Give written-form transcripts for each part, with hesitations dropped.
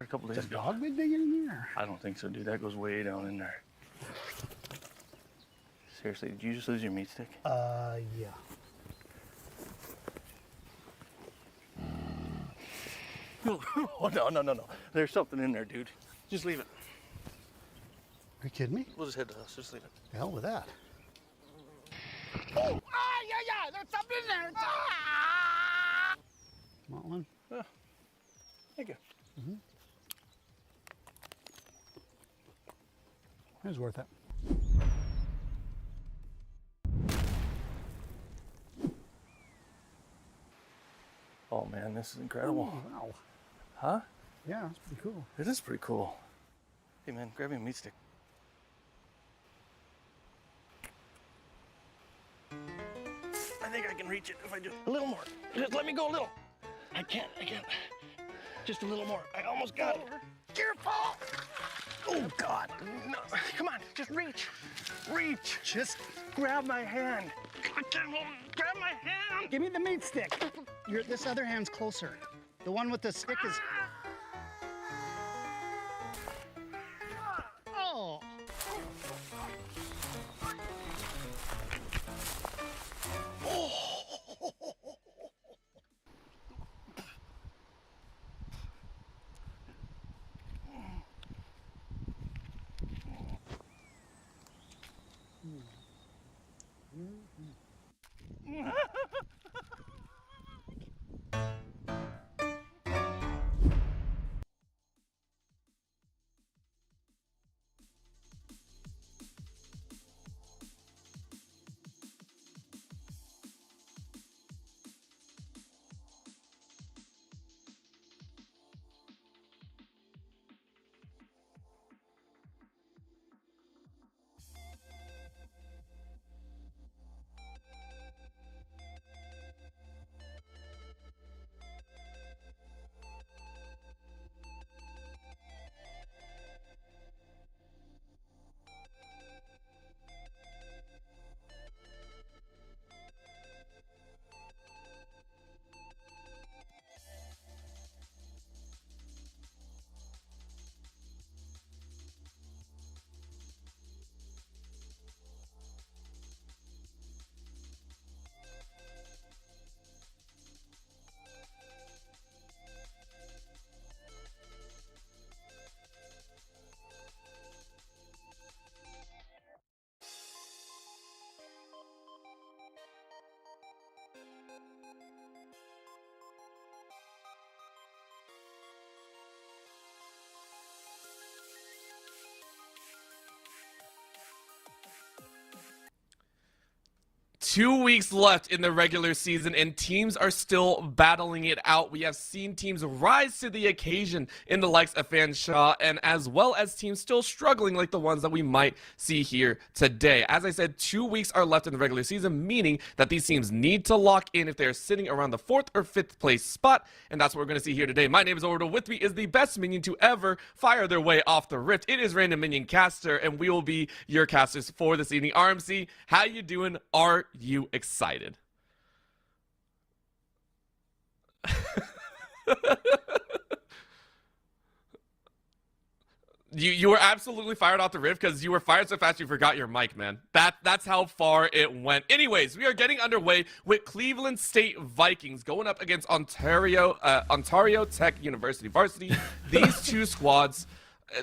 A couple days Is a ago. dog been digging in there? I don't think so, dude. That goes way down in there. Seriously, did you just lose your meat stick? Yeah. Oh, no. There's something in there, dude. Just leave it. Are you kidding me? We'll just head to the house. Just leave it. The hell with that. Oh, yeah, there's something in there. Want one? Yeah. Thank you. It was worth it. Oh, man, this is incredible. Oh, wow. Huh? Yeah, that's pretty cool. It is pretty cool. Hey, man, grab me a meat stick. I think I can reach it if I do a little more. Just let me go a little. I can't. Just a little more. I almost got it. Careful! Oh, God. No. Come on, just reach. Reach. Just grab my hand. I can't hold it. Grab my hand. Give me the meat stick. This other hand's closer. The one with the stick is... Oh! Two weeks left in the regular season, and teams are still battling it out. We have seen teams rise to the occasion in the likes of Fanshawe, and as well as teams still struggling like the ones that we might see here today. As I said, 2 weeks are left in the regular season, meaning that these teams need to lock in if they're sitting around the 4th or 5th place spot, and that's what we're going to see here today. My name is Orbital. With me is the best minion to ever fire their way off the rift. It is Random Minion Caster, and we will be your casters for this evening. RMC, how you doing? Are you excited? You were absolutely fired off the rift because you were fired so fast you forgot your mic, man. That's how far it went. Anyways, we are getting underway with Cleveland State Vikings going up against Ontario Tech University Varsity. These two squads,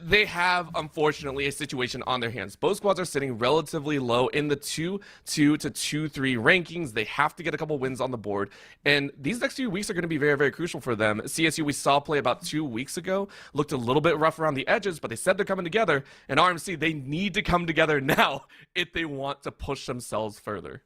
they have, unfortunately, a situation on their hands. Both squads are sitting relatively low in the 2-2 to 2-3 rankings. They have to get a couple wins on the board, and these next few weeks are going to be very, very crucial for them. CSU, we saw play about 2 weeks ago, looked a little bit rough around the edges, but they said they're coming together, and RMC, they need to come together now if they want to push themselves further.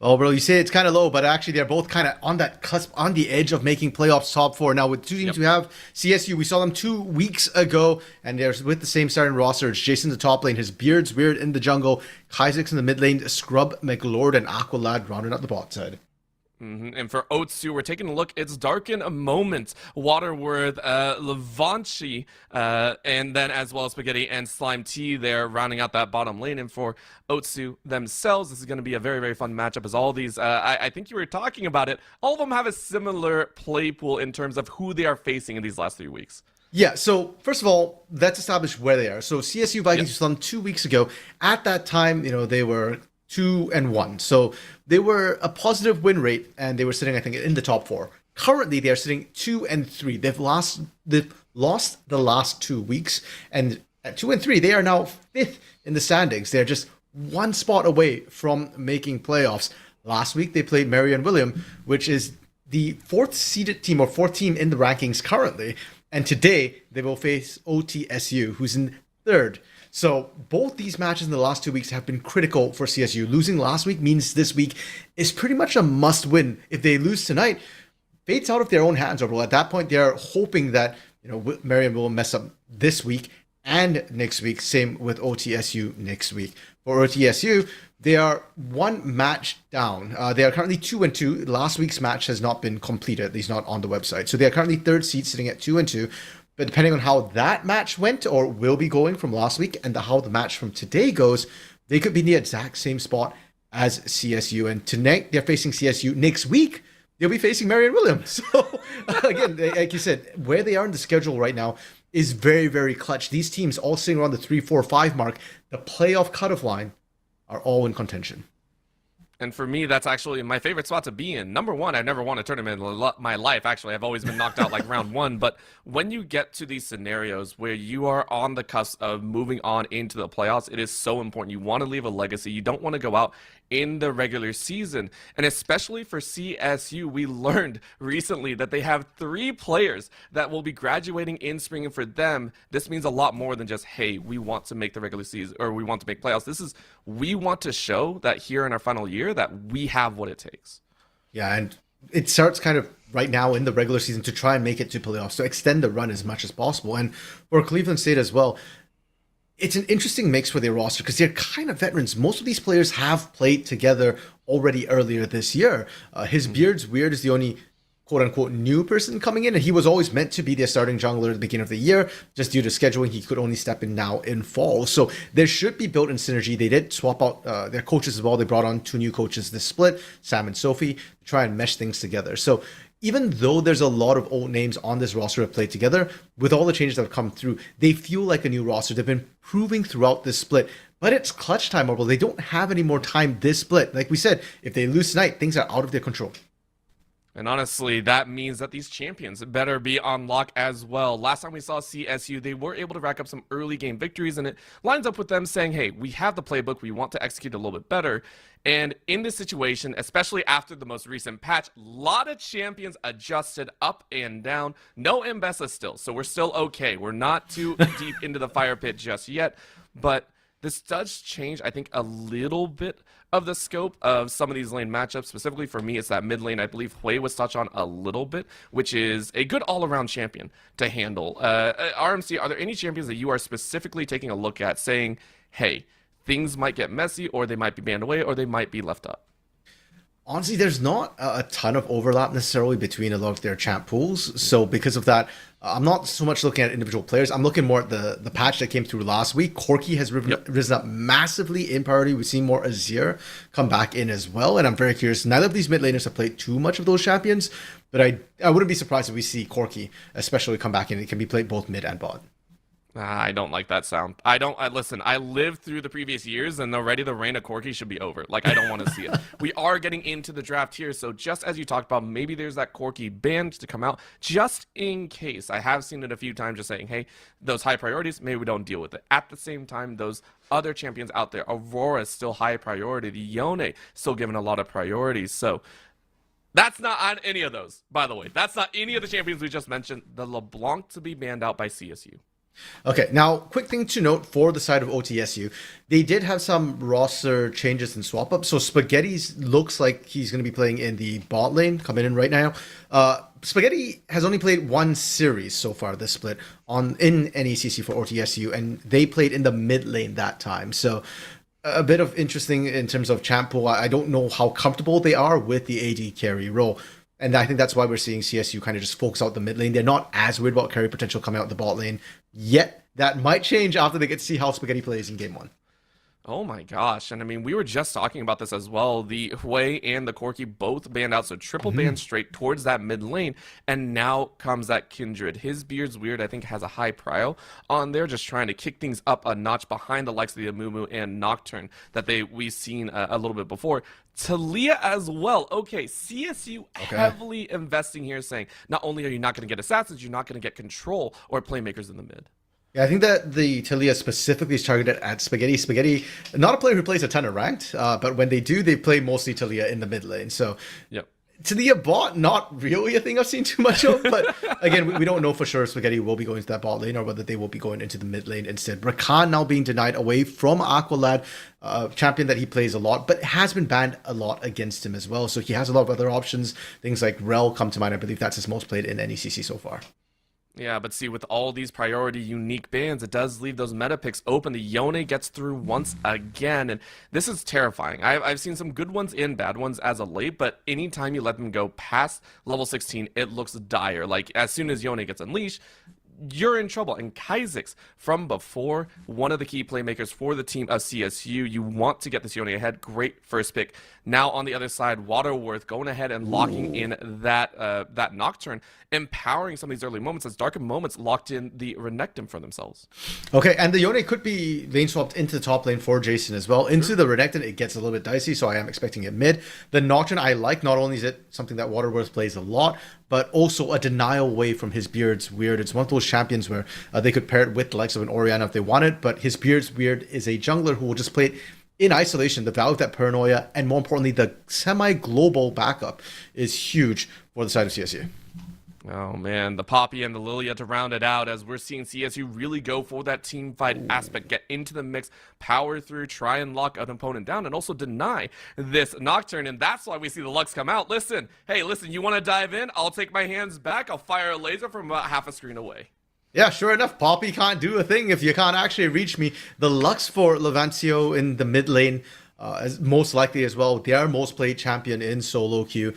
Oh, bro, you say it's kind of low, but actually they're both kind of on that cusp, on the edge of making playoffs top 4. Now, with two teams we have, CSU, we saw them 2 weeks ago, and they're with the same starting roster. It's Jason in the top lane, his Beard's Weird in the jungle, Isaac's in the mid lane, Scrub, McLord, and Aqualad rounding out the bot side. And for OTSU, we're taking a look. It's Darken a Moment, Waterworth, Levanchi, and then as well as Spaghetti and Slime T there rounding out that bottom lane. And for OTSU themselves, this is going to be a very, very fun matchup as all these, I think you were talking about it, all of them have a similar play pool in terms of who they are facing in these last 3 weeks. Yeah, so first of all, let's establish where they are. So CSU Vikings was on 2 weeks ago. At that time, they were 2-1. So they were a positive win rate, and they were sitting, I think, in the top 4. Currently, they are sitting 2-3. They've lost the last 2 weeks, and at 2-3, they are now 5th in the standings. They're just one spot away from making playoffs. Last week, they played Marion William, which is the 4th seeded team or 4th team in the rankings currently. And today, they will face OTSU, who's in 3rd. So both these matches in the last 2 weeks have been critical for CSU. Losing last week means this week is pretty much a must-win. If they lose tonight, fate's out of their own hands. Or at that point, they're hoping that Marion will mess up this week and next week. Same with OTSU next week. For OTSU, they are one match down. They are currently 2-2. Last week's match has not been completed, at least not on the website. So they are currently 3rd seed, sitting at 2-2. But depending on how that match went or will be going from last week and how the match from today goes, they could be in the exact same spot as CSU. And tonight, they're facing CSU. Next week, they'll be facing Marion Williams. So again, like you said, where they are in the schedule right now is very, very clutch. These teams all sitting around the 3-4-5 mark. The playoff cutoff line are all in contention. And for me, that's actually my favorite spot to be in. Number one, I've never won a tournament in my life. Actually, I've always been knocked out like round 1. But when you get to these scenarios where you are on the cusp of moving on into the playoffs, it is so important. You want to leave a legacy. You don't want to go out in the regular season. And especially for CSU, we learned recently that they have 3 players that will be graduating in spring. And for them, this means a lot more than just, hey, we want to make the regular season or we want to make playoffs. We want to show that here in our final year that we have what it takes. Yeah, and it starts kind of right now in the regular season to try and make it to playoffs, to extend the run as much as possible. And for Cleveland State as well, it's an interesting mix for their roster because they're kind of veterans. Most of these players have played together already earlier this year. His Beard's Weird is the only quote-unquote new person coming in, and he was always meant to be their starting jungler at the beginning of the year. Just due to scheduling, he could only step in now in fall. So there should be built-in synergy. They did swap out their coaches as well. They brought on 2 new coaches this split, Sam and Sophie, to try and mesh things together. So even though there's a lot of old names on this roster that played together, with all the changes that have come through, they feel like a new roster. They've been proving throughout this split. But it's clutch time, Marble. They don't have any more time this split. Like we said, if they lose tonight, things are out of their control. And honestly, that means that these champions better be on lock as well. Last time we saw CSU, they were able to rack up some early game victories, and it lines up with them saying, hey, we have the playbook, we want to execute a little bit better. And in this situation, especially after the most recent patch, a lot of champions adjusted up and down. No Mbessa still, so we're still okay. We're not too deep into the fire pit just yet, but this does change, I think, a little bit of the scope of some of these lane matchups. Specifically for me, it's that mid lane. I believe Hui was touched on a little bit, which is a good all-around champion to handle. RMC, are there any champions that you are specifically taking a look at saying, hey, things might get messy, or they might be banned away, or they might be left up? Honestly, there's not a ton of overlap necessarily between a lot of their champ pools. So because of that, I'm not so much looking at individual players. I'm looking more at the patch that came through last week. Corki has risen up massively in priority. We've seen more Azir come back in as well. And I'm very curious. Neither of these mid laners have played too much of those champions, but I wouldn't be surprised if we see Corki especially come back in. It can be played both mid and bot. I don't like that sound. Listen, I lived through the previous years, and already the reign of Corki should be over. Like, I don't want to see it. We are getting into the draft here, so just as you talked about, maybe there's that Corki band to come out, just in case. I have seen it a few times just saying, hey, those high priorities, maybe we don't deal with it. At the same time, those other champions out there, Aurora is still high priority. The Yone still given a lot of priorities, so that's not on any of those, by the way. That's not any of the champions we just mentioned. The LeBlanc to be banned out by CSU. Okay, now, quick thing to note for the side of OTSU, they did have some roster changes and swap ups. So Spaghetti's looks like he's going to be playing in the bot lane, coming in right now. Spaghetti has only played 1 series so far this split in NECC for OTSU, and they played in the mid lane that time. So a bit of interesting in terms of champ pool. I don't know how comfortable they are with the AD carry role. And I think that's why we're seeing CSU kind of just focus out the mid lane. They're not as worried about carry potential coming out the bot lane yet. That might change after they get to see how Spaghetti plays in game 1. Oh my gosh. And I mean, we were just talking about this as well. The Hui and the Corki both banned out, so triple ban straight towards that mid lane. And now comes that Kindred. His Beard's Weird, I think, has a high prio on there, just trying to kick things up a notch behind the likes of the Amumu and Nocturne that we've seen a little bit before. Talia as well. Okay, CSU heavily investing here, saying not only are you not going to get assassins, you're not going to get control or playmakers in the mid. Yeah, I think that the Talia specifically is targeted at Spaghetti. Spaghetti, not a player who plays a ton of ranked, but when they do, they play mostly Talia in the mid lane. So, yep. Talia bot, not really a thing I've seen too much of, but again, we don't know for sure if Spaghetti will be going to that bot lane or whether they will be going into the mid lane instead. Rakan now being denied away from Aqualad, champion that he plays a lot, but has been banned a lot against him as well. So he has a lot of other options. Things like Rel come to mind. I believe that's his most played in NECC so far. Yeah, but see, with all these priority unique bans, it does leave those meta picks open. The Yone gets through once again, and this is terrifying. I've seen some good ones and bad ones as of late, but anytime you let them go past level 16, it looks dire. Like, as soon as Yone gets unleashed, you're in trouble. And Kha'Zix, from before, one of the key playmakers for the team of CSU, you want to get this Yone ahead. Great first pick. Now on the other side, Waterworth going ahead and locking in that Nocturne, empowering some of these early moments as Darkened Moments locked in the Renekton for themselves. Okay, and the Yone could be lane swapped into the top lane for Jason as well. Into the Renekton, it gets a little bit dicey, so I am expecting it mid. The Nocturne I like. Not only is it something that Waterworth plays a lot, but also a denial away from his Beard's Weird. It's one of those champions where they could pair it with the likes of an Orianna if they wanted, but his Beard's Weird is a jungler who will just play it in isolation. The value of that paranoia, and more importantly, the semi-global backup is huge for the side of CSU. Oh man, the Poppy and the Lilia to round it out, as we're seeing CSU really go for that team fight aspect, get into the mix, power through, try and lock an opponent down, and also deny this Nocturne, and that's why we see the Lux come out. Listen, you want to dive in? I'll take my hands back, I'll fire a laser from about half a screen away. Yeah, sure enough, Poppy can't do a thing if you can't actually reach me. The Lux for Levancio in the mid lane, is most likely as well, their most played champion in solo queue.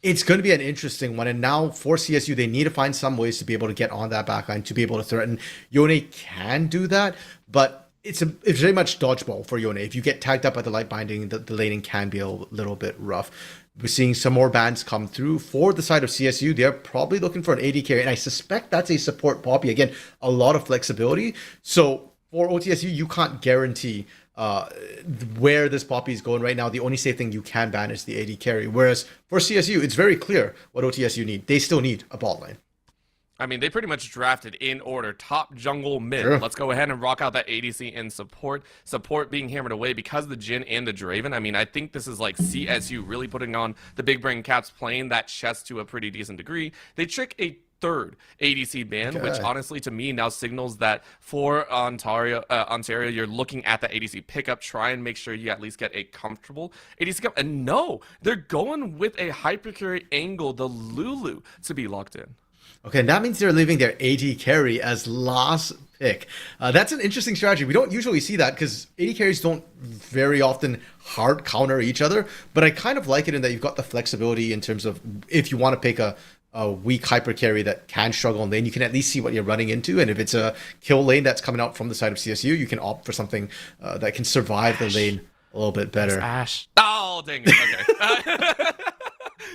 It's going to be an interesting one, and now for CSU, they need to find some ways to be able to get on that backline, to be able to threaten. Yone can do that, but it's very much dodgeball for Yone. If you get tagged up by the light binding, the laning can be a little bit rough. We're seeing some more bans come through for the side of CSU. They're probably looking for an AD carry, and I suspect that's a support Poppy. Again, a lot of flexibility. So for OTSU, you can't guarantee where this Poppy is going right now. The only safe thing you can ban is the AD carry. Whereas for CSU, it's very clear what OTSU need. They still need a bot lane. I mean, they pretty much drafted in order, top, jungle, mid. Sure. Let's go ahead and rock out that ADC in support. Support being hammered away because of the Jhin and the Draven. I mean, I think this is like CSU really putting on the big brain caps, playing that chess to a pretty decent degree. They trick a third ADC ban, which honestly to me now signals that for Ontario, you're looking at the ADC pickup, try and make sure you at least get a comfortable ADC pickup. And no, they're going with a hypercarry angle, the Lulu, to be locked in. Okay, and that means they're leaving their AD carry as last pick. That's an interesting strategy. We don't usually see that because AD carries don't very often hard counter each other, but I kind of like it in that you've got the flexibility in terms of if you want to pick a weak hyper carry that can struggle in lane, you can at least see what you're running into, and if it's a kill lane that's coming out from the side of CSU, you can opt for something that can survive the lane a little bit better. Ashe. Oh, dang it. Okay.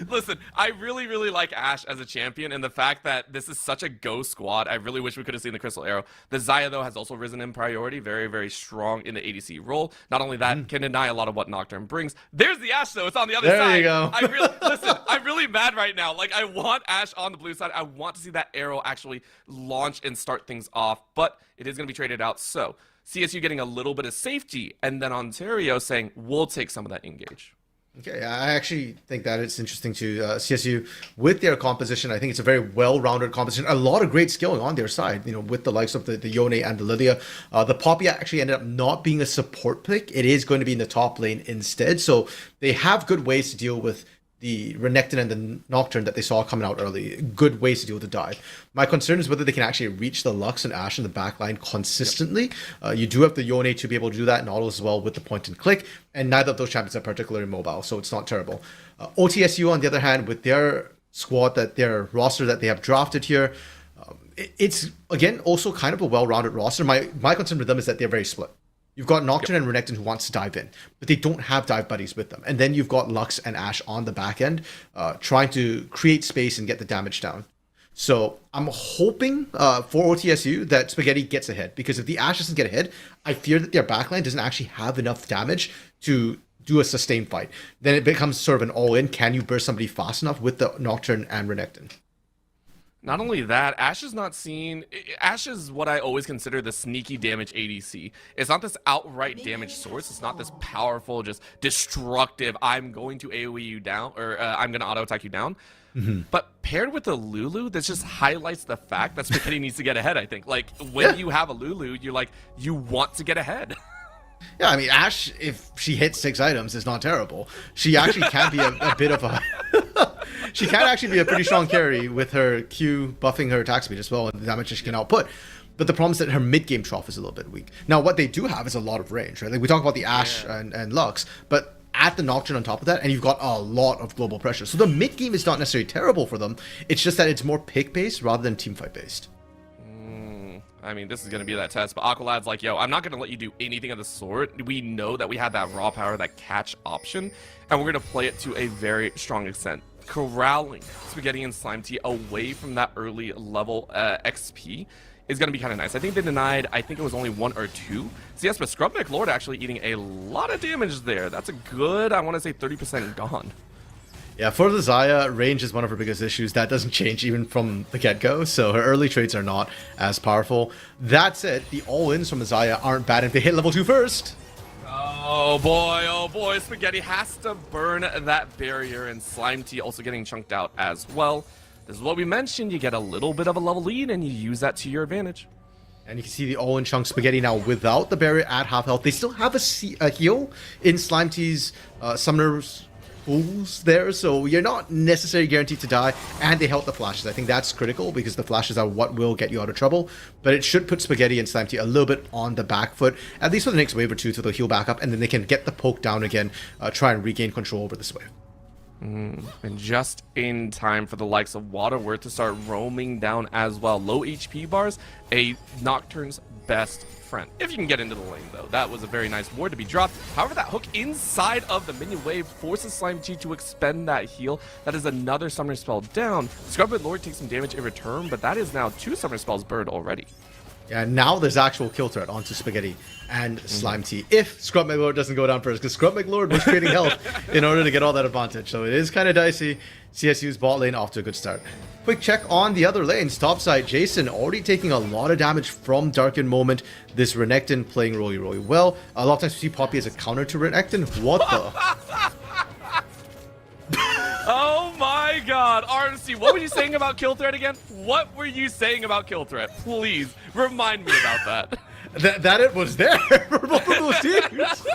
Listen, I really, really like Ashe as a champion, and the fact that this is such a go squad, I really wish we could have seen the Crystal Arrow. The Xayah, though, has also risen in priority, very, very strong in the ADC role. Not only that, can deny a lot of what Nocturne brings. There's the Ashe, though. It's on the other side. There you go. Listen, I'm really mad right now. Like, I want Ashe on the blue side. I want to see that arrow actually launch and start things off, but it is going to be traded out. So, CSU getting a little bit of safety, and then Ontario saying, we'll take some of that engage. Okay, I actually think that it's interesting to CSU with their composition. I think it's a very well-rounded composition. A lot of great skilling on their side, you know, with the likes of the Yone and the Lilia. The Poppy actually ended up not being a support pick. It is going to be in the top lane instead. So they have good ways to deal with the Renekton and the Nocturne that they saw coming out early. Good ways to deal with the dive. My concern is whether they can actually reach the Lux and Ashe in the backline consistently. You do have the Yone to be able to do that, and auto as well with the point and click, and neither of those champions are particularly mobile, so it's not terrible. OTSU, on the other hand, with their squad, their roster that they have drafted here, it's, again, also kind of a well-rounded roster. My concern with them is that they're very split. You've got Nocturne and Renekton who wants to dive in, but they don't have dive buddies with them. And then you've got Lux and Ashe on the back end, trying to create space and get the damage down. So I'm hoping for OTSU that Spaghetti gets ahead, because if the Ashe doesn't get ahead, I fear that their backline doesn't actually have enough damage to do a sustained fight. Then it becomes sort of an all-in. Can you burst somebody fast enough with the Nocturne and Renekton? Not only that, Ashe is not seen. Ashe is what I always consider the sneaky damage ADC. It's not this outright damage source. It's not this powerful, just destructive, I'm going to AoE you down, or I'm going to auto attack you down. But paired with a Lulu, this just highlights the fact that Spaghetti needs to get ahead, I think. Like, when you have a Lulu, you're like, you want to get ahead. Yeah, I mean, Ashe, if she hits 6 items, is not terrible. She actually can be a bit of a... she can actually be a pretty strong carry with her Q buffing her attack speed as well, and the damage she can output. But the problem is that her mid-game trough is a little bit weak. Now, what they do have is a lot of range, right? Like, we talk about the Ashe and Lux, but add the Nocturne on top of that, and you've got a lot of global pressure. So the mid-game is not necessarily terrible for them. It's just that it's more pick-based rather than teamfight-based. I mean, this is going to be that test, but Aqualad's like, yo, I'm not going to let you do anything of the sort. We know that we have that raw power, that catch option, and we're going to play it to a very strong extent. Corralling Spaghetti and Slime Tea away from that early level XP is going to be kind of nice. I think they denied, I think it was only 1 or 2. So yes, but Scrub McLord actually eating a lot of damage there. That's a good, I want to say 30% gone. Yeah, for the Xayah, range is one of her biggest issues. That doesn't change even from the get-go, so her early trades are not as powerful. That said, the all-ins from the Xayah aren't bad if they hit level 2 first. Oh boy, Spaghetti has to burn that barrier, and Slime Tea also getting chunked out as well. This is what we mentioned, you get a little bit of a level lead, and you use that to your advantage. And you can see the all-in chunk Spaghetti now without the barrier at half health. They still have a heal in Slime Tea's Summoner's Pools there, so you're not necessarily guaranteed to die, and they help the flashes. I think that's critical because the flashes are what will get you out of trouble, but it should put Spaghetti and Slime Tea a little bit on the back foot, at least for the next wave or two, till they'll heal back up, and then they can get the poke down again, try and regain control over this wave. And just in time for the likes of Waterworth to start roaming down as well. Low HP bars, a Nocturne's best friend. If you can get into the lane, though. That was a very nice ward to be dropped. However, that hook inside of the minion wave forces Slime Tea to expend that heal. That is another summoner spell down. Scrub Lord takes some damage in return, but that is now 2 summoner spells burned already. Yeah, now there's actual kill threat onto Spaghetti and Slime Tea if Scrub McLord doesn't go down first, because Scrub McLord was creating health in order to get all that advantage. So it is kind of dicey. CSU's bot lane off to a good start. Quick check on the other lanes. Topside, Jason already taking a lot of damage from Darken Moment. This Renekton playing really, really well. A lot of times we see Poppy as a counter to Renekton. What the? Oh my god, RMC, what were you saying about kill threat again? What were you saying about kill threat? Please, remind me about that. That it was there for both of those teams.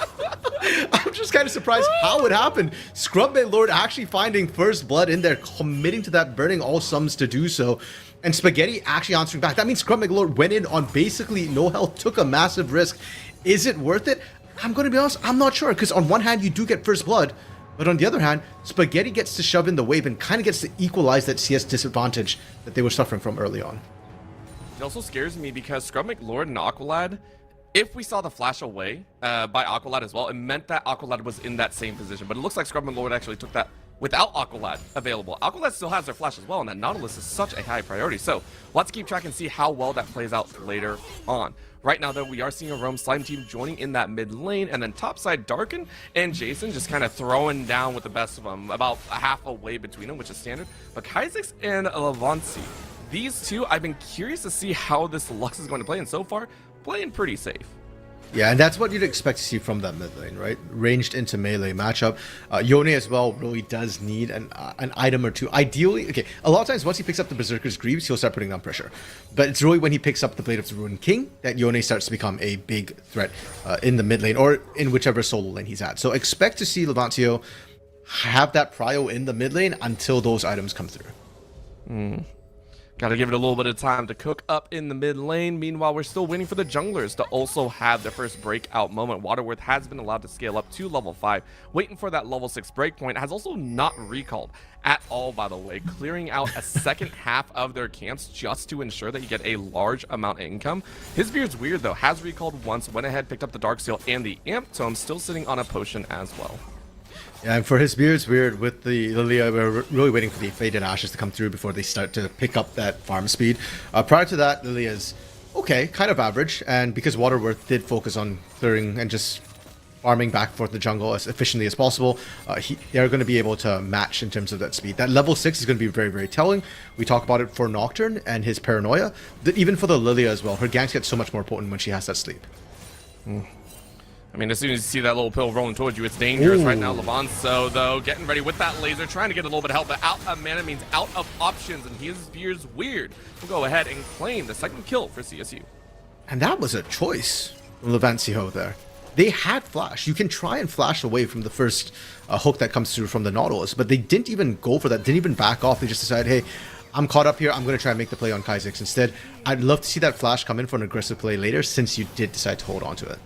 I'm just kind of surprised how it happened. Scrub Lord actually finding first blood in there, committing to that, burning all sums to do so. And Spaghetti actually answering back. That means Scrub Lord went in on basically no health, took a massive risk. Is it worth it? I'm going to be honest, I'm not sure, because on one hand, you do get first blood, but on the other hand, Spaghetti gets to shove in the wave and kind of gets to equalize that CS disadvantage that they were suffering from early on. It also scares me because Scrub McLord and Aqualad, if we saw the flash away by Aqualad as well, it meant that Aqualad was in that same position. But it looks like Scrub McLord actually took that without Aqualad available. Aqualad still has their flash as well, and that Nautilus is such a high priority. So let's keep track and see how well that plays out later on. Right now, though, we are seeing a Roam Slime team joining in that mid lane, and then topside Darken and Jason just kind of throwing down with the best of them, about a half a way between them, which is standard. But Kha'Zix and Levancy, these two, I've been curious to see how this Lux is going to play, and so far, playing pretty safe. Yeah, and that's what you'd expect to see from that mid lane, right? Ranged into melee matchup. Yone as well really does need an item or two. Ideally, okay, a lot of times once he picks up the Berserker's Greaves, he'll start putting down pressure. But it's really when he picks up the Blade of the Ruined King that Yone starts to become a big threat in the mid lane or in whichever solo lane he's at. So expect to see Levantio have that prio in the mid lane until those items come through. Gotta give it a little bit of time to cook up in the mid lane. Meanwhile, we're still waiting for the junglers to also have their first breakout moment. Waterworth has been allowed to scale up to level 5, waiting for that level 6 breakpoint. Has also not recalled at all, by the way, clearing out a second half of their camps just to ensure that you get a large amount of income. His Beard's Weird, though, has recalled once, went ahead, picked up the Darksteel and the Amp Tome, still sitting on a potion as well. Yeah, and for his Beard's Weird with the Lilia, we're really waiting for the Fade and Ashes to come through before they start to pick up that farm speed. Prior to that, Lilia's okay, kind of average, and because Waterworth did focus on clearing and just farming back and forth the jungle as efficiently as possible, they're going to be able to match in terms of that speed. That level 6 is going to be very, very telling. We talk about it for Nocturne and his Paranoia, that even for the Lilia as well, her ganks get so much more potent when she has that sleep. I mean, as soon as you see that little pill rolling towards you, it's dangerous right now. Levanso, though, getting ready with that laser, trying to get a little bit of help, but out of mana means out of options, and his Beard's Weird will go ahead and claim the second kill for CSU. And that was a choice from Levancio there. They had flash. You can try and flash away from the first hook that comes through from the Nautilus, but they didn't even go for that, didn't even back off. They just decided, hey, I'm caught up here, I'm going to try and make the play on Kha'Zix instead. I'd love to see that flash come in for an aggressive play later, since you did decide to hold on to it.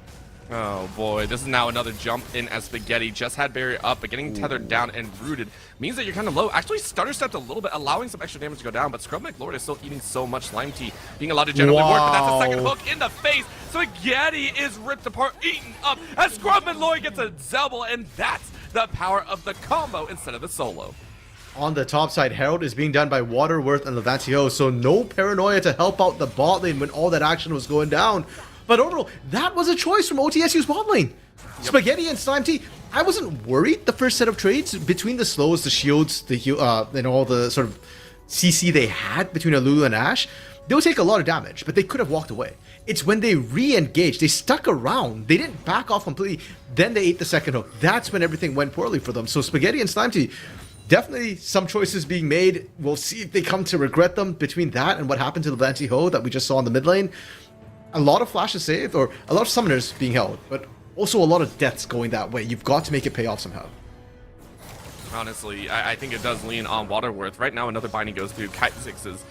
Oh boy, this is now another jump in as Spaghetti just had barrier up, but getting tethered down and rooted means that you're kind of low. Actually stutter stepped a little bit, allowing some extra damage to go down, but Scrub McLord is still eating so much Slime Tea, being allowed to generally work, but that's a second hook in the face. Spaghetti is ripped apart, eaten up, as Scrub McLord gets a double, and that's the power of the combo instead of the solo. On the top side, Herald is being done by Waterworth and Levancio, so no Paranoia to help out the bot lane when all that action was going down. But overall, that was a choice from OTSU's bot lane. Yep. Spaghetti and Slime Tea. I wasn't worried the first set of trades between the slows, the shields, the and all the sort of CC they had between Alulu and Ash. They'll take a lot of damage, but they could have walked away. It's when they re-engaged, they stuck around, they didn't back off completely, then they ate the second hook. That's when everything went poorly for them. So Spaghetti and Slime Tea, definitely some choices being made. We'll see if they come to regret them between that and what happened to Levancio that we just saw in the mid lane. A lot of flashes saved, or a lot of summoners being held, but also a lot of deaths going that way. You've got to make it pay off somehow. Honestly, I think it does lean on Waterworth. Right now, another binding goes through. Kha'Zix is,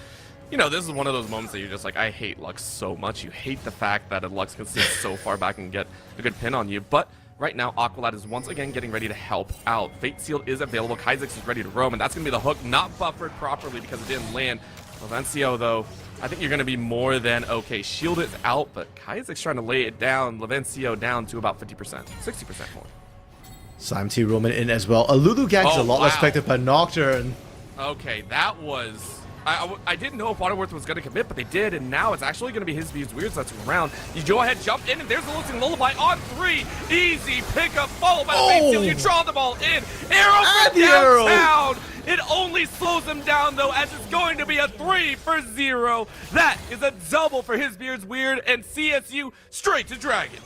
you know, this is one of those moments that you're just like, I hate Lux so much. You hate the fact that a Lux can sit so far back and get a good pin on you, but right now, Aqualad is once again getting ready to help out. Fate Seal is available. Kha'Zix is ready to roam, and that's going to be the hook, not buffered properly because it didn't land. Levancio, though, I think you're going to be more than okay. Shield is out, but Kha'Zix trying to lay it down. Levancio down to about 50%, 60% more. Slime Tea roaming in as well. Alulu Gang is a lot less effective, but Nocturne. Okay, that was... I didn't know if Waterworth was going to commit, but they did, and now it's actually going to be his Beard's Weird that's around. You go ahead, jump in, and there's the Losing Lullaby on 3. Easy pickup, followed by the Fate Seal. You draw the ball in. Arrow from downtown. It only slows him down, though, as it's going to be a 3 for 0. That is a double for his Beard's Weird, and CSU straight to Dragon.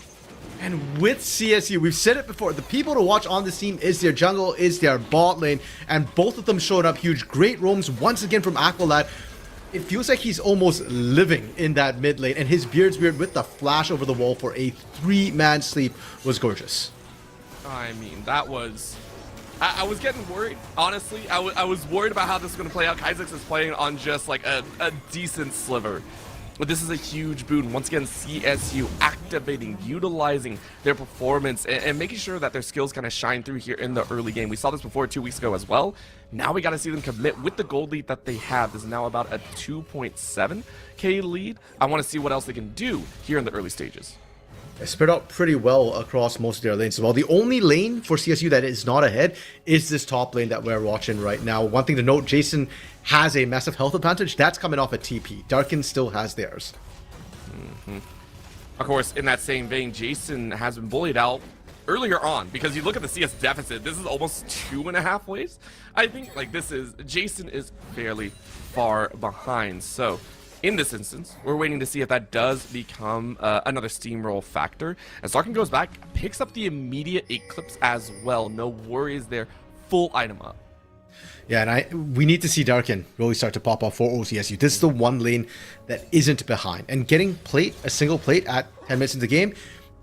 And with CSU, we've said it before, the people to watch on this team is their jungle, is their bot lane, and both of them showed up huge. Great roams once again from Aqualad. It feels like he's almost living in that mid lane, and his Beard's Weird with the flash over the wall for a 3-man sleep was gorgeous. I mean, that was... I was getting worried, honestly. I was worried about how this is going to play out. Kha'Zix is playing on just like a decent sliver. But this is a huge boon. Once again, CSU activating, utilizing their performance, and making sure that their skills kind of shine through here in the early game. We saw this before 2 weeks ago as well. Now we got to see them commit with the gold lead that they have. This is now about a 2.7k lead. I want to see what else they can do here in the early stages. They spread out pretty well across most of their lanes as well. The only lane for CSU that is not ahead is this top lane that we're watching right now. One thing to note, Jason has a massive health advantage. That's coming off a TP. Darkin still has theirs. Of course, in that same vein, Jason has been bullied out earlier on, because you look at the CS deficit, this is almost 2.5 waves. I think like Jason is fairly far behind. So in this instance, we're waiting to see if that does become another steamroll factor. As Darkin goes back, picks up the immediate Eclipse as well. No worries there. Full item up. Yeah, and we need to see Darkin really start to pop off for OTSU. This is the one lane that isn't behind. And getting a single plate at 10 minutes into the game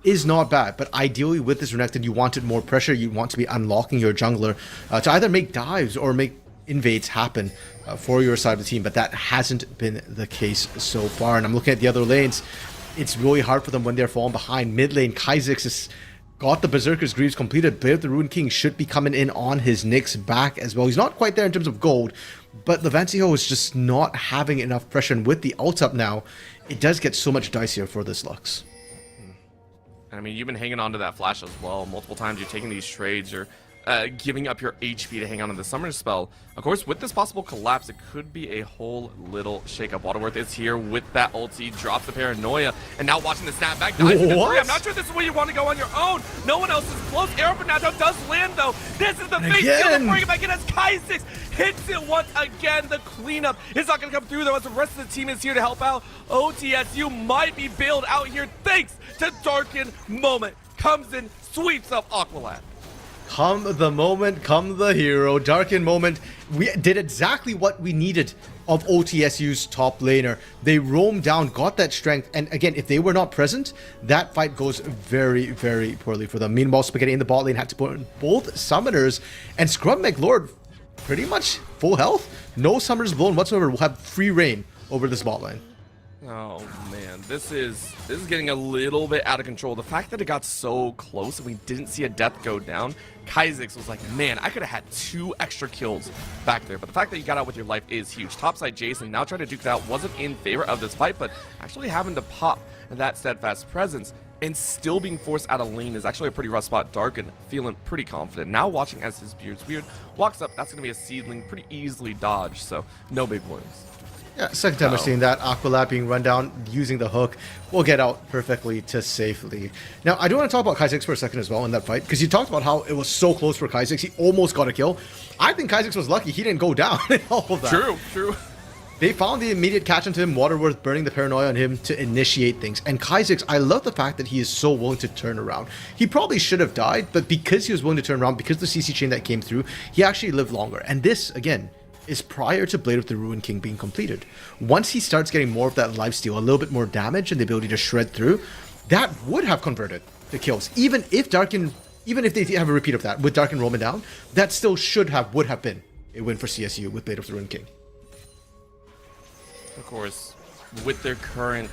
is not bad. But ideally with this Renekton, you wanted more pressure. You want to be unlocking your jungler to either make dives or make invades happen for your side of the team, but that hasn't been the case so far. And I'm looking at the other lanes. It's really hard for them when they're falling behind. Mid lane, Kha'Zix has got the Berserker's Greaves completed. Blade of the Ruined King should be coming in on his Nyx back as well. He's not quite there in terms of gold, but Levancio is just not having enough pressure. And with the ult up now, it does get so much dicier for this Lux. I mean, you've been hanging on to that flash as well. Multiple times you're taking these trades, you're giving up your HP to hang on to the summoner spell. Of course, with this possible collapse, it could be a whole little shakeup. Waterworth is here with that ulti, drops the paranoia, and now watching the snapback. Dives into three. I'm not sure this is where you want to go on your own. No one else is close. Arrow Fernando does land, though. This is the big skill to bring it back in as Kha'Zix hits it once again. The cleanup is not going to come through, though, as the rest of the team is here to help out. OTSU might be bailed out here thanks to Darken Moment. Comes in, sweeps up Aqualad. Come the moment, come the hero. Darken Moment. We did exactly what we needed of OTSU's top laner. They roamed down, got that strength, and again, if they were not present, that fight goes very, very poorly for them. Meanwhile, Spaghetti in the bot lane had to put in both summoners, and Scrub McLord pretty much full health. No summoners blown whatsoever. Will have free reign over this bot lane. Oh man, this is getting a little bit out of control. The fact that it got so close and we didn't see a death go down, Kha'Zix was like, man, I could have had 2 extra kills back there. But the fact that you got out with your life is huge. Topside Jason now trying to duke it out, wasn't in favor of this fight, but actually having to pop that steadfast presence and still being forced out of lane is actually a pretty rough spot. Darken feeling pretty confident. Now watching as his beard's weird, walks up, that's going to be a seedling, pretty easily dodged, so no big wounds. Yeah, second time we're seeing that. Aqualad being run down using the hook will get out perfectly to safely. Now, I do want to talk about Kha'Zix for a second as well in that fight, because you talked about how it was so close for Kha'Zix. He almost got a kill. I think Kha'Zix was lucky he didn't go down in all of that. True. They found the immediate catch onto him, Waterworth burning the paranoia on him to initiate things. And Kha'Zix, I love the fact that he is so willing to turn around. He probably should have died, but because he was willing to turn around, because the CC chain that came through, he actually lived longer. And this, again, is prior to Blade of the Ruined King being completed. Once he starts getting more of that lifesteal, a little bit more damage and the ability to shred through, that would have converted the kills. Even if they have a repeat of that with Darken roaming down, that still would have been a win for CSU with Blade of the Ruined King. Of course, with their current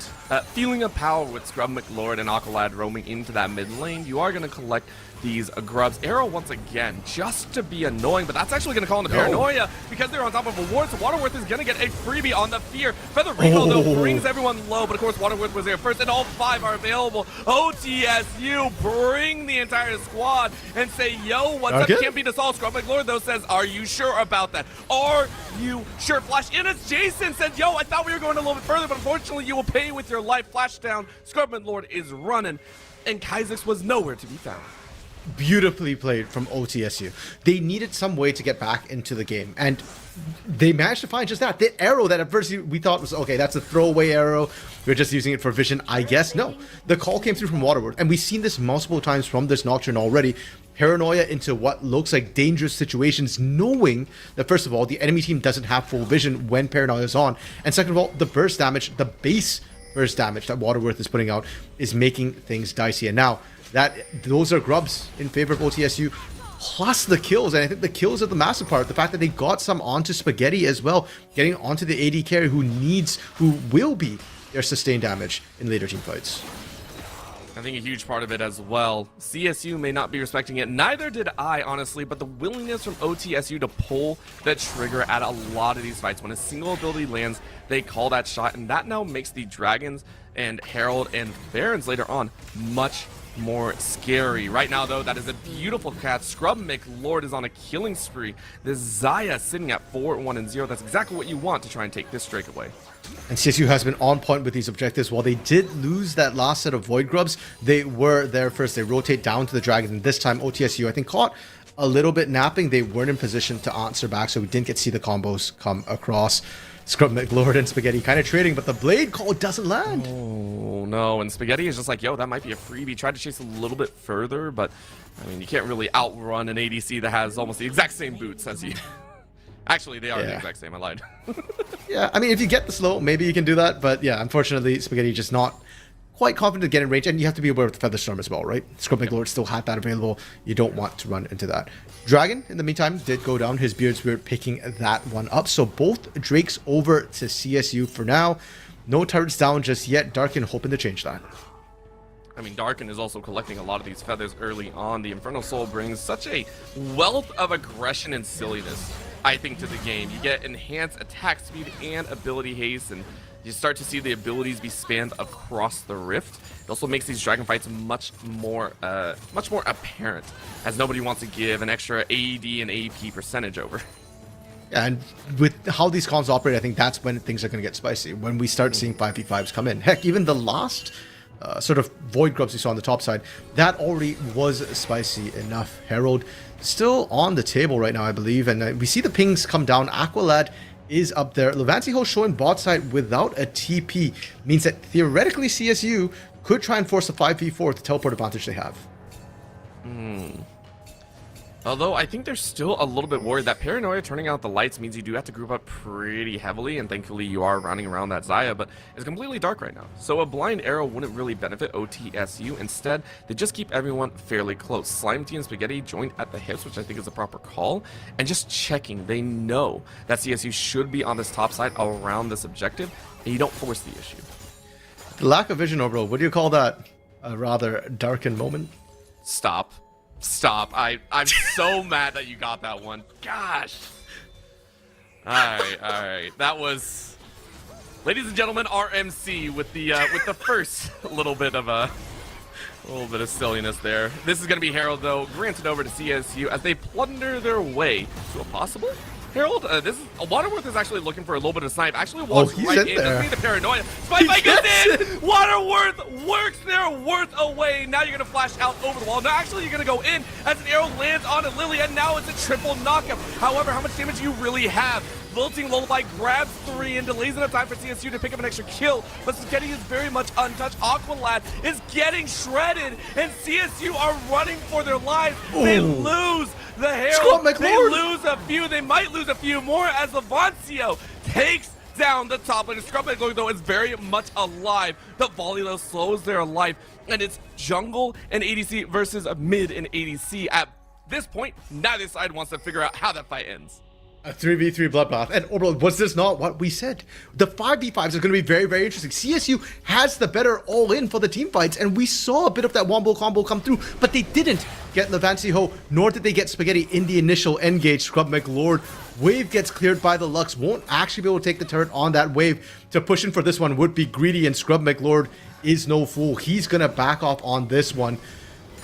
feeling of power with Scrub McLord and Aqualad roaming into that mid lane, you are going to collect these grubs. Arrow once again, just to be annoying, but that's actually going to call in the paranoia because they're on top of a ward, so Waterworth is going to get a freebie on the fear. Feather Recall, though, brings everyone low, but of course Waterworth was there first, and all 5 are available. OTSU bring the entire squad and say, yo, what's up? Can't beat us all. Scrub McLord, though, says, are you sure about that? Are you sure? Flash in as Jason said, yo, I thought we were going a little bit further, but unfortunately you will pay with your life. Flash down, Scrub McLord is running, and Kha'Zix was nowhere to be found. Beautifully played from OTSU. They needed some way to get back into the game, and they managed to find just that. The arrow that at first we thought was, okay, that's a throwaway arrow, we're just using it for vision, I guess. No, the call came through from Waterworth, and we've seen this multiple times from this Nocturne already. Paranoia into what looks like dangerous situations, knowing that, first of all, the enemy team doesn't have full vision when Paranoia is on, and second of all, the burst damage, the base burst damage that Waterworth is putting out is making things dicey. And now, those are grubs in favor of OTSU, plus the kills, and I think the kills are the massive part. The fact that they got some onto Spaghetti as well, getting onto the AD carry who will be their sustained damage in later team fights. I think a huge part of it as well. CSU may not be respecting it, neither did I, honestly, but the willingness from OTSU to pull the trigger at a lot of these fights. When a single ability lands, they call that shot, and that now makes the Dragons and Herald and Barons later on much more scary. Right now, though, that is a beautiful cat. Scrub McLord is on a killing spree. This Zaya sitting at 4-1-0. That's exactly what you want to try and take this streak away. And CSU has been on point with these objectives. While they did lose that last set of Void Grubs, they were there first. They rotate down to the Dragon, and this time OTSU, I think, caught a little bit napping. They weren't in position to answer back, so we didn't get to see the combos come across. Scrub McLord and Spaghetti kind of trading, but the blade call doesn't land. Oh, no. And Spaghetti is just like, yo, that might be a freebie. Tried to chase a little bit further, but, I mean, you can't really outrun an ADC that has almost the exact same boots as you. Actually, they are the exact same. I lied. Yeah, I mean, if you get the slow, maybe you can do that. But yeah, unfortunately, Spaghetti just not quite confident to get in range, and you have to be aware of the Feather Storm as well, right? Scrub McLord still had that available. You don't want to run into that. Dragon, in the meantime, did go down. His Beard's Weird picking that one up. So both Drakes over to CSU for now. No turrets down just yet. Darkin hoping to change that. I mean, Darkin is also collecting a lot of these feathers early on. The Infernal Soul brings such a wealth of aggression and silliness, I think, to the game. You get enhanced attack speed and ability haste, and you start to see the abilities be spanned across the rift. It also makes these dragon fights much more apparent, as nobody wants to give an extra AD and AP percentage over. And with how these comps operate, I think that's when things are going to get spicy. When we start seeing 5v5s come in. Heck, even the last sort of Void Grubs you saw on the top side, that already was spicy enough. Herald still on the table right now, I believe. And we see the pings come down. Aqualad is up there. Levantiho showing bot side without a TP. Means that theoretically CSU could try and force a 5v4 with the teleport advantage they have. Although I think they're still a little bit worried that Paranoia turning out the lights means you do have to group up pretty heavily, and thankfully you are running around that Xayah, but it's completely dark right now. So a blind arrow wouldn't really benefit OTSU. Instead, they just keep everyone fairly close. Slime Tea and Spaghetti joined at the hips, which I think is a proper call, and just checking. They know that CSU should be on this top side around this objective, and you don't force the issue. The lack of vision overall, what do you call that? A rather darkened moment? Stop. I'm so mad that you got that one. Gosh. Alright. That was, ladies and gentlemen, RMC with the first little bit of silliness there. This is gonna be Herald though, granted over to CSU as they plunder their way to a possible Herald. This is Waterworth is actually looking for a little bit of snipe. Actually walks right in. Doesn't need the paranoia. Spike gets in. Waterworth works their worth away. Now you're gonna flash out over the wall. Now actually you're gonna go in as an arrow lands on a Lily, and now it's a triple knockup. However, how much damage do you really have? Lilting Lullaby grabs 3 and delays enough time for CSU to pick up an extra kill, but Spaghetti is very much untouched. Aqualad is getting shredded, and CSU are running for their lives. They lose the Herald. They lose a few. They might lose a few more as Levancio takes down the top lane. Scrub McLord, though, is very much alive. The volley, though, slows their life, and it's jungle and ADC versus mid and ADC. At this point, neither side wants to figure out how that fight ends. A 3v3 bloodbath. And overall, was this not what we said? The 5v5s are going to be very, very interesting. CSU has the better all-in for the team fights, and we saw a bit of that wombo combo come through, but they didn't get Levantiho, nor did they get Spaghetti in the initial engage. Scrub McLord, wave gets cleared by the Lux, won't actually be able to take the turret on that wave. To push in for this one would be greedy, and Scrub McLord is no fool. He's going to back off on this one.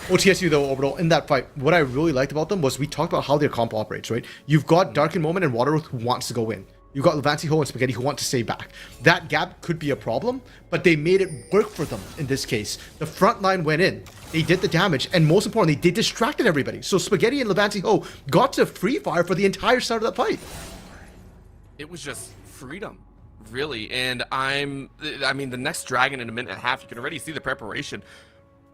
OTSU, though, overall, in that fight, what I really liked about them was we talked about how their comp operates, right? You've got Darken Moment and Waterworth who wants to go in. You've got Levantiho and Spaghetti who want to stay back. That gap could be a problem, but they made it work for them in this case. The front line went in. They did the damage, and most importantly, they distracted everybody. So Spaghetti and Levantiho got to free fire for the entire start of that fight. It was just freedom, really. And I mean, the next dragon in a minute and a half, you can already see the preparation.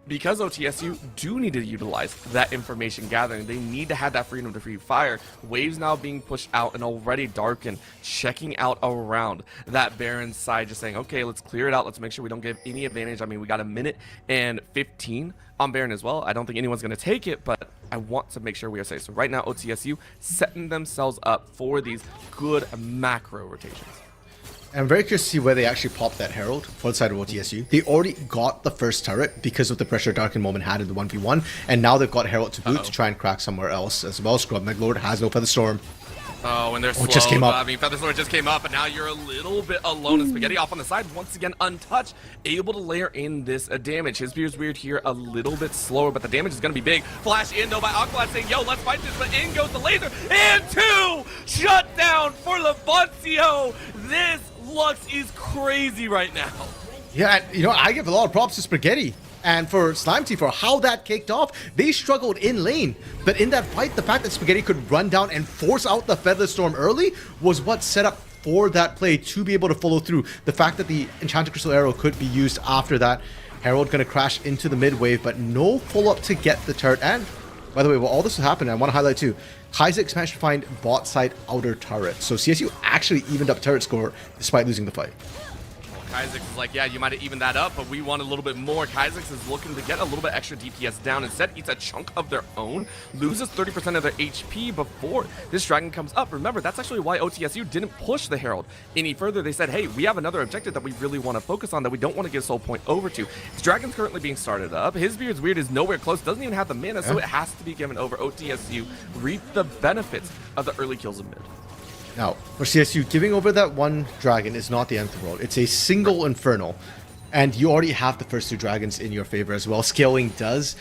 Because OTSU do need to utilize that information gathering, they need to have that freedom to free fire. Waves now being pushed out and already darkened, checking out around that Baron side, just saying, okay, let's clear it out. Let's make sure we don't give any advantage. I mean, we got a minute and 15 on Baron as well. I don't think anyone's going to take it, but I want to make sure we are safe. So right now, OTSU setting themselves up for these good macro rotations. I'm very curious to see where they actually pop that Herald for the side of OTSU. They already got the first turret because of the pressure Darken Moment had in the 1v1, and now they've got Herald to boot to try and crack somewhere else as well. Scrub McLord has no Feather Storm. Oh, and they're slow. Just came up. I mean, Feather Storm just came up, and now you're a little bit alone. And Spaghetti off on the side, once again untouched, able to layer in this damage. His Beard's Weird here a little bit slower, but the damage is going to be big. Flash in, though, by Aqualad saying, yo, let's fight this, but in goes the laser, and 2! Shut down for Levancio! This Lux is crazy right now. Yeah, you know, I give a lot of props to Spaghetti and for Slime Tea for how that kicked off. They struggled in lane, but in that fight, the fact that Spaghetti could run down and force out the Feather Storm early was what set up for that play to be able to follow through. The fact that the Enchanted Crystal Arrow could be used after that. Herald going to crash into the mid wave, but no follow-up to get the turret. And by the way, while all this was happening, I want to highlight too, Kaiser managed to find bot side outer turret. So CSU actually evened up turret score despite losing the fight. Kaizix is like, yeah, you might have evened that up, but we want a little bit more. Kaizix is looking to get a little bit extra DPS down. Instead, eats a chunk of their own, loses 30% of their HP before this dragon comes up. Remember, that's actually why OTSU didn't push the Herald any further. They said, hey, we have another objective that we really want to focus on that we don't want to give Soul Point over to. This dragon's currently being started up. His Beard's Weird is nowhere close, doesn't even have the mana, so it has to be given over. OTSU reap the benefits of the early kills of mid. Now, for CSU, giving over that one dragon is not the end of the world. It's a single Infernal, and you already have the first 2 dragons in your favor as well. Scaling does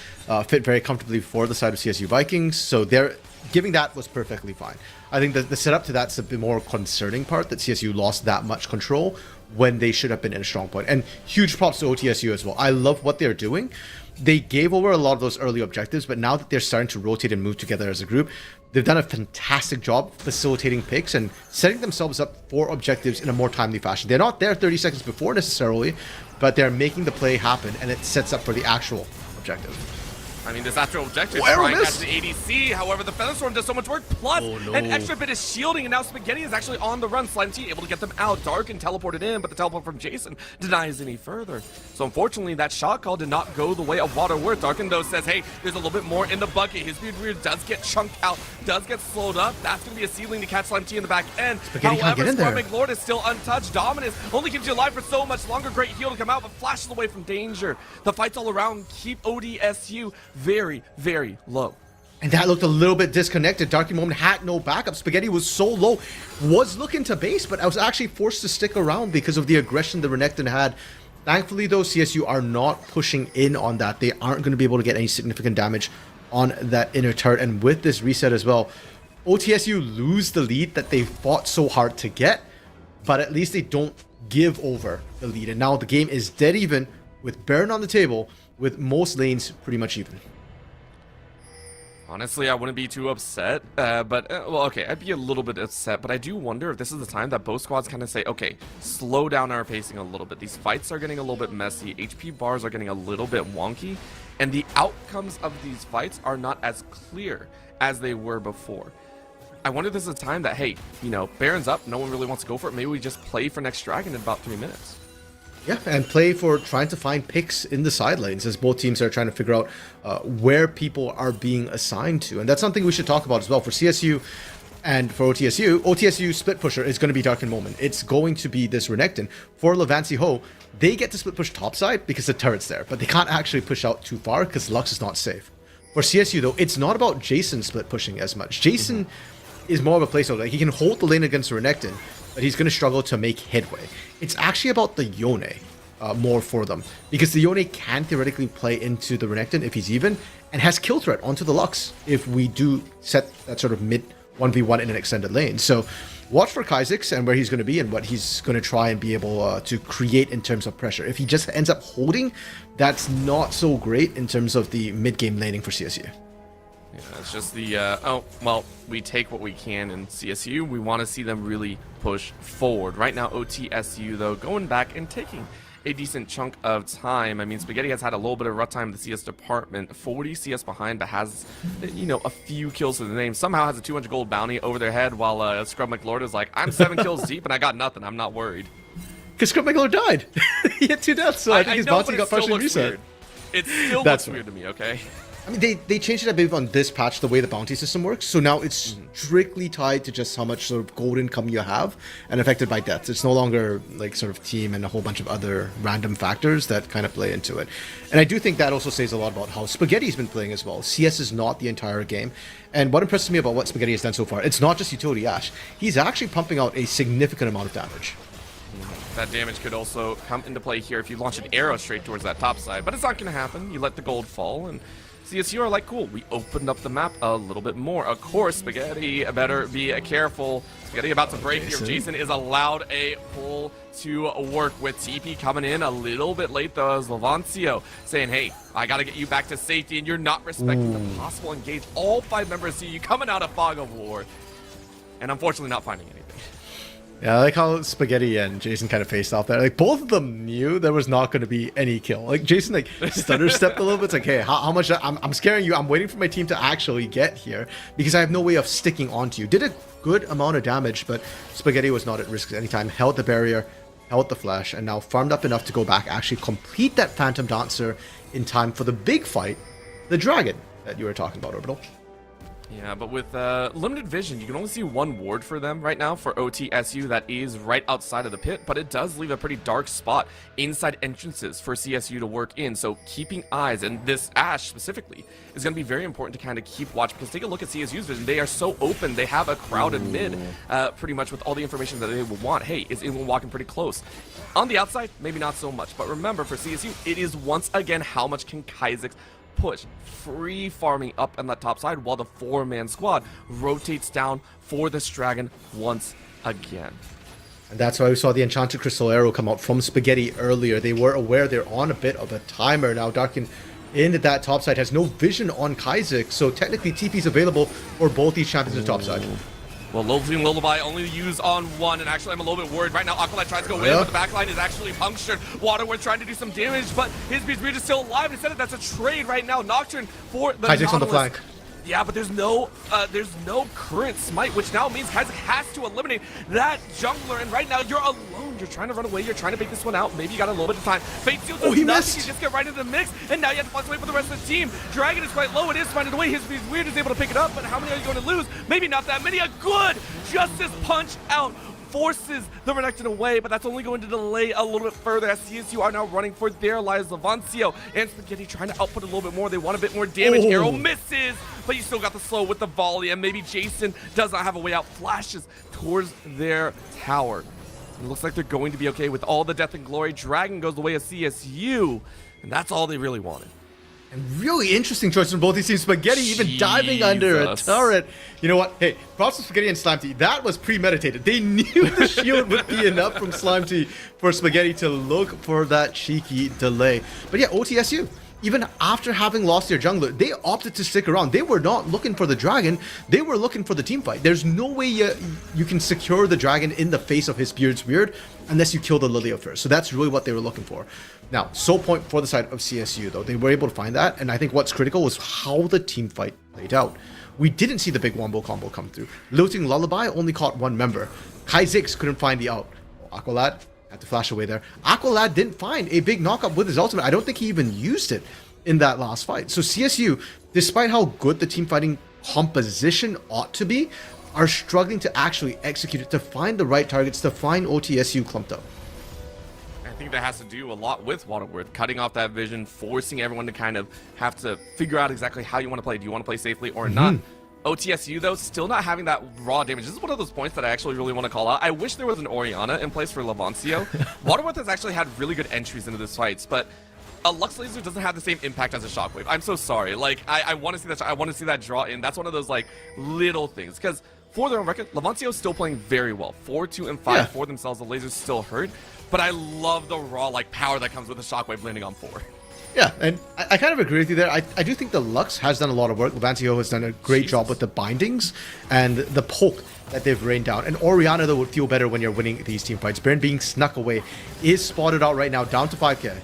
fit very comfortably for the side of CSU Vikings, so they're giving that was perfectly fine. I think that the setup to that's a bit more concerning part, that CSU lost that much control when they should have been in a strong point. And huge props to OTSU as well. I love what they're doing. They gave over a lot of those early objectives, but now that they're starting to rotate and move together as a group, they've done a fantastic job facilitating picks and setting themselves up for objectives in a more timely fashion. They're not there 30 seconds before necessarily, but they're making the play happen, and it sets up for the actual objective. I mean, this actual objective Oh, trying miss. at the ADC. However, the Featherstorm does so much work. Plus, an extra bit of shielding, and now Spaghetti is actually on the run. Slime T able to get them out. Darkin teleported in, but the teleport from Jason denies any further. So unfortunately, that shot call did not go the way of Waterworth. Darkin, though, says, hey, there's a little bit more in the bucket. His Beard Weird does get chunked out, does get slowed up. That's going to be a ceiling to catch Slime T in the back end. Spaghetti can't get in there. Scrum Lord is still untouched. Dominus only keeps you alive for so much longer. Great heal to come out, but flashes away from danger. The fights all around keep ODSU very, very low. And that looked a little bit disconnected. Darky Moment had no backup. Spaghetti was so low, was looking to base, but I was actually forced to stick around because of the aggression the Renekton had. Thankfully, though, CSU are not pushing in on that. They aren't going to be able to get any significant damage on that inner turret. And with this reset as well, OTSU lose the lead that they fought so hard to get, but at least they don't give over the lead. And now the game is dead even with Baron on the table, with most lanes pretty much even. Honestly, I wouldn't be too upset, well, okay, I'd be a little bit upset, but I do wonder if this is the time that both squads kind of say, okay, slow down our pacing a little bit. These fights are getting a little bit messy, HP bars are getting a little bit wonky, and the outcomes of these fights are not as clear as they were before. I wonder if this is a time that, hey, you know, Baron's up, no one really wants to go for it, maybe we just play for next dragon in about 3 minutes. Yeah, and play for trying to find picks in the side lanes as both teams are trying to figure out where people are being assigned to. And that's something we should talk about as well. For CSU and for OTSU split pusher is going to be Darken Moment. It's going to be this Renekton. For Levancy Ho, they get to split push topside because the turret's there, but they can't actually push out too far because Lux is not safe. For CSU, though, it's not about Jason split pushing as much. Jason is more of a placeholder. Like, he can hold the lane against Renekton, but he's going to struggle to make headway. It's actually about the Yone more for them, because the Yone can theoretically play into the Renekton if he's even, and has kill threat onto the Lux if we do set that sort of mid 1v1 in an extended lane. So watch for Kaizix and where he's going to be and what he's going to try and be able to create in terms of pressure. If he just ends up holding, that's not so great in terms of the mid-game laning for CSU. Yeah, it's just the, oh, well, we take what we can in CSU. We want to see them really push forward. Right now, OTSU, though, going back and taking a decent chunk of time. I mean, Spaghetti has had a little bit of a rough time in the CS department. 40 CS behind, but has, you know, a few kills to the name. Somehow has a 200 gold bounty over their head, while Scrub McLord is like, I'm 7 kills deep and I got nothing. I'm not worried. Because Scrub McLord died. He had 2 deaths, so I think his bounty got partially reset. Weird. It still looks weird to me, okay? I mean, they changed it a bit on this patch, the way the bounty system works. So now it's strictly tied to just how much sort of gold income you have and affected by deaths. It's no longer like sort of team and a whole bunch of other random factors that kind of play into it. And I do think that also says a lot about how Spaghetti's been playing as well. CS is not the entire game. And what impresses me about what Spaghetti has done so far, it's not just utility Ash. He's actually pumping out a significant amount of damage. That damage could also come into play here if you launch an arrow straight towards that top side. But it's not going to happen. You let the gold fall, and CSU are like, cool, we opened up the map a little bit more. Of course, Spaghetti better be careful. Spaghetti about to break here. Jason is allowed a pull to work with. TP coming in a little bit late, though, as Levancio saying, hey, I got to get you back to safety, and you're not respecting the possible engage. All 5 members see you coming out of Fog of War, and unfortunately not finding anything. Yeah, I like how Spaghetti and Jason kind of faced off there. Like, both of them knew there was not going to be any kill. Like, Jason, like, stutter stepped a little bit. It's like, hey, how much? I'm scaring you. I'm waiting for my team to actually get here because I have no way of sticking onto you. Did a good amount of damage, but Spaghetti was not at risk at any time. Held the barrier, held the flash, and now farmed up enough to go back, actually complete that Phantom Dancer in time for the big fight, the Dragon that you were talking about, Orbital. Yeah, but with limited vision, you can only see one ward for them right now for OTSU that is right outside of the pit, but it does leave a pretty dark spot inside entrances for CSU to work in, so keeping eyes, and this Ashe specifically, is going to be very important to kind of keep watch, because take a look at CSU's vision. They are so open. They have a crowded mid, pretty much with all the information that they will want. Hey, is anyone walking pretty close? On the outside, maybe not so much, but remember, for CSU, it is once again how much can Kaizix push, free farming up on that top side while the 4-man squad rotates down for this Dragon once again. And that's why we saw the Enchanted Crystal Arrow come out from Spaghetti earlier. They were aware they're on a bit of a timer. Now Darkin into that top side has no vision on Kaizix, so technically TP's available for both these champions on the top side. Well, Lilting Lullaby only used on one, and actually I'm a little bit worried. Right now, Aqualad tries to go in, but the backline is actually punctured. Waterworth trying to do some damage, but his Beard is still alive. Instead of that's a trade right now. Nocturne for the Kaizix on the Nautilus. flank. Yeah, but there's no current smite, which now means Kaizix has to eliminate that jungler, and right now you're alone. You're trying to run away. You're trying to make this one out. Maybe you got a little bit of time. Fate Seal does he nothing. missed. You just get right into the mix, and now you have to flex away for the rest of the team. Dragon is quite low. It is finding a way. His Weird is able to pick it up, but how many are you going to lose? Maybe not that many. A good Justice punch out forces the Renekton away, but that's only going to delay a little bit further as CSU are now running for their lives. Levancio and Spaghetti trying to output a little bit more. They want a bit more damage. Arrow misses, but you still got the slow with the volley, and maybe Jason does not have a way out. Flashes towards their tower. It looks like they're going to be okay with all the death and glory. Dragon goes the way of CSU, and that's all they really wanted. And really interesting choice from both these teams. Spaghetti even diving under a turret. You know what? Hey, props to Spaghetti and Slime Tea. That was premeditated. They knew the shield would be enough from Slime Tea for Spaghetti to look for that cheeky delay. But yeah, OTSU, even after having lost their jungler, they opted to stick around. They were not looking for the Dragon. They were looking for the team fight. There's no way you can secure the Dragon in the face of his Beard's Weird unless you kill the Lilia first. So that's really what they were looking for. Now, soul point for the side of CSU, though. They were able to find that, and I think what's critical was how the team fight played out. We didn't see the big wombo combo come through. Lilting Lullaby only caught one member. Kaizix couldn't find the out. Aqualad had to flash away there. Aqualad didn't find a big knockup with his ultimate. I don't think he even used it in that last fight. So CSU, despite how good the team fighting composition ought to be, are struggling to actually execute it, to find the right targets, to find OTSU clumped up. I think that has to do a lot with Waterworth, cutting off that vision, forcing everyone to kind of have to figure out exactly how you want to play. Do you want to play safely or not? OTSU, though, still not having that raw damage. This is one of those points that I actually really want to call out. I wish there was an Orianna in place for Levancio. Waterworth has actually had really good entries into this fights, but a Lux Laser doesn't have the same impact as a Shockwave. I'm so sorry. Like, I want to see that. I want to see that draw in. That's one of those, like, little things. Because for their own record, Levancio is still playing very well. 4, 2, and 5 for themselves. The lasers still hurt. But I love the raw, like, power that comes with the Shockwave landing on 4. Yeah, and I kind of agree with you there. I do think the Lux has done a lot of work. Levancio has done a great job with the bindings and the poke that they've rained down. And Orianna, though, would feel better when you're winning these team fights. Baron being snuck away is spotted out right now, down to 5k.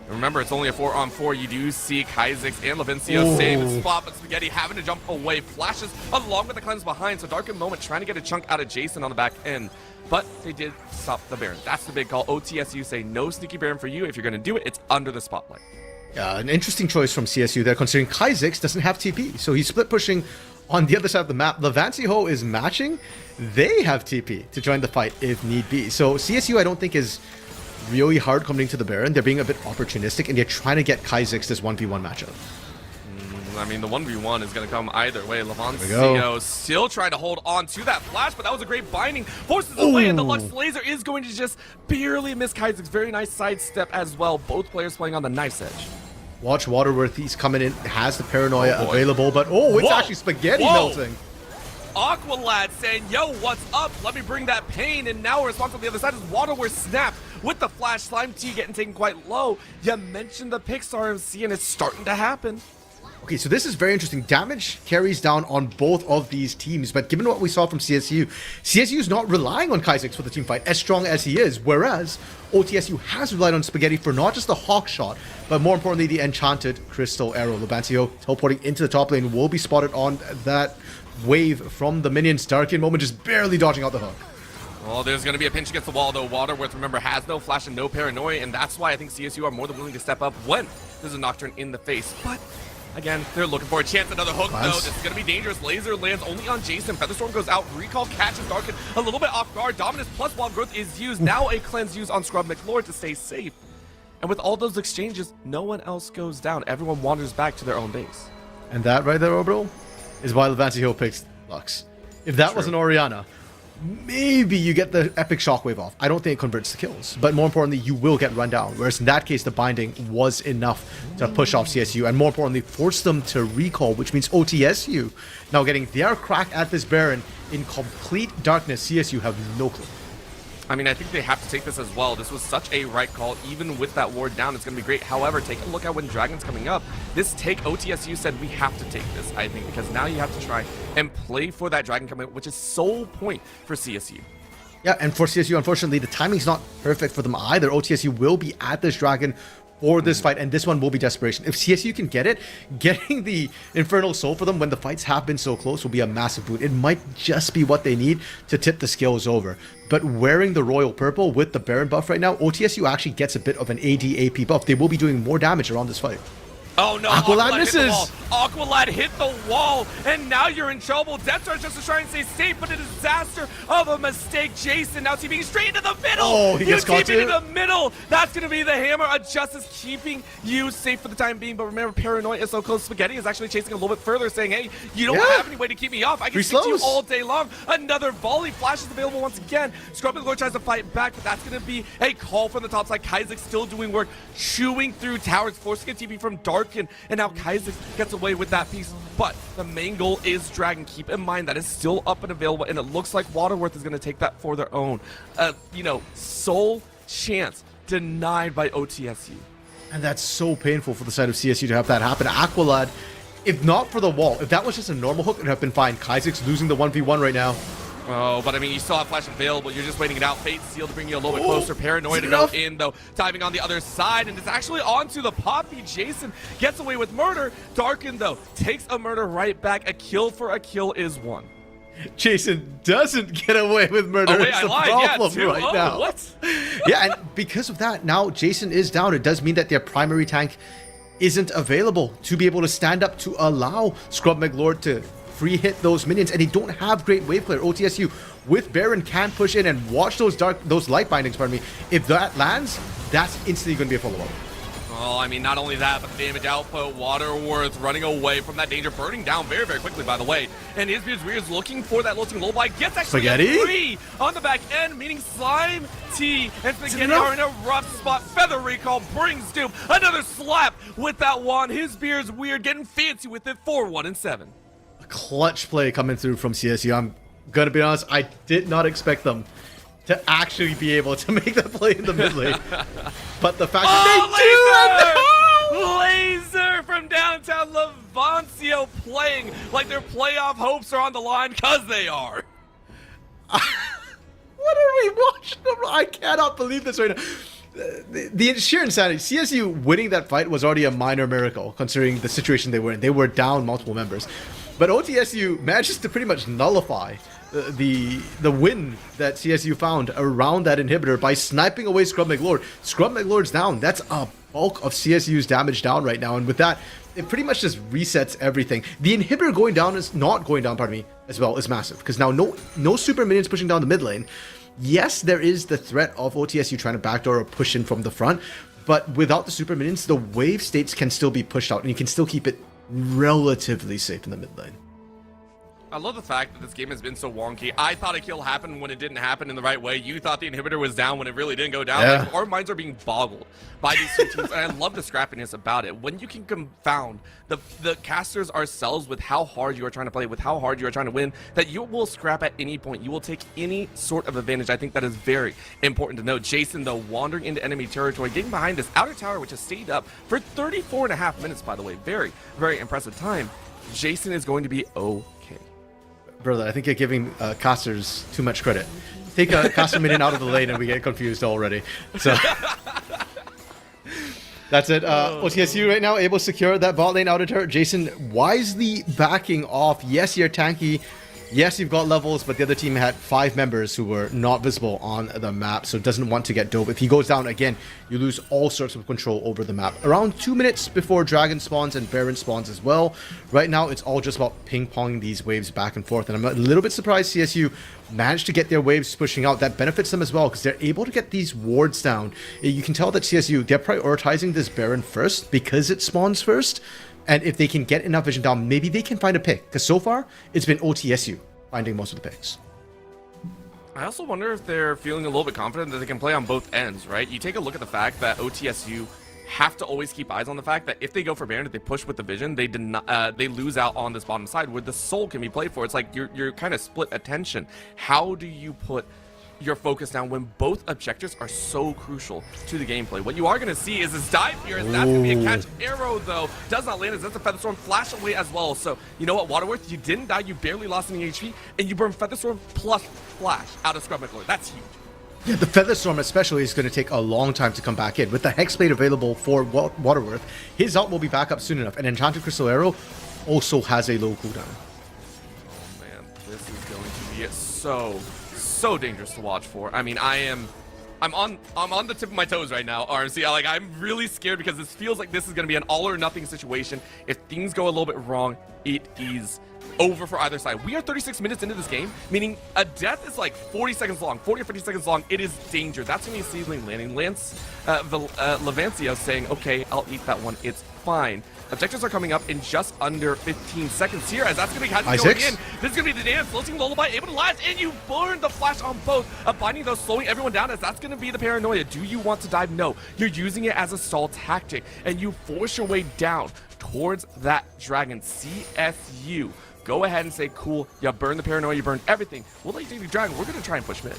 Remember, it's only a 4-on-4. You do see Kaizix and Levancio same spot, but Spaghetti having to jump away. Flashes along with the cleanse behind, so Dark Moment trying to get a chunk out of Jason on the back end. But they did stop the Baron. That's the big call. OTSU say no sneaky Baron for you. If you're going to do it, it's under the spotlight. Yeah, an interesting choice from CSU there, considering Kaizix doesn't have TP. So he's split pushing on the other side of the map. Levancio is matching. They have TP to join the fight if need be. So CSU, I don't think, is really hard coming to the Baron. They're being a bit opportunistic, and they're trying to get Kaizix this 1v1 matchup. I mean, the 1v1 is going to come either way. Levancio still trying to hold on to that flash, but that was a great binding. Forces away, and the Lux Laser is going to just barely miss Kaizix. Very nice sidestep as well. Both players playing on the knife's edge. Watch Waterworth. He's coming in, has the Paranoia available, but it's actually Spaghetti melting. Aqualad saying, yo, what's up? Let me bring that pain. And now a response on the other side is Waterworth snap with the flash. Slime Tea getting taken quite low. You mentioned the Pixar MC, and it's starting to happen. Okay, so this is very interesting. Damage carries down on both of these teams, but given what we saw from CSU, CSU is not relying on Kaizix for the team fight, as strong as he is, whereas OTSU has relied on Spaghetti for not just the Hawk Shot, but more importantly, the Enchanted Crystal Arrow. Levancio teleporting into the top lane will be spotted on that wave from the minions. Darkin Moment just barely dodging out the hook. Well, there's going to be a pinch against the wall, though. Waterworth, remember, has no flash and no paranoia, and that's why I think CSU are more than willing to step up when there's a Nocturne in the face. But, again, they're looking for a chance. Another hook, though. This is going to be dangerous. Laser lands only on Jason. Featherstorm goes out. Recall catches Darkin a little bit off guard. Dominance plus Wild Growth is used. Now a cleanse used on Scrub McLord to stay safe. And with all those exchanges, no one else goes down. Everyone wanders back to their own base. And that right there, Orbital, is why Levancy Hill picks Lux. If that was an Orianna, maybe you get the epic shockwave off. I don't think it converts to kills, but more importantly, you will get run down. Whereas in that case, the binding was enough to push off CSU, and more importantly, force them to recall, which means OTSU now getting their crack at this Baron in complete darkness. CSU have no clue. I mean, I think they have to take this as well. This was such a right call. Even with that ward down, it's going to be great. However, take a look at when Dragon's coming up. This take, OTSU said we have to take this, I think, because now you have to try and play for that Dragon coming up, which is sole point for CSU. Yeah, and for CSU, unfortunately, the timing's not perfect for them either. OTSU will be at this Dragon for this fight, and this one will be desperation. If CSU can get it, getting the Infernal Soul for them when the fights have been so close will be a massive boon. It might just be what they need to tip the scales over. But wearing the Royal Purple with the Baron buff right now, OTSU actually gets a bit of an AD AP buff. They will be doing more damage around this fight. Oh no, Aqualad misses! Aqualad hit the wall, and now you're in trouble. Death Star just to try and stay safe, but a disaster of a mistake. Jason now TPing straight into the middle. Oh, he gets caught too. In the middle. That's going to be the hammer of justice, keeping you safe for the time being. But remember, Paranoia is so close. Spaghetti is actually chasing a little bit further, saying, hey, you don't have any way to keep me off. I can stick to you all day long. Another volley. Flash is available once again. Scrub McLord tries to fight back, but that's going to be a call from the top side. Kaizek still doing work, chewing through towers, forcing a TP from Darkin, and now Kaizek gets away with that piece. But the main goal is Dragon. Keep in mind that is still up and available, and it looks like Waterworth is going to take that for their own. Sole chance denied by OTSU. And that's so painful for the side of CSU to have that happen. Aqualad, if not for the wall, if that was just a normal hook, it would have been fine. Kaizek's losing the 1v1 right now. Oh, but I mean, you still have Flash available. You're just waiting it out. Fate Seal to bring you a little bit closer. Paranoia to go in, though. Diving on the other side, and it's actually onto the Poppy. Jason gets away with murder. Darkin, though, takes a murder right back. A kill for a kill is one. Jason doesn't get away with murder. Oh, wait, it's I the lied. problem right now. What? Yeah, and because of that, now Jason is down. It does mean that their primary tank isn't available to be able to stand up to allow Scrub McLord to free hit those minions, and they don't have great wave clear. OTSU with Baron can push in and watch those light bindings, pardon me. If that lands, that's instantly going to be a follow-up. Well, I mean, not only that, but the damage output, Waterworth running away from that danger, burning down very, very quickly, by the way. And Weir's looking for that lilting lullaby, gets actually Spaghetti? free on the back end, meaning Slime, T, and Spaghetti are in a rough spot. Feather Recall brings doom. Another slap with that wand. Weird getting fancy with it, 4-1 and 7. Clutch play coming through from CSU. I'm gonna be honest, I did not expect them to actually be able to make that play in the mid lane. But the fact that they do Laser from downtown Levancio playing like their playoff hopes are on the line, because they are. What are we watching? I cannot believe this right now. The sheer insanity. CSU winning that fight was already a minor miracle considering the situation they were in. They were down multiple members. But OTSU manages to pretty much nullify the win that CSU found around that inhibitor by sniping away Scrub McLord. Scrub McLord's down. That's a bulk of CSU's damage down right now. And with that, it pretty much just resets everything. The inhibitor going down is not going down, pardon me, as well, is massive. Because now no super minions pushing down the mid lane. Yes, there is the threat of OTSU trying to backdoor or push in from the front. But without the super minions, the wave states can still be pushed out. And you can still keep it relatively safe in the mid lane. I love the fact that this game has been so wonky. I thought a kill happened when it didn't happen in the right way. You thought the inhibitor was down when it really didn't go down. Yeah. Like, our minds are being boggled by these two teams, and I love the scrappiness about it. When you can confound the casters ourselves with how hard you are trying to play, with how hard you are trying to win, that you will scrap at any point. You will take any sort of advantage. I think that is very important to note. Jason, though, wandering into enemy territory, getting behind this outer tower, which has stayed up for 34.5 minutes, by the way. Very, very impressive time. Jason is going to be okay. Brother, I think you're giving casters too much credit. Take a caster minion out of the lane and we get confused already. So that's it. OTSU right now able to secure that bot lane outer turret. Jason wisely backing off. Yes, you're tanky Yes, you've got levels, but the other team had 5 members who were not visible on the map, so it doesn't want to get dope. If he goes down again, you lose all sorts of control over the map. Around 2 minutes before Dragon spawns and Baron spawns as well. Right now, it's all just about ping-ponging these waves back and forth, and I'm a little bit surprised CSU managed to get their waves pushing out. That benefits them as well, because they're able to get these wards down. You can tell that CSU, they're prioritizing this Baron first, because it spawns first. And if they can get enough vision down, maybe they can find a pick. Because so far, it's been OTSU finding most of the picks. I also wonder if they're feeling a little bit confident that they can play on both ends, right? You take a look at the fact that OTSU have to always keep eyes on the fact that if they go for Baron, if they push with the vision, they lose out on this bottom side where the soul can be played for. It's like you're kind of split attention. How do you put your focus down when both objectives are so crucial to the gameplay? What you are going to see is this dive here, and that's going to be a catch. Arrow, though, does not land as that's a Featherstorm flash away as well. So, you know what, Waterworth, you didn't die, you barely lost any HP, and you burn Featherstorm plus flash out of Scrub McLord. That's huge. Yeah, the Featherstorm especially is going to take a long time to come back in. With the Hexblade available for Waterworth, his ult will be back up soon enough. And Enchanted Crystal Arrow also has a low cooldown. Oh, man, this is going to be so dangerous to watch for. I mean, I'm on the tip of my toes right now, RMC. I'm really scared because this feels like this is going to be an all or nothing situation. If things go a little bit wrong, it is over for either side. We are 36 minutes into this game, meaning a death is like 40 seconds long, 40 or 50 seconds long. It is danger. That's going to be a seedling landing. Levancio saying, okay, I'll eat that one. It's fine. Objectives are coming up in just under 15 seconds here, as that's going to be Kaiser going in. This is going to be the dance. Floating Lullaby able to last, and you burn the flash on both. Binding those, slowing everyone down, as that's going to be the paranoia. Do you want to dive? No. You're using it as a stall tactic, and you force your way down towards that dragon. CSU. Go ahead and say, cool, you burn the paranoia, you burn everything. We'll let you take the dragon. We're going to try and push mid.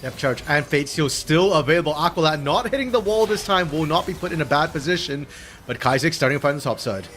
Depth charge and Fate Seal still available. Aqualad not hitting the wall this time, will not be put in a bad position, but Kaizek starting to fight on the top side.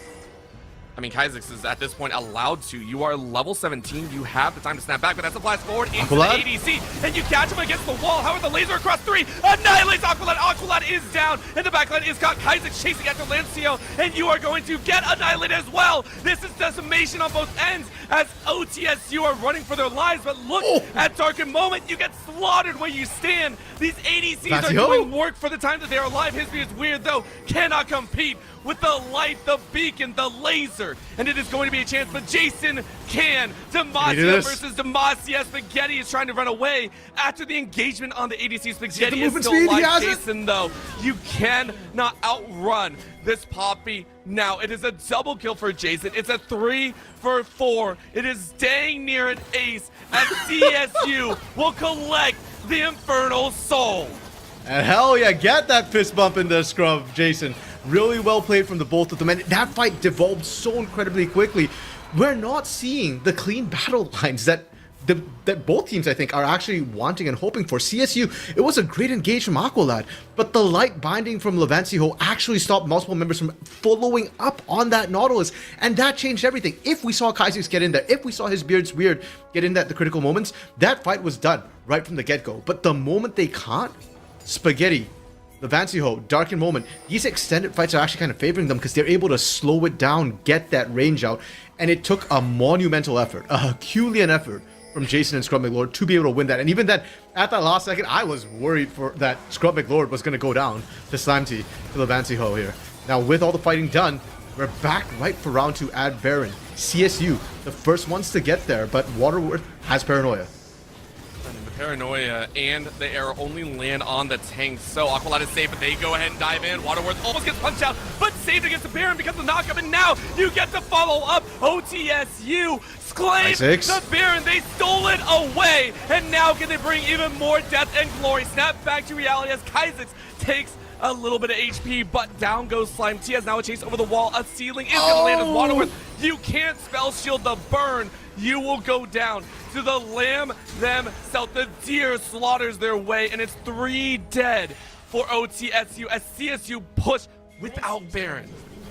I mean, Kaizek is at this point allowed to. You are level 17. You have the time to snap back, but that's a blast forward into Aqualad? the ADC, and you catch him against the wall. However, the laser across 3 annihilates Aqualad. Aqualad is down, and the backline is caught. Kaizek chasing after Lancio, and you are going to get annihilated as well. This is decimation on both ends as OTSU are running for their lives, but look at Darkened Moment. You get slaughtered where you stand. These ADCs are doing work for the time that they are alive. His view is weird, though. Cannot compete with the light, the beacon, the laser, and it is going to be a chance, but Jason can. Demacia versus Demacia. Spaghetti is trying to run away after the engagement on the ADC. Spaghetti is still alive. Jason, though, you cannot outrun this Poppy. Now, it is a double kill for Jason. It's a 3 for 4. It is dang near an ace as CSU will collect the Infernal Soul. And hell yeah, get that fist bump in the scrub, Jason. Really well played from the both of them, and that fight devolved so incredibly quickly. We're not seeing the clean battle lines that both teams, I think, are actually wanting and hoping for. CSU, it was a great engage from Aqualad, but the light binding from Levancio actually stopped multiple members from following up on that Nautilus, and that changed everything. If we saw Kaizek's get in there, if we saw his Beard's Weird get in at the critical moments, that fight was done right from the get-go. But the moment they can't, Spaghetti, Levancio, Darkened Moment, these extended fights are actually kind of favoring them because they're able to slow it down, get that range out, and it took a monumental effort, a Herculean effort from Jason and Scrub McLord to be able to win that. And even then, at that last second, I was worried for that Scrub McLord was going to go down to Slime Tea, to Levancio here. Now, with all the fighting done, we're back right for round 2 at Baron. CSU, the first ones to get there, but Waterworth has Paranoia. Paranoia and the arrow only land on the tank, so Aqualad is safe, but they go ahead and dive in. Waterworth almost gets punched out, but saved against the Baron because of the knockup, and now you get to follow up. OTSU claim the Baron, they stole it away, and now can they bring even more death and glory? Snap back to reality as Kaizek takes a little bit of HP, but down goes Slime T as now a chase over the wall. A ceiling is gonna land as Waterworth. You can't spell shield the burn. You will go down to the lamb themselves. The deer slaughters their way, and it's 3 dead for OTSU as CSU push without Baron.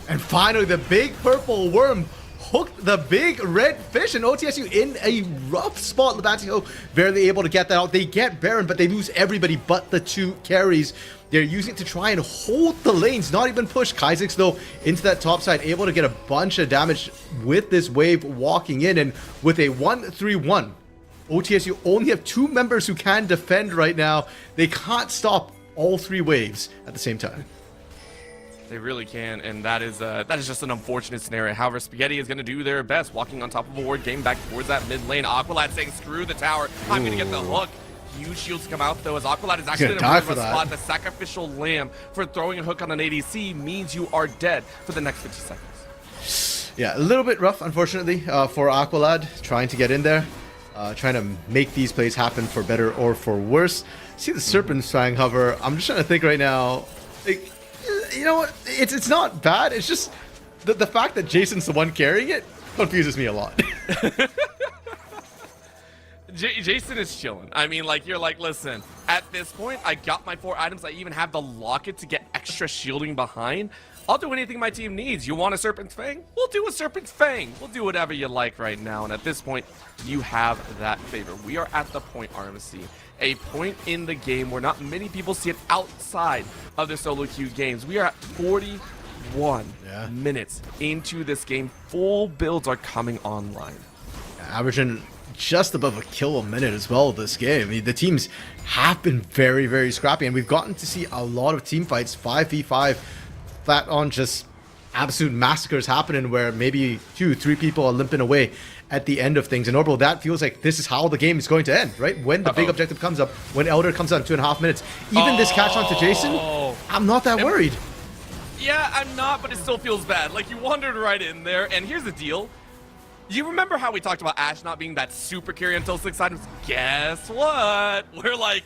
And finally, the big purple worm hooked the big red fish, and OTSU in a rough spot. Levancio barely able to get that out. They get Baron, but they lose everybody but the 2 carries. They're using it to try and hold the lanes, not even push. Kaizix, though, into that top side, able to get a bunch of damage with this wave walking in. And with a 1-3-1, OTSU only have 2 members who can defend right now. They can't stop all 3 waves at the same time. They really can, and that is just an unfortunate scenario. However, Spaghetti is going to do their best, walking on top of a ward, getting back towards that mid lane. Aqualad saying, screw the tower, I'm going to get the hook. Huge shields come out, though, as Aqualad is actually in a really rough spot. The sacrificial lamb for throwing a hook on an ADC means you are dead for the next 50 seconds. Yeah, a little bit rough, unfortunately, for Aqualad, trying to get in there, trying to make these plays happen for better or for worse. See the Serpents trying hover. I'm just trying to think right now, like, you know what? It's not bad. It's just the fact that Jason's the one carrying it confuses me a lot. Jason is chilling. I mean, like, you're like, listen, at this point, I got my 4 items. I even have the locket to get extra shielding behind. I'll do anything my team needs. You want a Serpent's Fang? We'll do a Serpent's Fang. We'll do whatever you like right now. And at this point, you have that favor. We are at the point, RMC. A point in the game where not many people see it outside of the solo queue games. We are at 41 minutes into this game. Full builds are coming online. Averaging just above a kill a minute as well this game. I mean, the teams have been very, very scrappy, and we've gotten to see a lot of team fights, 5v5, flat on just absolute massacres happening where maybe 2-3 people are limping away at the end of things. And Orbital, that feels like this is how the game is going to end, right? When the big objective comes up, when Elder comes on 2.5 minutes. Even this catch on to Jason, I'm not that worried. Yeah, I'm not, but it still feels bad. Like, you wandered right in there, and here's the deal. You remember how we talked about Ashe not being that super carry until 6 items? Guess what? We're like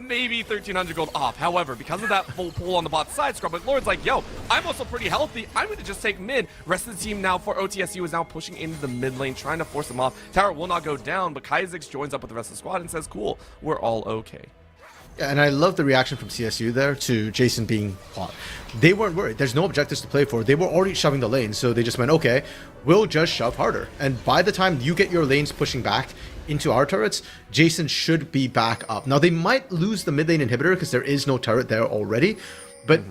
maybe 1,300 gold off. However, because of that full pull on the bot side, Scrub McLord's like, yo, I'm also pretty healthy. I'm going to just take mid. Rest of the team now for OTSU is now pushing into the mid lane, trying to force them off. Tower will not go down, but Kaizix joins up with the rest of the squad and says, cool, we're all okay. Yeah, and I love the reaction from CSU there to Jason being caught. They weren't worried. There's no objectives to play for. They were already shoving the lane, so they just went, okay, we'll just shove harder. And by the time you get your lanes pushing back into our turrets, Jason should be back up. Now, they might lose the mid lane inhibitor because there is no turret there already, but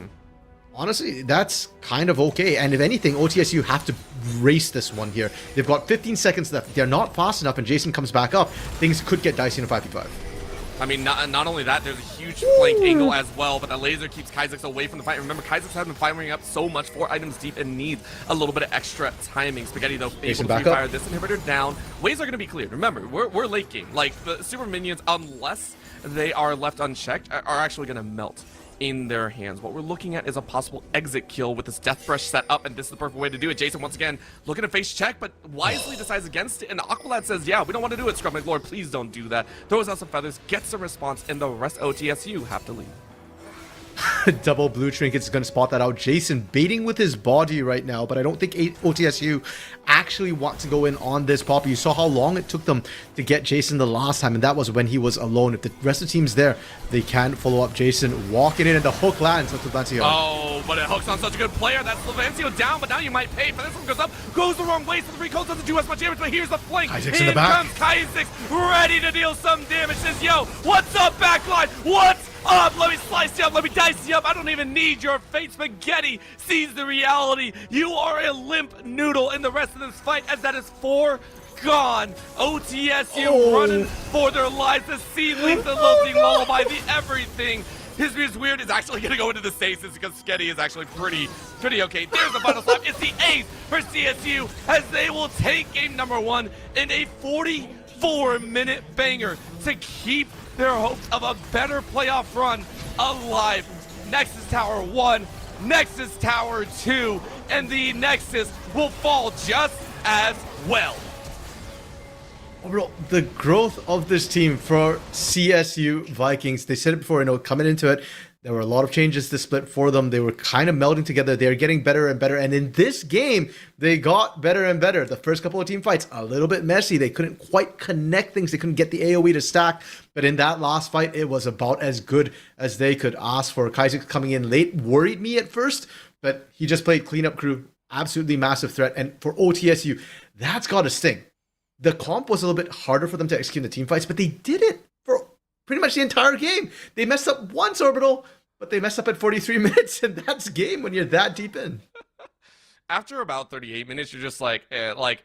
honestly, that's kind of okay. And if anything, OTSU have to race this one here. They've got 15 seconds left. They're not fast enough, and Jason comes back up. Things could get dicey in a 5v5. I mean, not only that, there's a huge flank angle as well, but the laser keeps Kaizix away from the fight. Remember, Kaizix has been firing up so much, 4 items deep, and needs a little bit of extra timing. Spaghetti, though, able to fire this inhibitor down. Waves are going to be cleared. Remember, we're late game. Like, the super minions, unless they are left unchecked, are actually going to melt in their hands. What we're looking at is a possible exit kill with this Death Brush set up, and this is the perfect way to do it. Jason, once again, looking to face check, but wisely decides against it, and Aqualad says, yeah, we don't want to do it, Scrub McLord, please don't do that. Throws out some feathers, gets a response, and the rest OTSU have to leave. Double blue trinket is going to spot that out. Jason baiting with his body right now, but I don't think OTSU actually want to go in on this Poppy. You saw how long it took them to get Jason the last time, and that was when he was alone. If the rest of the team's there, they can follow up Jason. Walking in, and the hook lands onto Levancio. Oh, but it hooks on such a good player. That's Levancio down, but now you might pay for this one. Goes up, goes the wrong way, so the recall doesn't do as much damage, but here's the flank. Kaizix in the back. Comes Kaizix, ready to deal some damage. Says, yo, what's up, backline? What's up? Let me slice you up, let me dice you up. I don't even need your fate. Spaghetti sees the reality. You are a limp noodle in the rest of this fight, as that is 4 gone. OTSU running for their lives. The seedlings, the lilting lullaby, the everything. His weird is actually going to go into the stasis because Sketty is actually pretty okay. There's the final slap. It's the ace for CSU as they will take game number 1 in a 44-minute banger to keep their hopes of a better playoff run alive. Nexus Tower 1, Nexus Tower 2, and the Nexus will fall just as well. Overall, the growth of this team for CSU Vikings, they said it before, coming into it, there were a lot of changes to split for them. They were kind of melding together. They're getting better and better. And in this game, they got better and better. The first couple of team fights, a little bit messy. They couldn't quite connect things. They couldn't get the AoE to stack. But in that last fight, it was about as good as they could ask for. Kaizix coming in late worried me at first, but he just played cleanup crew. Absolutely massive threat. And for OTSU, that's got to sting. The comp was a little bit harder for them to execute the team fights, but they did it for pretty much the entire game. They messed up once, Orbital, But they mess up at 43 minutes, and that's game when you're that deep in. After about 38 minutes, you're just like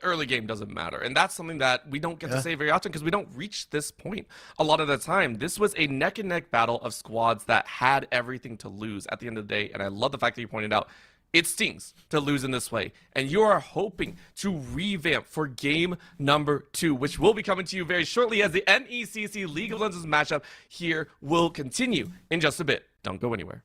early game doesn't matter. And that's something that we don't get to say very often because we don't reach this point a lot of the time. This was a neck and neck battle of squads that had everything to lose at the end of the day. And I love the fact that you pointed out it stings to lose in this way. And you are hoping to revamp for game number 2, which will be coming to you very shortly as the NECC League of Legends matchup here will continue in just a bit. Don't go anywhere.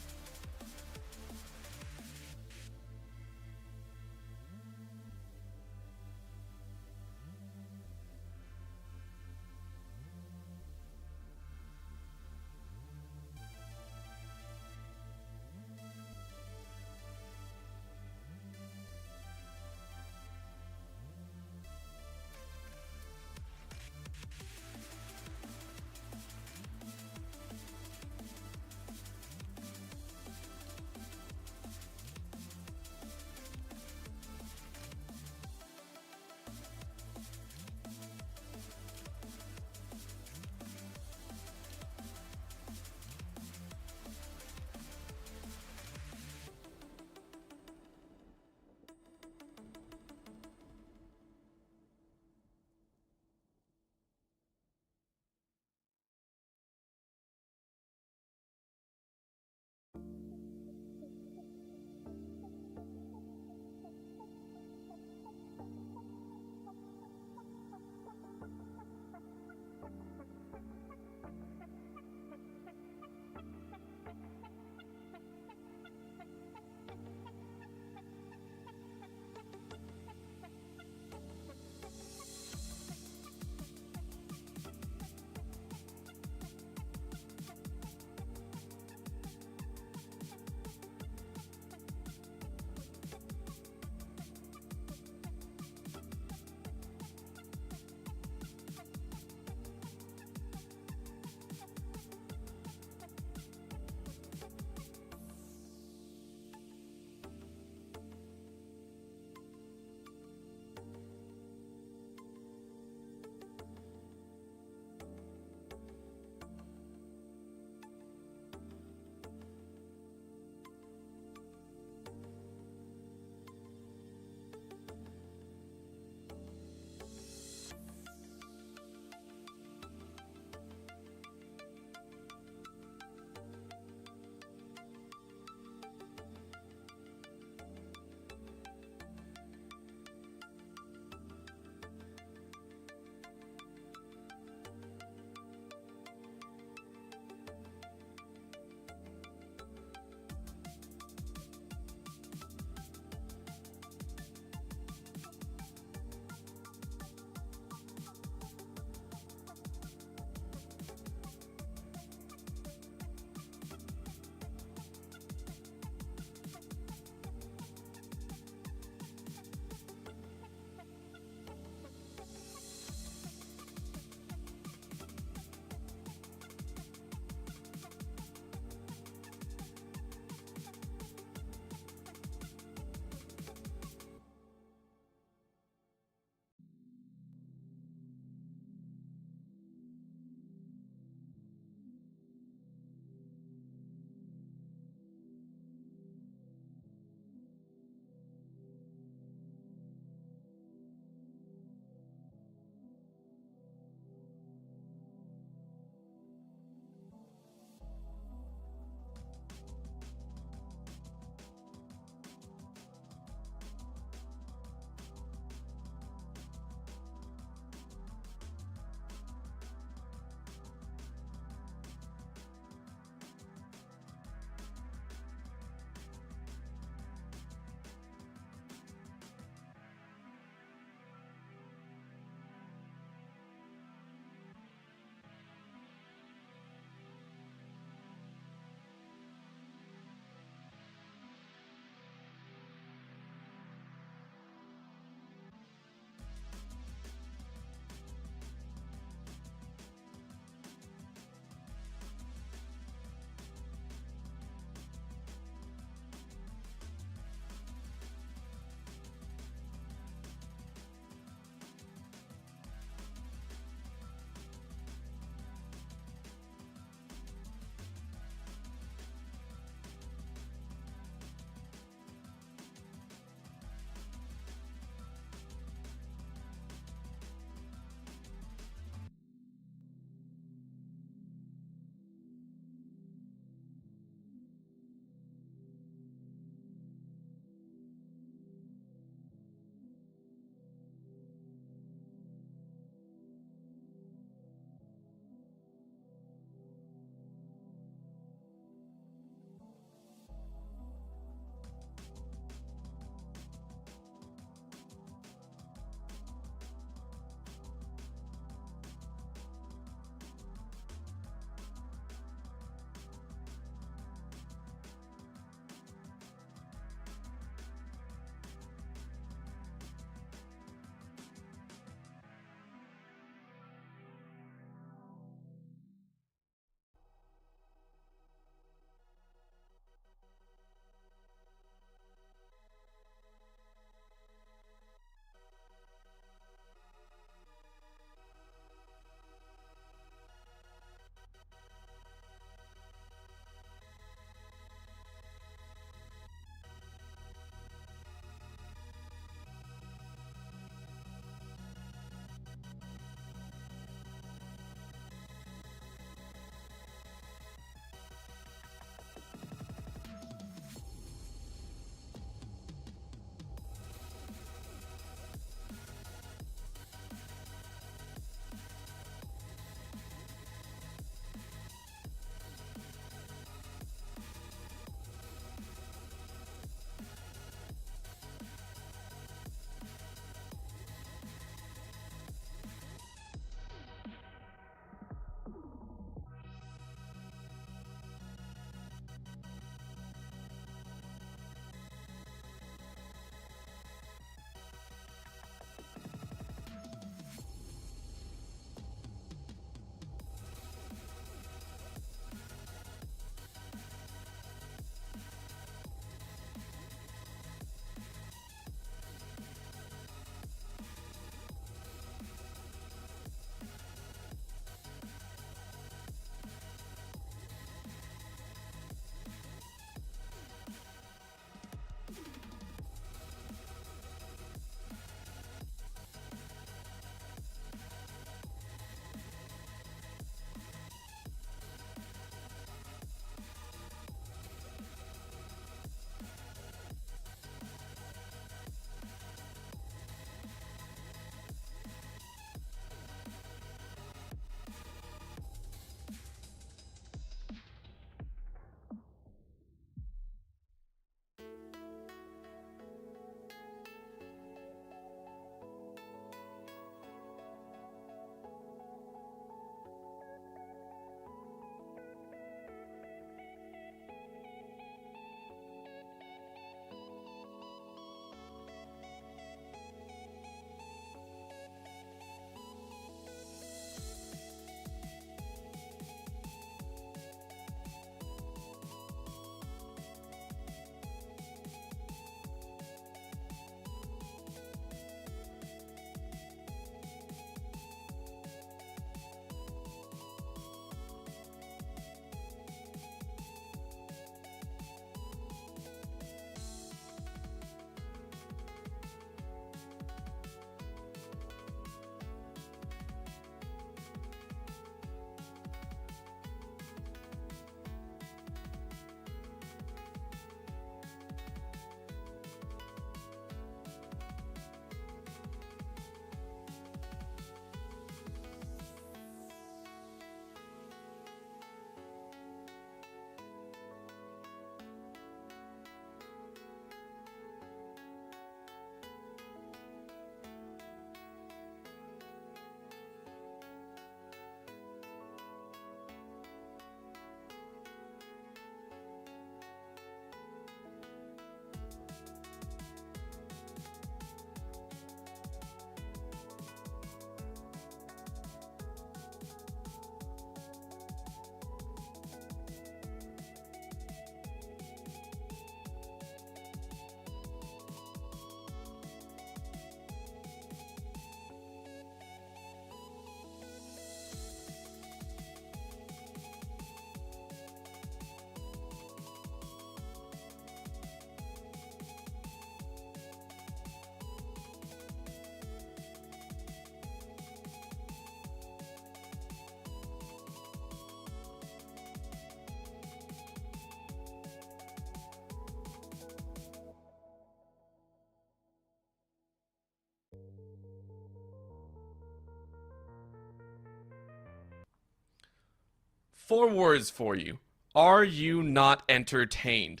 4 words for you. Are you not entertained?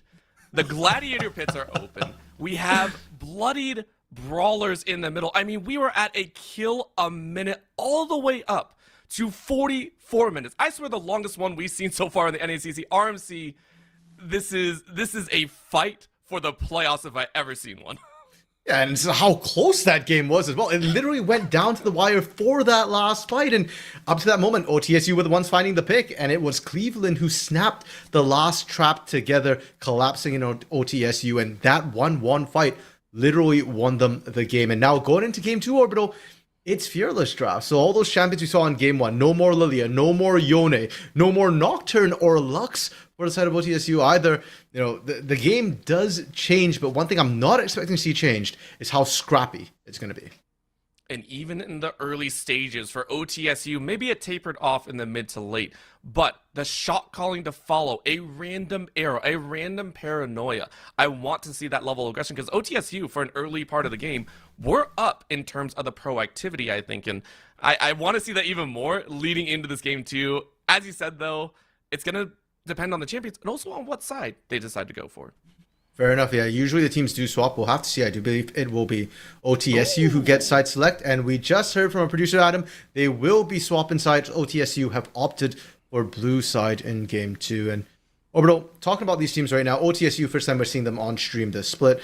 The gladiator pits are open. We have bloodied brawlers in the middle. I mean, we were at a kill a minute all the way up to 44 minutes. I swear the longest one we've seen so far in the NECC. RMC, this is a fight for the playoffs if I ever seen one. Yeah, and so how close that game was as well. It literally went down to the wire for that last fight. And up to that moment, OTSU were the ones finding the pick. And it was Cleveland who snapped the last trap together, collapsing in OTSU. And that 1-1 fight literally won them the game. And now going into game 2, Orbital, it's Fearless draft. So all those champions we saw in game 1, no more Lilia, no more Yone, no more Nocturne or Lux for the side of OTSU either. You know, the game does change, but one thing I'm not expecting to see changed is how scrappy it's going to be. And even in the early stages for OTSU, maybe it tapered off in the mid to late. But the shot calling to follow, a random error, a random paranoia. I want to see that level of aggression because OTSU, for an early part of the game, were up in terms of the proactivity, I think. And I want to see that even more leading into this game too. As you said, though, it's going to depend on the champions and also on what side they decide to go for. Fair enough, yeah. Usually the teams do swap. We'll have to see. I do believe it will be OTSU who gets side select. And we just heard from our producer, Adam, they will be swapping sides. OTSU have opted for blue side in game 2. And Orbital, talking about these teams right now, OTSU, first time we're seeing them on stream, the split.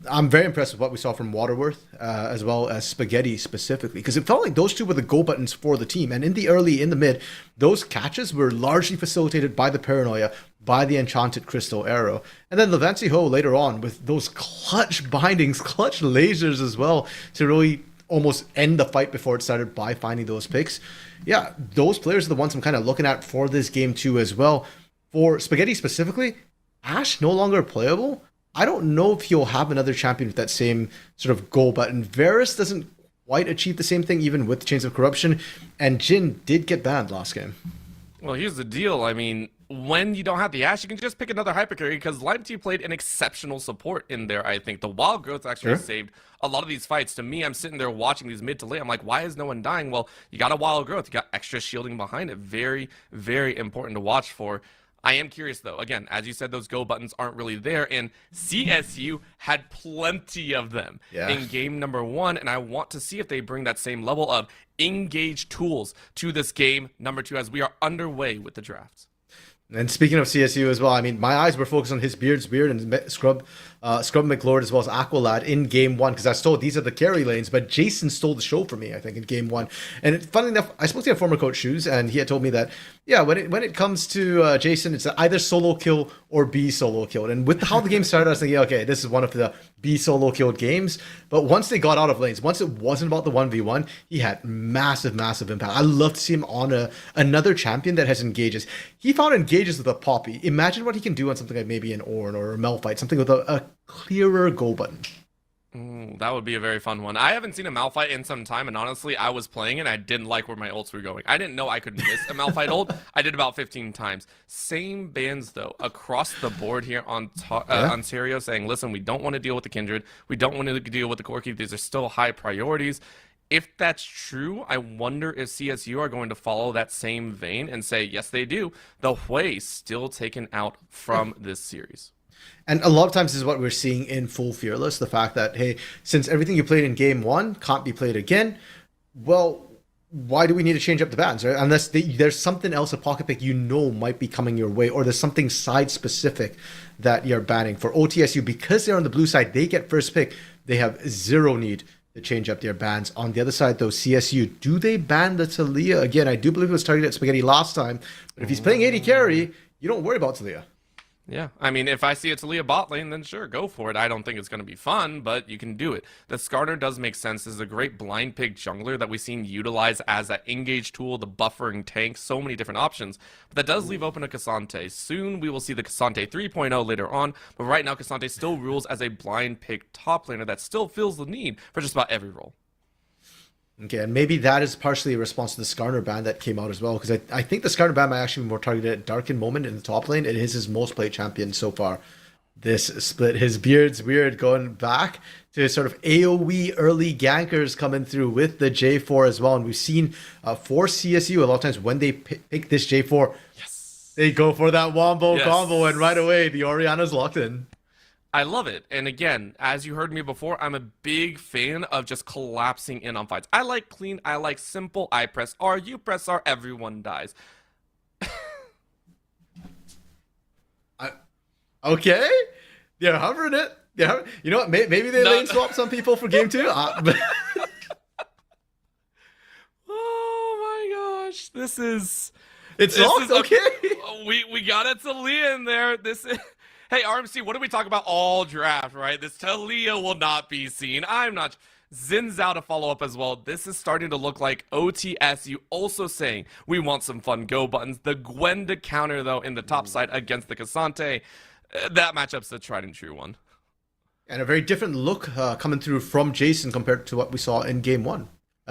I'm very impressed with what we saw from Waterworth, as well as Spaghetti specifically, because it felt like those two were the go buttons for the team. And in the mid, those catches were largely facilitated by the Paranoia, by the Enchanted Crystal Arrow. And then Levancy Ho later on with those clutch bindings, clutch lasers as well, to really almost end the fight before it started by finding those picks. Yeah, those players are the ones I'm kind of looking at for this game too as well. For Spaghetti specifically, Ash no longer playable. I don't know if he'll have another champion with that same sort of goal button. Varus doesn't quite achieve the same thing even with the Chains of Corruption. And Jin did get banned last game. Well, here's the deal. I mean, when you don't have the Ash, you can just pick another hypercarry because Lime Team played an exceptional support in there, I think. The Wild Growth actually saved a lot of these fights. To me, I'm sitting there watching these mid to late. I'm like, why is no one dying? Well, you got a Wild Growth. You got extra shielding behind it. Very, very important to watch for. I am curious, though. Again, as you said, those go buttons aren't really there, and CSU had plenty of them in game number 1, and I want to see if they bring that same level of engaged tools to this game number 2 as we are underway with the drafts. And speaking of CSU as well, I mean, my eyes were focused on his Beard and Scrub McLord as well as Aqualad in game 1, because I was told these are the carry lanes, but Jason stole the show for me, I think, in game 1. And funny enough, I spoke to a former coach, Shoes, and he had told me that, yeah, when it comes to Jason, it's either solo kill or be solo killed. And with how the game started, I was thinking, okay, this is one of the be solo killed games. But once they got out of lanes, once it wasn't about the 1v1, he had massive, massive impact. I love to see him on another champion that has engages. He found engages with a Poppy. Imagine what he can do on something like maybe an Ornn or a Malphite, something with a clearer goal button. That would be a very fun one. I haven't seen a Malphite in some time, and honestly, I was playing and I didn't like where my ults were going. I didn't know I could miss a Malphite ult. I did about 15 times. Same bans, though, across the board here on Ontario saying, listen, we don't want to deal with the Kindred. We don't want to deal with the Corki. These are still high priorities. If that's true, I wonder if CSU are going to follow that same vein and say, yes, they do. The Hui still taken out from this series. And a lot of times this is what we're seeing in Full Fearless, the fact that, hey, since everything you played in game 1 can't be played again, well, why do we need to change up the bans, right? Unless there's something else, a pocket pick might be coming your way, or there's something side-specific that you're banning. For OTSU, because they're on the blue side, they get first pick, they have zero need to change up their bans. On the other side, though, CSU, do they ban the Talia? Again, I do believe it was targeted at Spaghetti last time, but if he's playing AD carry, you don't worry about Talia. Yeah, I mean, if I see a Talia bot lane, then sure, go for it. I don't think it's going to be fun, but you can do it. The Skarner does make sense. This is a great blind pig jungler that we've seen utilize as that engage tool, the buffering tank, so many different options. But that does leave open a Cassante. Soon we will see the Cassante 3.0 later on, but right now Cassante still rules as a blind pig top laner that still fills the need for just about every role. Okay, and maybe that is partially a response to the Skarner ban that came out as well, because I think the Skarner ban might actually be more targeted at Darken Moment in the top lane. It is his most played champion so far this split. His Beard's weird, going back to sort of AoE early gankers coming through with the J4 as well. And we've seen for CSU, a lot of times when they pick this J4, they go for that wombo combo, and right away the Orianna's locked in. I love it. And again, as you heard me before, I'm a big fan of just collapsing in on fights. I like clean, I like simple. I press R, you press R, everyone dies. Okay, they're hovering it. You know what? Maybe they lane swap some people for game 2. Oh my gosh, it's locked. Okay, we got a Talia in there. This is. Hey, RMC, what do we talk about all draft, right? This Talia will not be seen. I'm not. Zin's out to follow up as well. This is starting to look like OTSU also saying we want some fun go buttons. The Gwen to counter, though, in the top side against the Cassante. That matchup's the tried and true one. And a very different look coming through from Jason compared to what we saw in game one.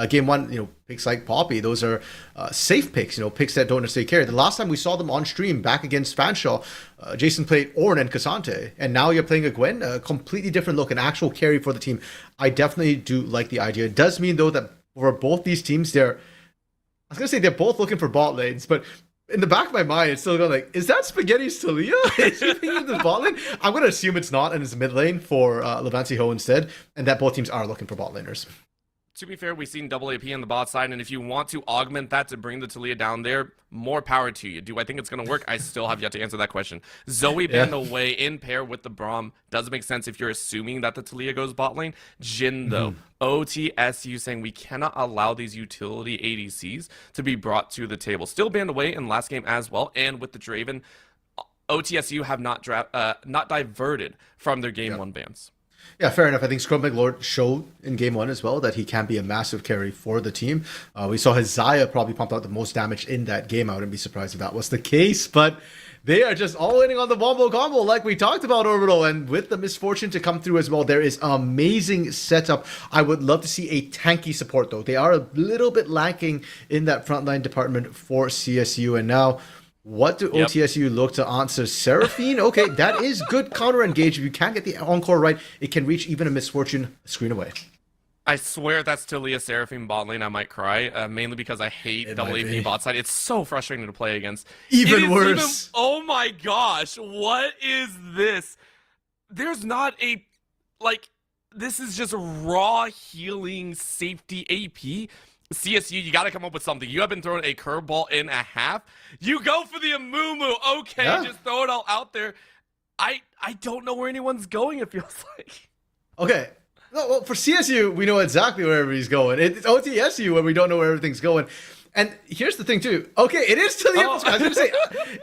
Game one, picks like Poppy, those are safe picks, picks that don't necessarily carry. The last time we saw them on stream back against Fanshawe, Jason played Ornn and Cassante, and now you're playing a Gwen, a completely different look, an actual carry for the team. I definitely do like the idea. It does mean, though, that for both these teams, they're both looking for bot lanes, but in the back of my mind, it's still going like, is that Spaghetti's Talia? Is he thinking the bot lane? I'm going to assume it's not, and it's mid lane for Levancy Ho instead, and that both teams are looking for bot laners. To be fair, we've seen double AP on the bot side, and if you want to augment that to bring the Talia down there, more power to you. Do I think it's going to work? I still have yet to answer that question. Zoe banned away in pair with the Braum does make sense if you're assuming that the Talia goes bot lane. Jhin, though, OTSU saying we cannot allow these utility ADCs to be brought to the table. Still banned away in last game as well, and with the Draven, OTSU have not diverted from their game one bans. Yeah, fair enough. I think Scrum McLord showed in game one as well that he can be a massive carry for the team. We saw his Xayah probably pump out the most damage in that game. I wouldn't be surprised if that was the case, but they are just all winning on the Wombo combo like we talked about, Orbital, and with the misfortune to come through as well, there is amazing setup. I would love to see a tanky support, though. They are a little bit lacking in that frontline department for CSU, and now what do OTSU look to answer? Seraphine? Okay, that is good counter engage. If you can't get the encore right, it can reach even a misfortune a screen away. I swear that's Talia Seraphine bot lane. I might cry, mainly because I hate double AP bot side. It's so frustrating to play against. Even worse. Oh my gosh, what is this? There's not a, this is just raw healing safety AP. CSU, you got to come up with something. You have been throwing a curveball in a half. You go for the Amumu. Okay, just throw it all out there. I don't know where anyone's going, it feels like. Okay. No, well, for CSU, we know exactly where everybody's going. It's OTSU where we don't know where everything's going. And here's the thing, too. Okay, it is Talia. I was going to say,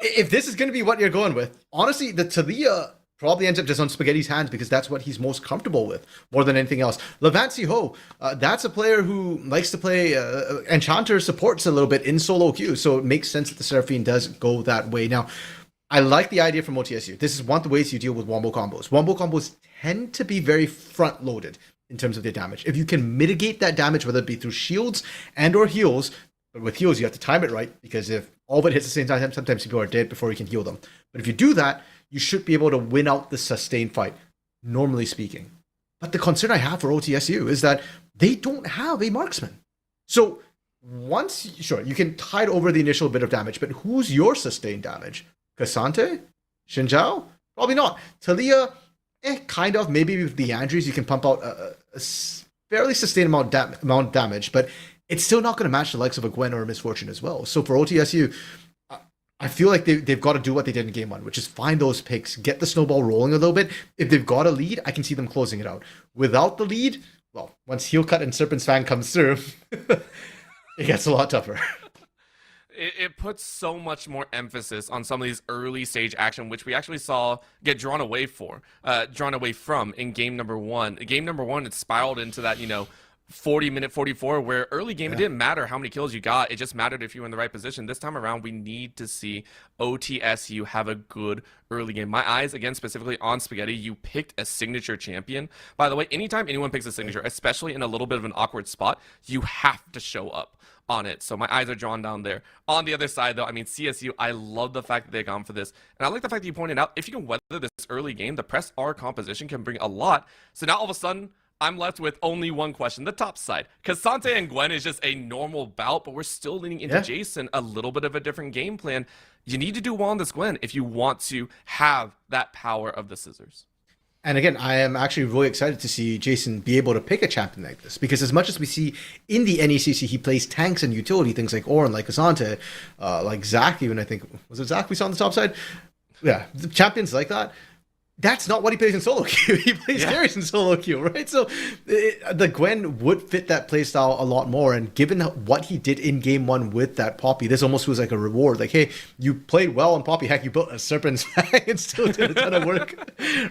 if this is going to be what you're going with, honestly, the Talia probably ends up just on Spaghetti's hands because that's what he's most comfortable with more than anything else. Levancy Ho, that's a player who likes to play Enchanter supports a little bit in solo queue, so it makes sense that the Seraphine does go that way. Now, I like the idea from OTSU. This is one of the ways you deal with Wombo combos. Wombo combos tend to be very front-loaded in terms of their damage. If you can mitigate that damage, whether it be through shields and or heals, but with heals, you have to time it right, because if all of it hits at the same time, sometimes people are dead before you can heal them. But if you do that, you should be able to win out the sustained fight, normally speaking. But the concern I have for OTSU is that they don't have a marksman. So once, sure, you can tide over the initial bit of damage, but who's your sustained damage? Cassante? Xinjiao? Probably not. Talia, kind of. Maybe with the Andrews, you can pump out a fairly sustained amount of damage, but it's still not going to match the likes of a Gwen or a Misfortune as well. So for OTSU, I feel like they've got to do what they did in game one, which is find those picks, get the snowball rolling a little bit. If they've got a lead, I can see them closing it out. Without the lead, well, once Heel Cut and Serpent's Fang comes through, it gets a lot tougher. It puts so much more emphasis on some of these early stage action, which we actually saw get drawn away from in game number one. Game number one, it spiraled into that, 40-minute 44, where early game, it didn't matter how many kills you got. It just mattered if you were in the right position. This time around, we need to see OTSU have a good early game. My eyes, again, specifically on Spaghetti. You picked a signature champion. By the way, anytime anyone picks a signature, especially in a little bit of an awkward spot, you have to show up on it. So my eyes are drawn down there. On the other side, though, I mean, CSU, I love the fact that they've gone for this. And I like the fact that you pointed out, if you can weather this early game, the press R composition can bring a lot. So now all of a sudden, I'm left with only one question, the top side. Cassante and Gwen is just a normal bout, but we're still leaning into Jason, a little bit of a different game plan. You need to do well on this Gwen if you want to have that power of the scissors. And again, I am actually really excited to see Jason be able to pick a champion like this, because as much as we see in the NECC, he plays tanks and utility, things like Ornn, like Cassante, like Zach even, I think. Was it Zach we saw on the top side? Yeah, the champions like that. That's not what he plays in solo queue. He plays carries in solo queue, right? So the Gwen would fit that playstyle a lot more. And given what he did in game one with that Poppy, this almost feels like a reward. Like, hey, you played well on Poppy. Heck, you built a Serpent's Fang and still did a ton of work,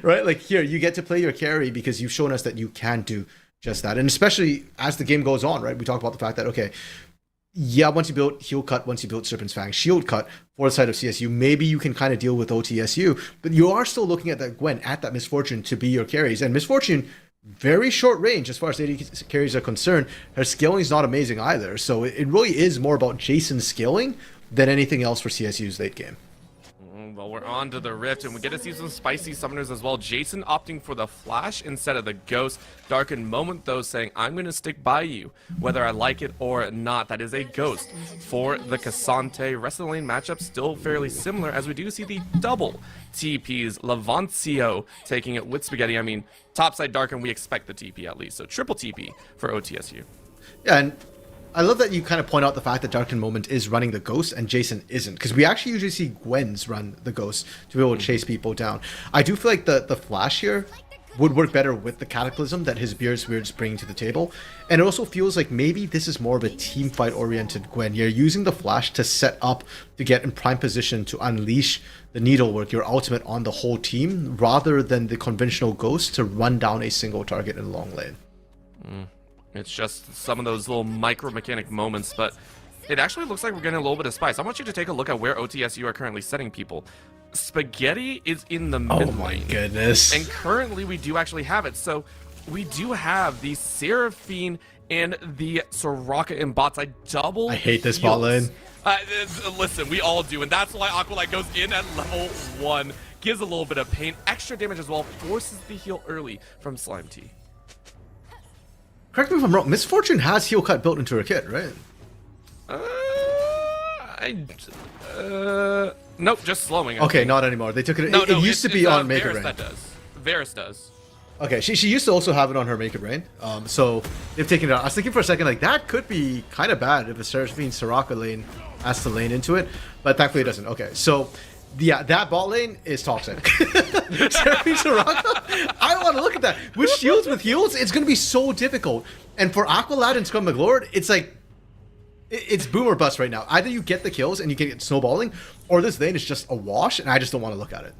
right? Like, here, you get to play your carry because you've shown us that you can do just that. And especially as the game goes on, right? We talk about the fact that, okay, yeah, once you build Heal Cut, once you build Serpent's Fang, Shield Cut for the side of CSU, maybe you can kind of deal with OTSU, but you are still looking at that Gwen, at that Misfortune to be your carries. And Misfortune, very short range as far as AD carries are concerned. Her scaling is not amazing either. So it really is more about Jason's scaling than anything else for CSU's late game. Well, we're on to the Rift, and we get to see some spicy summoners as well. Jason opting for the Flash instead of the Ghost. Darkened Moment, though, saying, I'm going to stick by you, whether I like it or not. That is a Ghost for the Cassante. Rest of the lane matchup still fairly similar, as we do see the double TPs. Levancio taking it with Spaghetti. I mean, topside Darken, we expect the TP at least. So triple TP for OTSU. Yeah, and I love that you kind of point out the fact that Darkened Moment is running the Ghost and Jason isn't, because we actually usually see Gwen's run the Ghost to be able to chase people down. I do feel like the Flash here would work better with the Cataclysm that his Weird's bringing to the table, and it also feels like maybe this is more of a team fight oriented Gwen. You're using the Flash to set up to get in prime position to unleash the needlework, your ultimate on the whole team, rather than the conventional Ghost to run down a single target in long lane. It's just some of those little micro-mechanic moments, but it actually looks like we're getting a little bit of spice. I want you to take a look at where OTSU are currently setting people. Spaghetti is in the mid lane. Oh my goodness. And currently we do actually have it. So we do have the Seraphine and the Soraka in bot side double. I hate this bot lane. Listen, we all do, and that's why Aqualight goes in at level 1. Gives a little bit of pain, extra damage as well, forces the heal early from Slime T. Correct me if I'm wrong, Misfortune has Heal Cut built into her kit, right? Nope, just slowing. Okay, not anymore. They took it. No, it used to be on Make It Varus Rain. that does. Varus does. Okay, she used to also have it on her Make It Rain. So they've taken it out. I was thinking for a second, like, that could be kind of bad if a Seraphine Soraka lane has to lane into it, but thankfully it doesn't. Okay, so yeah, that bot lane is toxic. Seraphine Soraka, I want to look at that. With shields, with heals, it's going to be so difficult. And for Aqualad and Scrum McLord, it's like, it's boom or bust right now. Either you get the kills and you can get snowballing, or this lane is just a wash, and I just don't want to look at it.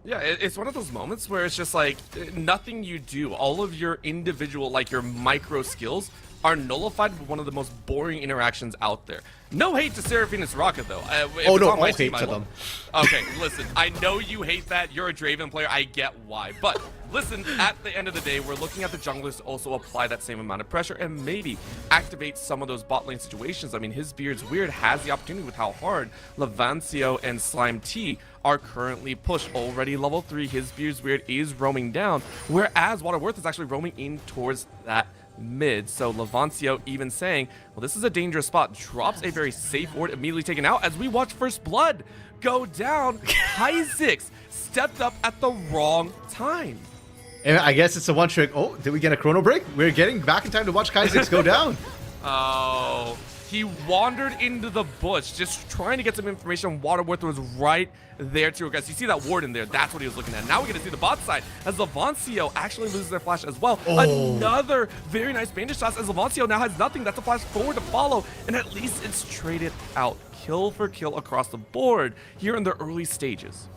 Yeah, it's one of those moments where it's just like, nothing you do, all of your individual, like your micro skills, are nullified with one of the most boring interactions out there. No hate to Seraphine and Soraka, though. Oh, no, all hate to them. Okay, listen, I know you hate that. You're a Draven player. I get why. But listen, at the end of the day, we're looking at the junglers to also apply that same amount of pressure and maybe activate some of those bot lane situations. I mean, his Beard's Weird has the opportunity with how hard Levancio and Slime T are currently pushed. Already level 3, his Beard's Weird is roaming down, whereas Waterworth is actually roaming in towards that mid. So Levancio even saying, well, this is a dangerous spot, drops a very safe ward, immediately taken out as we watch First Blood go down. Kha'Zix stepped up at the wrong time. And I guess it's a one trick. Oh, did we get a chrono break? We're getting back in time to watch Kha'Zix go down. Oh, he wandered into the bush just trying to get some information. Waterworth was right there to guys. You see that ward in there, that's what he was looking at. Now we're going to see the bot side as Levancio actually loses their flash as well. Oh. Another very nice bandage toss as Levancio now has nothing. That's a flash forward to follow, and at least it's traded out. Kill for kill across the board here in the early stages.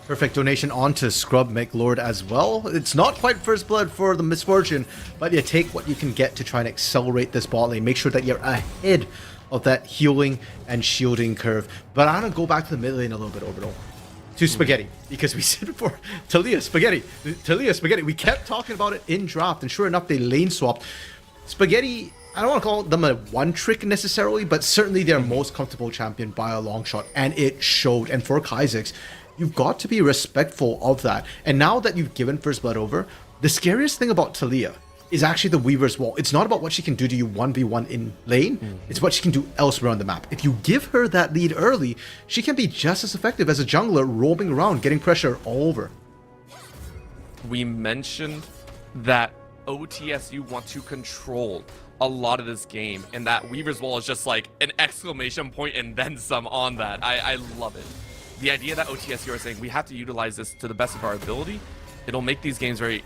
Perfect donation onto Scrub McLord as well. It's not quite First Blood for the Misfortune, but you take what you can get to try and accelerate this bot lane. Make sure that you're ahead of that healing and shielding curve. But I'm going to go back to the mid lane a little bit, Orbital. To Spaghetti, because we said before, Talia Spaghetti. We kept talking about it in draft, and sure enough, they lane swapped. Spaghetti, I don't want to call them a one trick necessarily, but certainly their most comfortable champion by a long shot, and it showed. And for Kha'Zix, you've got to be respectful of that. And now that you've given First Blood over, the scariest thing about Talia is actually the Weaver's Wall. It's not about what she can do to you 1v1 in lane, it's what she can do elsewhere on the map. If you give her that lead early, she can be just as effective as a jungler roaming around, getting pressure all over. We mentioned that OTSU want to control a lot of this game, and that Weaver's Wall is just like an exclamation point and then some on that. I love it. The idea that OTSU are saying we have to utilize this to the best of our ability, it'll make these games very,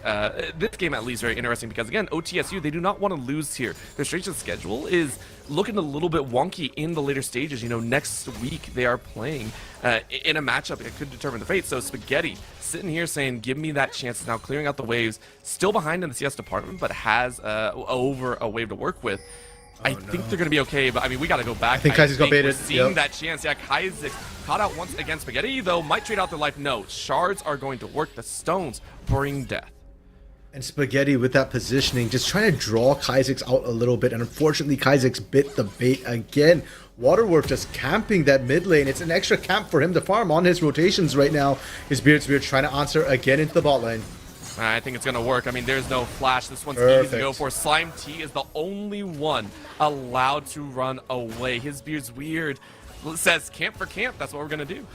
this game at least, very interesting, because again, OTSU, they do not want to lose here. Their strength of schedule is looking a little bit wonky in the later stages. You know, next week they are playing in a matchup that could determine the fate. So Spaghetti sitting here saying, give me that chance, now clearing out the waves, still behind in the CS department, but has over a wave to work with. I think they're going to be okay, but I mean, we got to go back. I think Kaizik's got baited. We're seeing Yep. that chance. Yeah, Kaizik caught out once against Spaghetti, though, might trade out their life. No, shards are going to work. The stones bring death. And Spaghetti with that positioning, just trying to draw Kaizik's out a little bit. And unfortunately, Kaizik's bit the bait again. Waterworth just camping that mid lane. It's an extra camp for him to farm on his rotations right now. His Beard Spear trying to answer again into the bot lane. I think it's going to work. I mean, there's no flash. This one's Perfect. easy to go for. Slime T is the only one allowed to run away. His beard's weird. It says camp for camp. That's what we're going to do.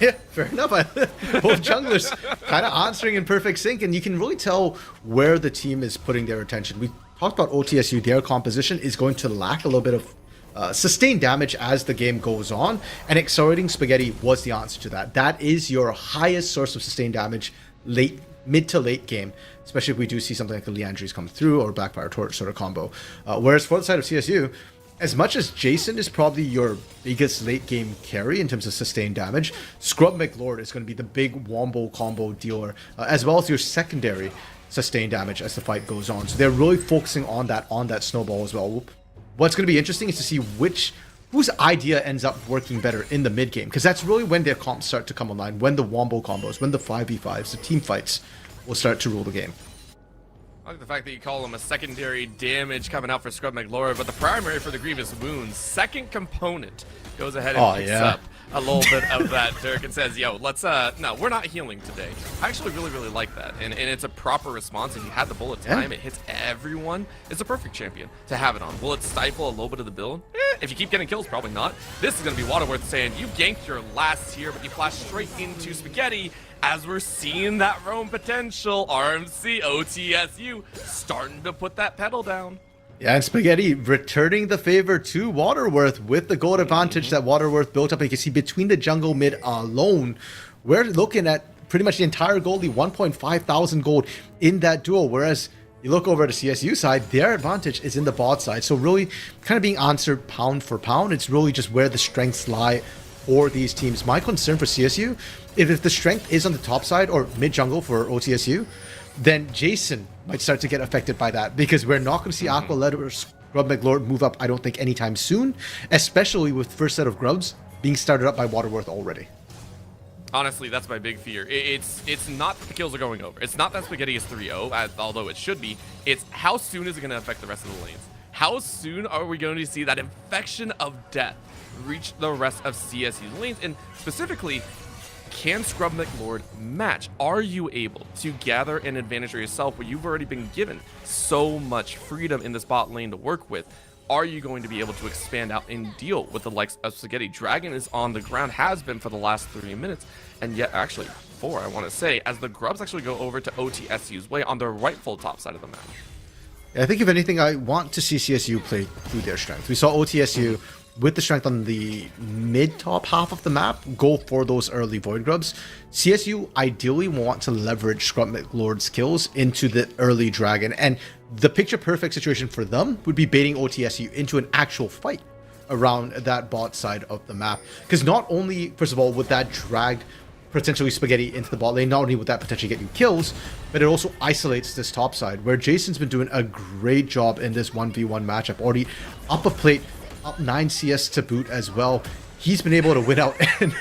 Yeah, fair enough. Both junglers kind of answering in perfect sync, and you can really tell where the team is putting their attention. We talked about OTSU. Their composition is going to lack a little bit of sustained damage as the game goes on, and accelerating Spaghetti was the answer to that. That is your highest source of sustained damage mid to late game, especially if we do see something like the Leandries come through or Blackfire Torch sort of combo. Whereas for the side of CSU, as much as Jason is probably your biggest late game carry in terms of sustained damage, Scrub McLord is going to be the big wombo combo dealer, as well as your secondary sustained damage as the fight goes on. So they're really focusing on that snowball as well. What's going to be interesting is to see whose idea ends up working better in the mid game, because that's really when their comps start to come online, when the wombo combos, when the 5v5s, the team fights will start to rule the game. I like the fact that you call him a secondary damage coming out for Scrub McLaurin, but the primary for the Grievous Wounds, second component, goes ahead and picks up a little bit of that Dirk and says, yo, let's, no, we're not healing today. I actually really, really like that. And it's a proper response. If you had the bullet time, it hits everyone. It's a perfect champion to have it on. Will it stifle a little bit of the build? If you keep getting kills, probably not. This is going to be Waterworth saying, you ganked your last tier, but you flashed straight into Spaghetti. As we're seeing that roam potential, RMC, OTSU, starting to put that pedal down. Yeah, and Spaghetti returning the favor to Waterworth with the gold advantage that Waterworth built up. You can see between the jungle mid alone, we're looking at pretty much the entire goldie, 1.5 thousand gold in that duel. Whereas you look over at the CSU side, their advantage is in the bot side. So really kind of being answered pound for pound. It's really just where the strengths lie for these teams. My concern for CSU, if the strength is on the top side or mid jungle for OTSU, then Jason might start to get affected by that, because we're not going to see Aqua Led or Scrub McLord move up, I don't think, anytime soon, especially with first set of Grubs being started up by Waterworth already. Honestly, that's my big fear. It's not that the kills are going over. It's not that Spaghetti is 3-0, although it should be. It's how soon is it going to affect the rest of the lanes? How soon are we going to see that infection of death reach the rest of CSU's lanes? And specifically, can Scrub McLord match? Are you able to gather an advantage for yourself where you've already been given so much freedom in this bot lane to work with? Are you going to be able to expand out and deal with the likes of Spaghetti? Dragon is on the ground, has been for the last 3 minutes, and yet actually 4, I want to say, as the Grubs actually go over to OTSU's way on the rightful top side of the map. I think if anything, I want to see CSU play through their strength. We saw OTSU with the strength on the mid-top half of the map go for those early Void Grubs. CSU ideally want to leverage Scrub McLord's kills into the early Dragon, and the picture-perfect situation for them would be baiting OTSU into an actual fight around that bot side of the map. Because not only, first of all, would that drag potentially Spaghetti into the bot lane, not only would that potentially get you kills, but it also isolates this top side, where Jason's been doing a great job in this 1v1 matchup. Already up a plate, up 9 CS to boot as well. He's been able to win out. And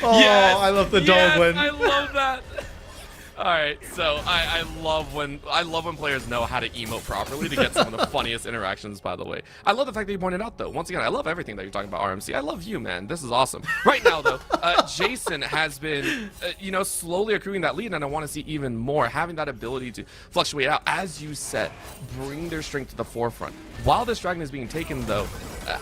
Yes! I love the dog win. I love that. All right, so I love when players know how to emote properly to get some of the funniest interactions, by the way. I love the fact that you pointed out, though. Once again, I love everything that you're talking about, RMC. I love you, man. This is awesome. Right now, though, Jason has been, slowly accruing that lead, and I want to see even more, having that ability to fluctuate out. As you said, bring their strength to the forefront. While this dragon is being taken, though,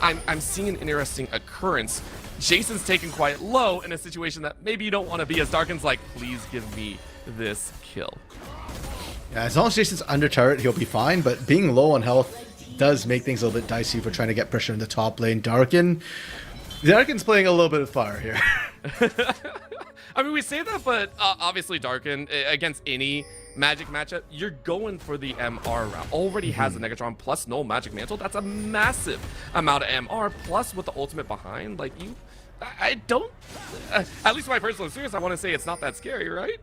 I'm seeing an interesting occurrence. Jason's taken quite low in a situation that maybe you don't want to be, as Darkin's like, please give me this kill. Yeah, as long as Jason's under turret, he'll be fine, but being low on health does make things a little bit dicey for trying to get pressure in the top lane. Darkin's playing a little bit of fire here. I mean, we say that, but obviously Darkin, against any Magic matchup, you're going for the MR route. Already has the Negatron plus no Magic Mantle. That's a massive amount of MR, plus with the ultimate behind. Like, I don't, at least my personal experience, I want to say it's not that scary, right?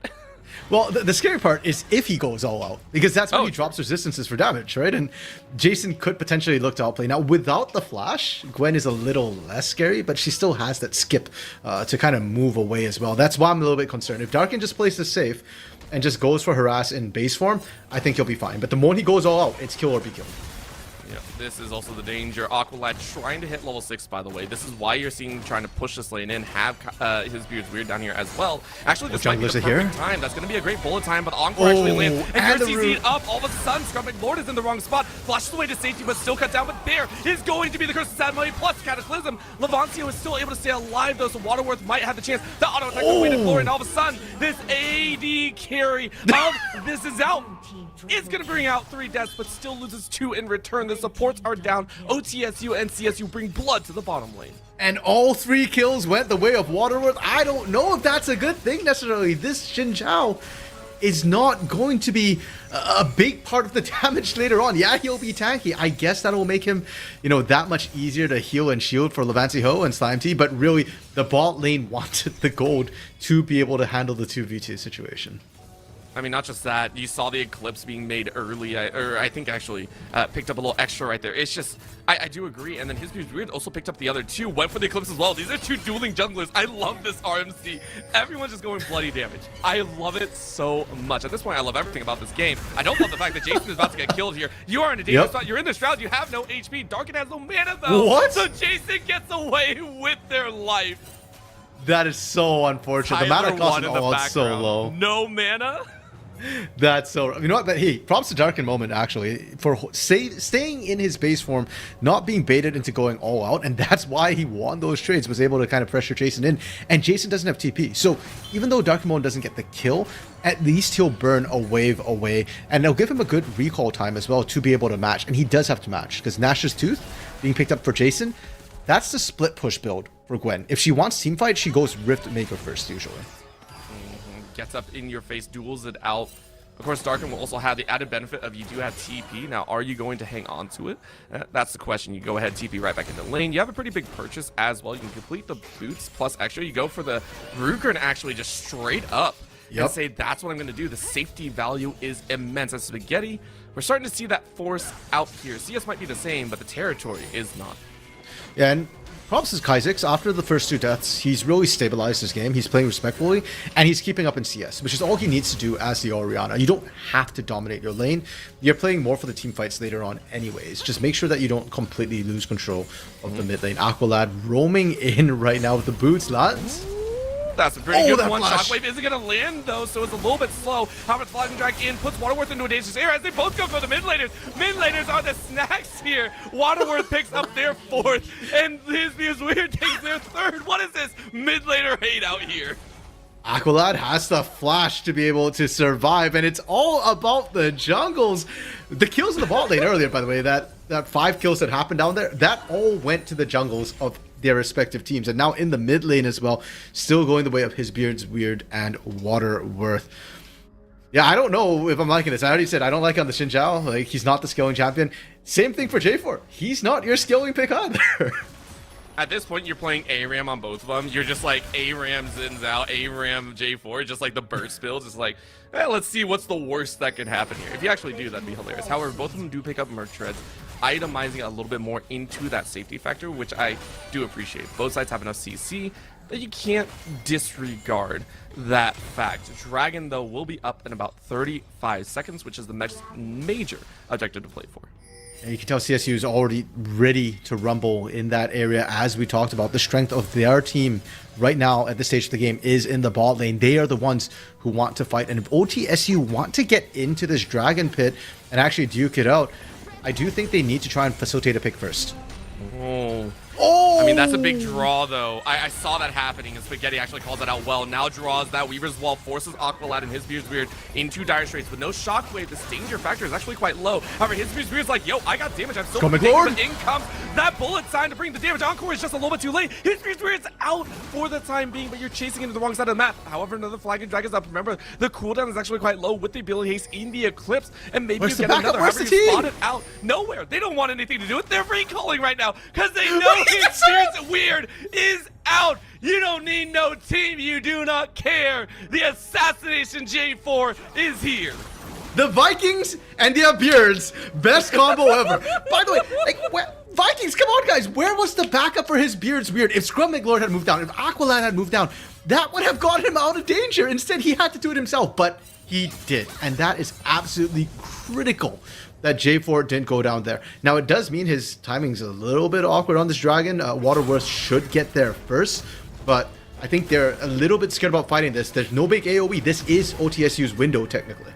Well, the scary part is if he goes all out, because that's when Oh, he drops resistances for damage, right? And Jason could potentially look to outplay. Now, without the flash, Gwen is a little less scary, but she still has that skip to kind of move away as well. That's why I'm a little bit concerned. If Darkin just plays this safe and just goes for harass in base form, I think he'll be fine. But the moment he goes all out, it's kill or be killed. Yeah, this is also the danger. Aqualad trying to hit level 6, by the way. This is why you're seeing him trying to push this lane in, have his Beard's Weird down here as well. Actually, this might be the perfect time. That's going to be a great bullet time, but Encore actually lands. And here's CC up. All of a sudden, Scrubbing Lord is in the wrong spot. Flashes away to safety, but still cut down. But there is going to be the Curse of Sad Money plus Cataclysm. Levancio is still able to stay alive, though, so Waterworth might have the chance. The auto attack away for, and all of a sudden, this AD carry of This Is Out is going to bring out 3 deaths, but still loses 2 in return. The supports are down. OTSU and CSU bring blood to the bottom lane. And all 3 kills went the way of Waterworth. I don't know if that's a good thing necessarily. This Xin Zhao is not going to be a big part of the damage later on. Yeah, he'll be tanky. I guess that will make him, that much easier to heal and shield for Levancy Ho and Slime T, but really, the bot lane wanted the gold to be able to handle the 2v2 situation. I mean, not just that. You saw the Eclipse being made early, or I think actually picked up a little extra right there. It's just, I do agree. And then his Beard's Weird also picked up the other 2, went for the Eclipse as well. These are 2 dueling junglers. I love this RMC. Everyone's just going bloody damage. I love it so much. At this point, I love everything about this game. I don't love the fact that Jason is about to get killed here. You are in a dangerous spot. You're in this round. You have no HP. Darkin has no mana, though. What? So Jason gets away with their life. That is so unfortunate. The mana cost in all is so low. No mana. That's so. You know what? But hey, props to Darkin Moment actually for staying in his base form, not being baited into going all out, and that's why he won those trades. Was able to kind of pressure Jason in, and Jason doesn't have TP. So even though Darkin Moment doesn't get the kill, at least he'll burn a wave away, and they'll give him a good recall time as well to be able to match. And he does have to match because Nash's Tooth being picked up for Jason. That's the split push build for Gwen. If she wants team fight, she goes Rift Maker first usually. Gets up in your face, duels it out. Of course, Darkin will also have the added benefit of you do have TP. Now, are you going to hang on to it? That's the question. You go ahead, TP right back into the lane. You have a pretty big purchase as well. You can complete the boots plus extra. You go for the Ruger actually just straight up and say, that's what I'm going to do. The safety value is immense. As Spaghetti, we're starting to see that force out here. CS might be the same, but the territory is not. Yeah, and props is Kha'Zix. After the first 2 deaths, he's really stabilized his game. He's playing respectfully, and he's keeping up in CS, which is all he needs to do as the Orianna. You don't have to dominate your lane. You're playing more for the team fights later on anyways. Just make sure that you don't completely lose control of the mid lane. Aqualad roaming in right now with the boots, lads. That's a pretty good one. Shockwave isn't going to land, though, so it's a little bit slow. However, Flagging Drag in puts Waterworth into a dangerous area as they both go for the mid laners. Mid laners are the snacks here. Waterworth picks up their 4th, and his Beard's Weird takes their 3rd. What is this mid laner hate out here? Aqualad has the flash to be able to survive, and it's all about the jungles. The kills in the bot lane earlier, by the way, that 5 kills that happened down there, that all went to the jungles of their respective teams, and now in the mid lane as well, still going the way of his Beard's Weird and Waterworth. Yeah, I don't know if I'm liking this. I already said I don't like on the Xin Zhao. Like, he's not the scaling champion. Same thing for J4. He's not your scaling pick either. At this point, you're playing ARAM on both of them. You're just like ARAM Xin Zhao, ARAM J4, just like the burst builds. It's like, let's see what's the worst that can happen here. If you actually do, that'd be hilarious. However, both of them do pick up merc treads, itemizing a little bit more into that safety factor, which I do appreciate. Both sides have enough CC that you can't disregard that fact. Dragon, though, will be up in about 35 seconds, which is the next major objective to play for. And you can tell CSU is already ready to rumble in that area. As we talked about, the strength of their team right now at this stage of the game is in the bot lane. They are the ones who want to fight. And if OTSU want to get into this dragon pit and actually duke it out, I do think they need to try and facilitate a pick first. Oh, I mean, that's a big draw, though. I saw that happening, and Spaghetti actually calls that out well. Now draws that. Weaver's Wall forces Aqualad and his Beard's Weird into dire straits. With no Shockwave, this danger factor is actually quite low. However, his Beard's Weird's like, yo, I got damage. I'm still coming forward. But in comes that bullet sign to bring the damage. Encore is just a little bit too late. His Beard's Weird's out for the time being, but you're chasing into the wrong side of the map. However, another Flagging Drag is up. Remember, the cooldown is actually quite low with the ability haste in the Eclipse, and maybe you get another. However, you spot it out nowhere. They don't want anything to do with it. They're recalling right now because they know he's Beard's Weird is out. You don't need no team. You do not care. The Assassination J4 is here. The Vikings and their beards, best combo ever. By the way, like, Vikings, come on, guys. Where was the backup for his beard's weird? If Scrum McLord had moved down, if Aqualad had moved down, that would have gotten him out of danger. Instead, he had to do it himself, but he did. And that is absolutely critical that J4 didn't go down there. Now, it does mean his timing's a little bit awkward on this Dragon. Waterworth should get there first, but I think they're a little bit scared about fighting this. There's no big AoE. This is OTSU's window, technically.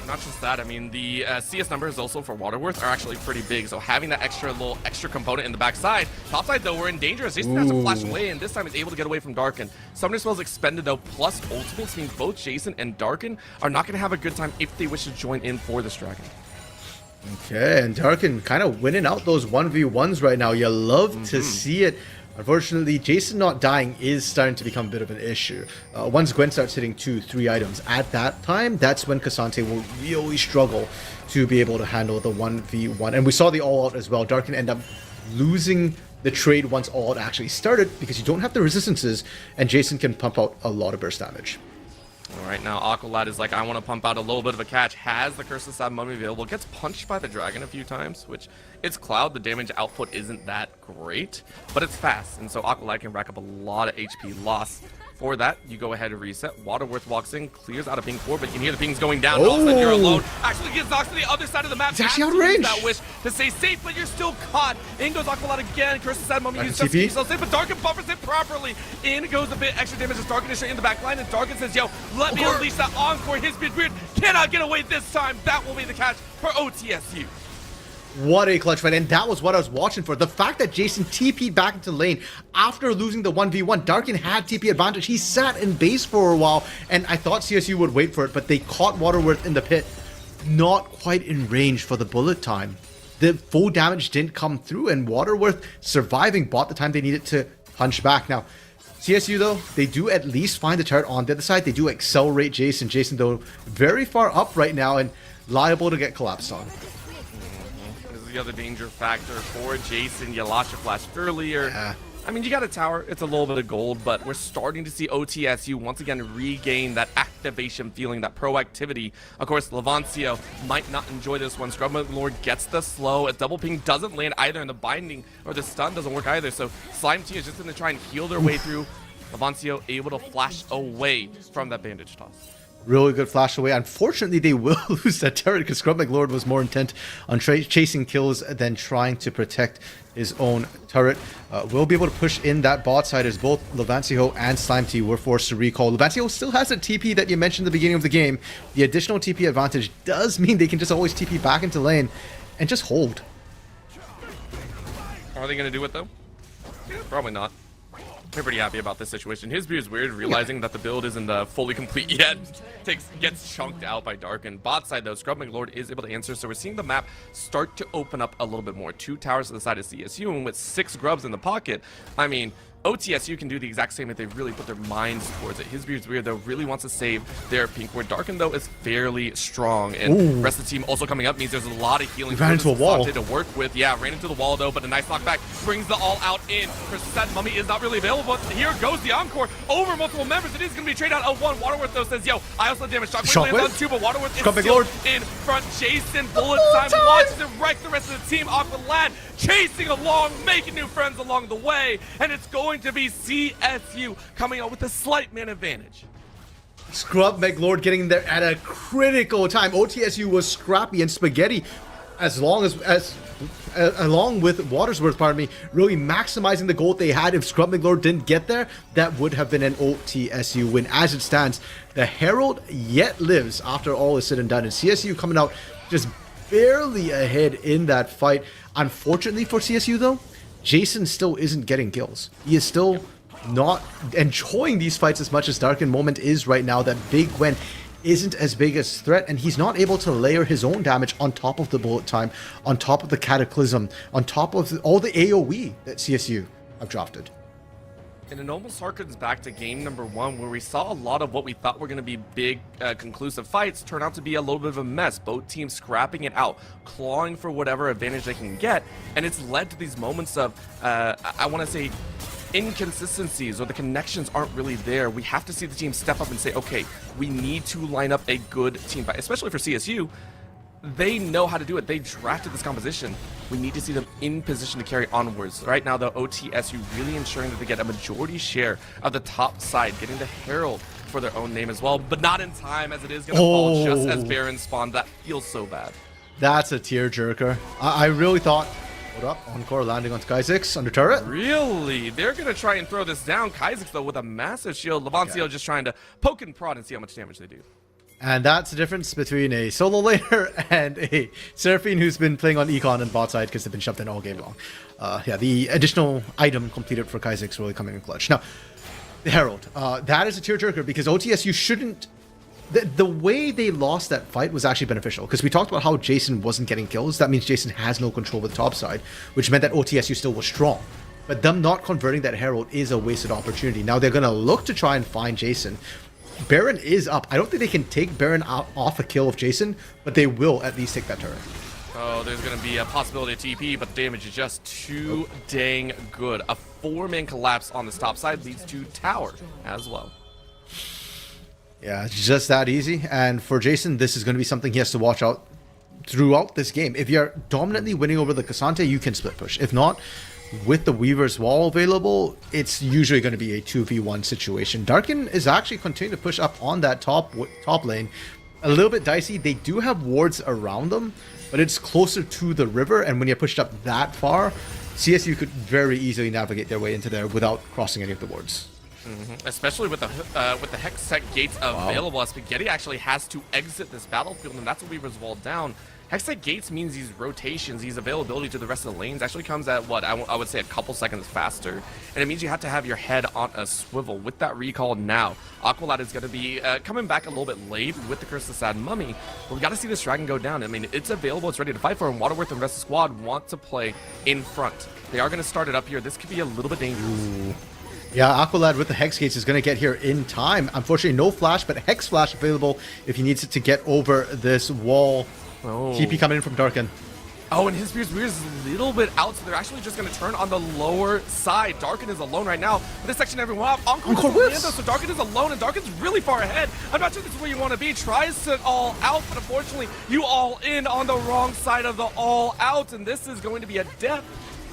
Not just that, I mean, the CS numbers also for Waterworth are actually pretty big, so having that extra component in the backside. Topside, though, we're in danger as Jason has to flash away, and this time is able to get away from Darkin. Summoner Spells expended, though, plus Ultimates means both Jason and Darkin are not going to have a good time if they wish to join in for this Dragon. Okay, and Darkin kind of winning out those 1v1s right now. You love to see it. Unfortunately, Jason not dying is starting to become a bit of an issue. Once Gwen starts hitting 2-3 items at that time, that's when Cassante will really struggle to be able to handle the 1v1. And we saw the all-out as well. Darkin end up losing the trade once all-out actually started because you don't have the resistances, and Jason can pump out a lot of burst damage. All right, now Aqualad is like, I want to pump out a little bit of a catch. Has the Curse of Sad Mummy available. Gets punched by the Dragon a few times, which it's Cloud. The damage output isn't that great, but it's fast. And so Aqualad can rack up a lot of HP loss. For that, you go ahead and reset. Waterworth walks in, clears out a ping 4, but you can hear the pings going down. All of a sudden, you're alone. Actually gets knocked to the other side of the map. It's actually out of range. That wish to stay safe, but you're still caught. In goes Aqualad again. Curse of Sad Mummy uses to keep yourself safe, but Darkin buffers it properly. In goes a bit extra damage as Darkin is in the back line, and Darkin says, yo, let me unleash that Encore. His Beard Weird cannot get away this time. That will be the catch for OTSU. What a clutch fight, and that was what I was watching for. The fact that Jason TP'd back into lane after losing the 1v1. Darkin had TP advantage. He sat in base for a while, and I thought CSU would wait for it, but they caught Waterworth in the pit. Not quite in range for the bullet time. The full damage didn't come through, and Waterworth surviving bought the time they needed to punch back. Now, CSU, though, they do at least find the turret on the other side. They do accelerate Jason. Jason, though, very far up right now and liable to get collapsed on. The other danger factor for Jason. Yalasha flashed earlier. Yeah. I mean, you got a tower. It's a little bit of gold, but we're starting to see OTSU once again regain that activation feeling, that proactivity. Of course, Levancio might not enjoy this one. Scrub Lord gets the slow. A double ping doesn't land either, and the binding or the stun doesn't work either. So Slime T is just going to try and heal their way through. Levancio able to flash away from that bandage toss. Really good flash away. Unfortunately, they will lose that turret because Scrub McLord was more intent on chasing kills than trying to protect his own turret. We'll be able to push in that bot side as both Levancio and Slime T were forced to recall. Levancio still has a TP that you mentioned at the beginning of the game. The additional TP advantage does mean they can just always TP back into lane and just hold. Are they going to do it, though? Probably not. They're pretty happy about this situation. His Beard is weird, realizing that the build isn't fully complete yet. Gets chunked out by Darkin. Bot side, though, Scrub McLord is able to answer, so we're seeing the map start to open up a little bit more. 2 towers to the side of CSU, and with 6 grubs in the pocket, I mean, OTSU can do the exact same if they really put their minds towards it. His Beard's weird, though, really wants to save their pink ward. Darkin, though, is fairly strong, and the rest of the team also coming up means there's a lot of healing ran into a wall to work with. Yeah, ran into the wall, though, but a nice knockback brings the all out in. Percent Mummy is not really available. Here goes the Encore over multiple members. It is going to be trade out of 1. Waterworth, though, says, yo, I also damage. Shockwave lands on 2, but Waterworth is still in front. Jason, bullet time, watches it wreck the rest of the team. Aqualad chasing along, making new friends along the way, and it's going to be CSU coming out with a slight man advantage. Scrub McLord getting there at a critical time. OTSU was scrappy and spaghetti along with Watersworth, pardon me, really maximizing the gold they had. If Scrub McLord didn't get there, that would have been an OTSU win. As it stands, the Herald yet lives after all is said and done, and CSU coming out just barely ahead in that fight. Unfortunately for CSU, though, Jason still isn't getting kills. He is still not enjoying these fights as much as Darkin Moment is right now. That Big Gwen isn't as big a threat, and he's not able to layer his own damage on top of the bullet time, on top of the Cataclysm, on top of all the AoE that CSU have drafted. And it almost harkens back to game number 1, where we saw a lot of what we thought were going to be big, conclusive fights turn out to be a little bit of a mess. Both teams scrapping it out, clawing for whatever advantage they can get, and it's led to these moments of, I want to say, inconsistencies, or the connections aren't really there. We have to see the team step up and say, okay, we need to line up a good team fight, especially for CSU. They know how to do it. They drafted this composition. We need to see them in position to carry onwards. Right now, the OTSU really ensuring that they get a majority share of the top side, getting the Herald for their own name as well, but not in time, as it is going to fall just as Baron spawned. That feels so bad. That's a tearjerker. I really thought, hold up, Encore landing on Kaizix under turret. Really? They're going to try and throw this down. Kaizix, though, with a massive shield. Levancio just trying to poke and prod and see how much damage they do. And that's the difference between a solo laner and a Seraphine who's been playing on Econ and bot side because they've been shoved in all game long. Yeah, the additional item completed for Kaizix really coming in clutch. Now, the Herald. That is a tearjerker because OTSU shouldn't... The way they lost that fight was actually beneficial because we talked about how Jason wasn't getting kills. That means Jason has no control with the top side, which meant that OTSU still was strong. But them not converting that Herald is a wasted opportunity. Now they're going to look to try and find Jason. Baron is up. I don't think they can take Baron off a kill of Jason, but they will at least take that turret. Oh, there's going to be a possibility of TP, but the damage is just too dang good. A 4-man collapse on this top side leads to tower as well. Yeah, it's just that easy. And for Jason, this is going to be something he has to watch out throughout this game. If you're dominantly winning over the Cassante, you can split push. If not, with the Weaver's Wall available, it's usually going to be a 2v1 situation. Darkin is actually continuing to push up on that top lane. A little bit dicey. They do have wards around them, but it's closer to the river, and when you're pushed up that far, CSU could very easily navigate their way into there without crossing any of the wards. Especially with the Hextech gates available, as Spaghetti actually has to exit this battlefield, and that's what Weaver's Wall down. Hextech gates means these rotations, these availability to the rest of the lanes actually comes at what I would say a couple seconds faster, and it means you have to have your head on a swivel. With that recall now, Aqualad is going to be coming back a little bit late with the Curse of Sad Mummy, but we got to see this dragon go down. I mean, it's available, it's ready to fight for, and Waterworth and the rest of the squad want to play in front. They are going to start it up here. This could be a little bit dangerous. Ooh. Yeah, Aqualad with the Hex Gates is going to get here in time. Unfortunately, no flash, but Hex Flash available if he needs it to get over this wall. Oh. TP coming in from Darkin. Oh, and his Spear's is a little bit out, so they're actually just going to turn on the lower side. Darkin is alone right now. But this section, everyone off. Encore whips! So Darkin is alone, and Darkin's really far ahead. I'm not sure this is where you want to be. Tries to all out, but unfortunately, you all in on the wrong side of the all out, and this is going to be a death.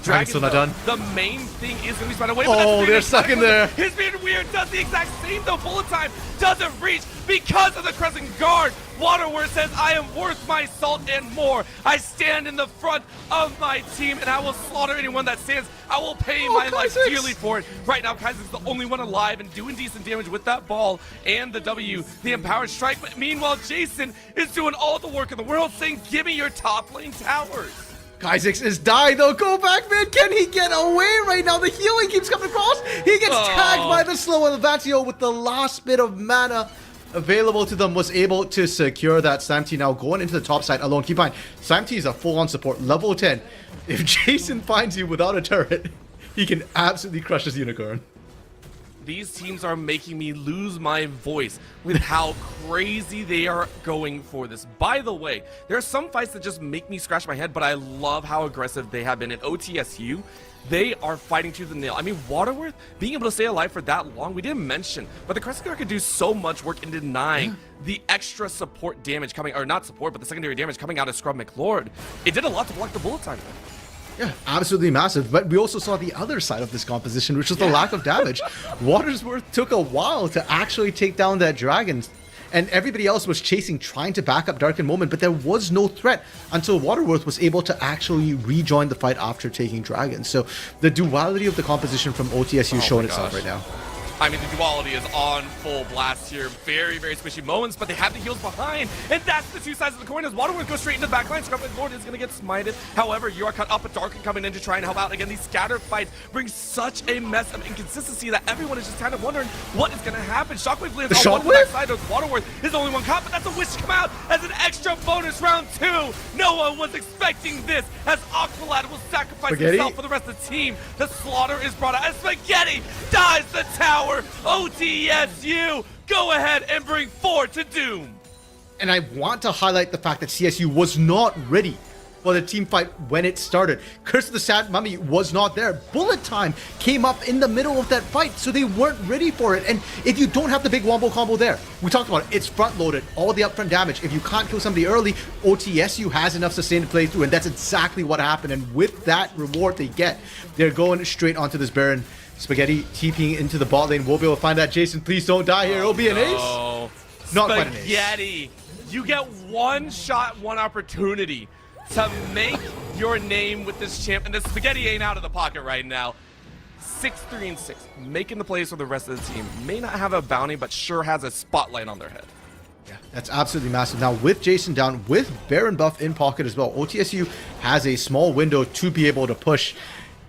Dragon, still not done. The main thing is going to be spun away. Oh, they're stuck in there. His being weird does the exact same, though. Bullet time doesn't reach because of the Crescent Guard. Waterworth says, I am worth my salt and more. I stand in the front of my team, and I will slaughter anyone that stands. I will pay my life dearly for it. Right now, Kaizix is the only one alive and doing decent damage with that ball and the W, the Empowered Strike. But meanwhile, Jason is doing all the work in the world, saying, give me your top lane towers. Kaizix is dying though. Go back, man. Can he get away right now? The healing keeps coming across. He gets tagged by the slow, and Levancio with the last bit of mana available to them was able to secure that. Samty now going into the top side alone. Keep in mind, Samty is a full-on support, level 10. If Jason finds you without a turret, he can absolutely crush this unicorn. These teams are making me lose my voice with how crazy they are going for this. By the way, there are some fights that just make me scratch my head, but I love how aggressive they have been. In OTSU, they are fighting tooth and nail. I mean, Waterworth being able to stay alive for that long, we didn't mention, but the Crescent Guard could do so much work in denying the extra support damage coming, or not support, but the secondary damage coming out of Scrub McLord. It did a lot to block the bullet time. Yeah, absolutely massive. But we also saw the other side of this composition, which was the lack of damage. Watersworth took a while to actually take down that dragon, and everybody else was chasing, trying to back up Darkin Moment, but there was no threat until Waterworth was able to actually rejoin the fight after taking dragon. So the duality of the composition from OTSU showing itself right now. I mean, the duality is on full blast here. Very, very squishy moments, but they have the heals behind. And that's the two sides of the coin as Waterworth goes straight into the backline. Scrubbing Lord is going to get smited. However, you are cut up, but Darkin coming in to try and help out. Again, these scatter fights bring such a mess of inconsistency that everyone is just kind of wondering what is going to happen. Shockwave lands on one side of Waterworth is only one cop, but that's a wish to come out as an extra bonus round 2. No one was expecting this as Aqualad will sacrifice himself for the rest of the team. The slaughter is brought out as Spaghetti dies the tower. OTSU, go ahead and bring 4 to Doom. And I want to highlight the fact that CSU was not ready for the team fight when it started. Curse of the Sad Mummy was not there. Bullet Time came up in the middle of that fight, so they weren't ready for it. And if you don't have the big wombo combo there, we talked about it, it's front-loaded, all the upfront damage. If you can't kill somebody early, OTSU has enough sustain to play through, and that's exactly what happened. And with that reward they get, they're going straight onto this Baron. Spaghetti TPing into the bot lane. We'll be able to find that. Jason, please don't die here. It'll be an ace. Not quite an ace. Spaghetti, you get one shot, one opportunity to make your name with this champ. And the Spaghetti ain't out of the pocket right now. 6-3-6, making the plays for the rest of the team. May not have a bounty, but sure has a spotlight on their head. Yeah, that's absolutely massive. Now, with Jason down, with Baron buff in pocket as well, OTSU has a small window to be able to push.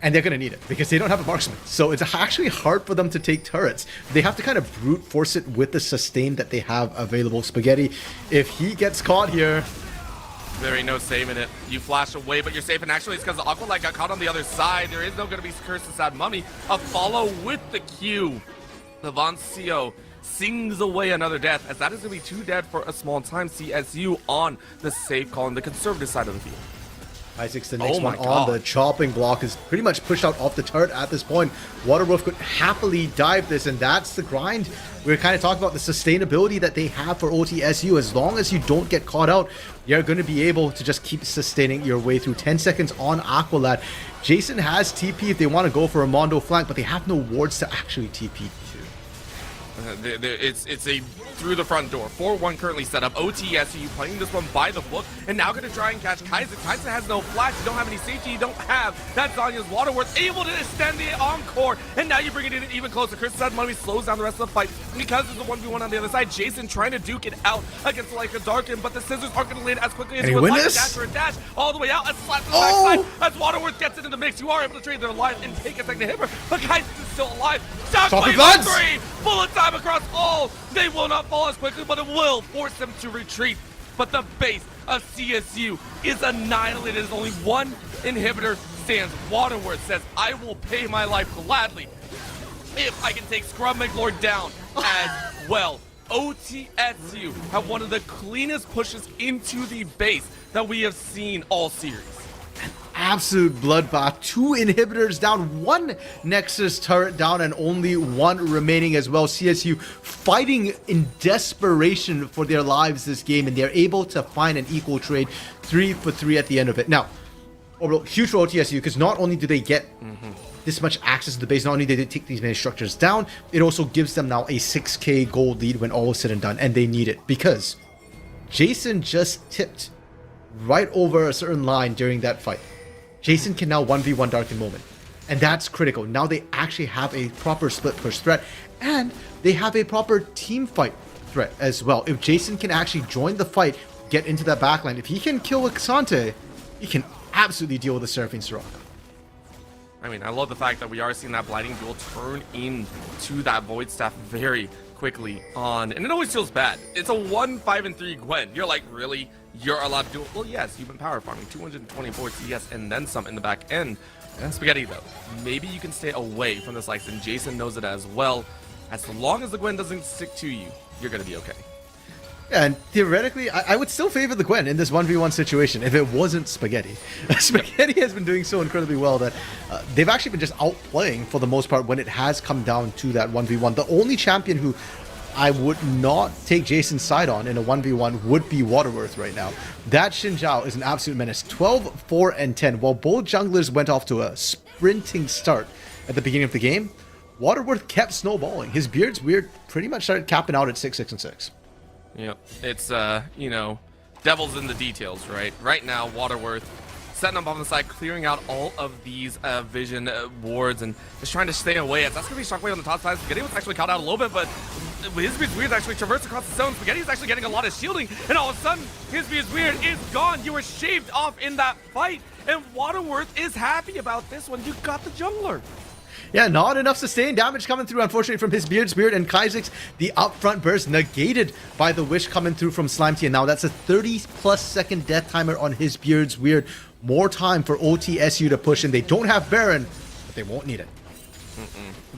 And they're going to need it because they don't have a marksman. So it's actually hard for them to take turrets. They have to kind of brute force it with the sustain that they have available. Spaghetti, if he gets caught here... There ain't no saving it. You flash away, but you're safe. And actually, it's because the Aqualite got caught on the other side. There is no going to be Curse of Sad Mummy. A follow with the Q. The Vancio sings away another death, as that is going to be 2 dead for a small time. CSU on the safe call on the conservative side of the field. Isaacs, the next one on the chopping block, is pretty much pushed out off the turret at this point. Waterwolf could happily dive this, and that's the grind. We're kind of talking about the sustainability that they have for OTSU. As long as you don't get caught out, you're going to be able to just keep sustaining your way through. 10 seconds on Aqualad. Jason has TP if they want to go for a Mondo flank, but they have no wards to actually TP to. It's a through the front door. 4-1 currently set up. OTSU playing this one by the book, and now going to try and catch Kaiser. Kaiser has no flash. You don't have any safety. You don't have that Zanya's Waterworth able to extend the encore, and now you bring it in even closer. Chris said Money slows down the rest of the fight because there's a 1v1 on the other side. Jason trying to duke it out against like a Darkin, but the scissors aren't going to land as quickly as you would like. Dash for a dash all the way out. A slap to the backside as Waterworth gets into the mix. You are able to trade their life and take a second to hit her, but Kaiser is still alive. Shockwave 3! Bullet time across all! They will not fall as quickly, but it will force them to retreat. But the base of CSU is annihilated as only one inhibitor stands. Waterworth says, I will pay my life gladly if I can take Scrub McLord down as well. OTSU have one of the cleanest pushes into the base that we have seen all series. Absolute bloodbath. 2 inhibitors down, 1 Nexus turret down, and only 1 remaining as well. CSU fighting in desperation for their lives this game, and they're able to find an equal trade, 3 for 3 at the end of it. Now, overall, huge for OTSU, because not only do they get this much access to the base, not only do they take these many structures down, it also gives them now a 6k gold lead when all is said and done, and they need it, because Jason just tipped right over a certain line during that fight. Jason can now 1v1 Darkin moment, and that's critical. Now they actually have a proper split push threat, and they have a proper team fight threat as well. If Jason can actually join the fight, get into that backline, if he can kill Xante, he can absolutely deal with the Seraphine Soraka. I mean, I love the fact that we are seeing that Blighting Duel turn into that Void Staff very quickly on, and it always feels bad. It's a 1-5-3 Gwen. You're like, really? You're allowed to do it? Well, yes, you've been power farming 224 CS and then some in the back end. Spaghetti, though, maybe you can stay away from this likes, and Jason knows it as well. As long as the Gwen doesn't stick to you, you're going to be okay. Yeah, and theoretically, I would still favor the Gwen in this 1v1 situation if it wasn't Spaghetti. Spaghetti has been doing so incredibly well that they've actually been just outplaying for the most part when it has come down to that 1v1. The only champion who I would not take Jason's side on in a 1v1 would be Waterworth right now. That Xin Zhao is an absolute menace. 12, 4, and 10. While both junglers went off to a sprinting start at the beginning of the game, Waterworth kept snowballing. His Beard's Weird pretty much started capping out at 6, 6, and 6. Yep, it's, you know, devil's in the details, right? Right now, Waterworth setting up on the side, clearing out all of these vision wards, and just trying to stay away. As that's going to be Shockwave on the top side. Spaghetti was actually caught out a little bit, but his Weird actually traversed across the zone. Spaghetti's actually getting a lot of shielding, and all of a sudden, his Weird is gone. You were shaved off in that fight, and Waterworth is happy about this one. You got the jungler. Yeah, not enough sustained damage coming through, unfortunately, from his Spirit and Kaizix. The upfront burst negated by the Wish coming through from Slimetea. And now that's a 30-plus second death timer on his Weird. More time for OTSU to push in. They don't have Baron, but they won't need it.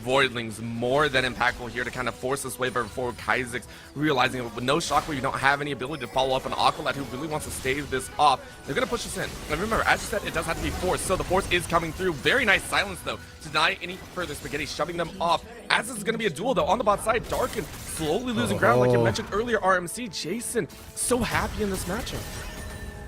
Voidlings more than impactful here to kind of force this wave before Kaizix realizing with no Shockwave, you don't have any ability to follow up on Aqualad, who really wants to stave this off. They're going to push this in. And remember, as you said, it does have to be forced, so the force is coming through. Very nice silence, though, to deny any further. Spaghetti shoving them off. As this is going to be a duel, though, on the bot side, Darkin slowly losing ground, like you mentioned earlier, RMC. Jason, so happy in this matchup.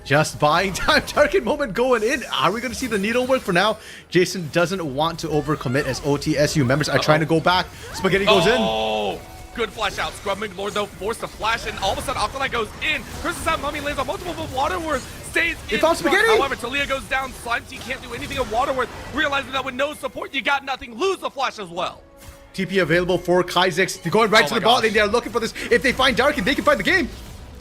Just buying time. Target moment going in. Are we going to see the needle work for now? Jason doesn't want to overcommit as OTSU members are trying to go back. Spaghetti goes in. Oh, good flash out. Scrubbing Lord, though, forced to flash, and all of a sudden, Aqualad goes in. Curses out Mummy, lands on multiple, but Waterworth stays in front. Spaghetti. However, Talia goes down. Slimetea can't do anything of Waterworth, realizing that with no support, you got nothing. Lose the flash as well. TP available for Kaizix. They're going right to the bot lane. They're looking for this. If they find Darkin, they can find the game.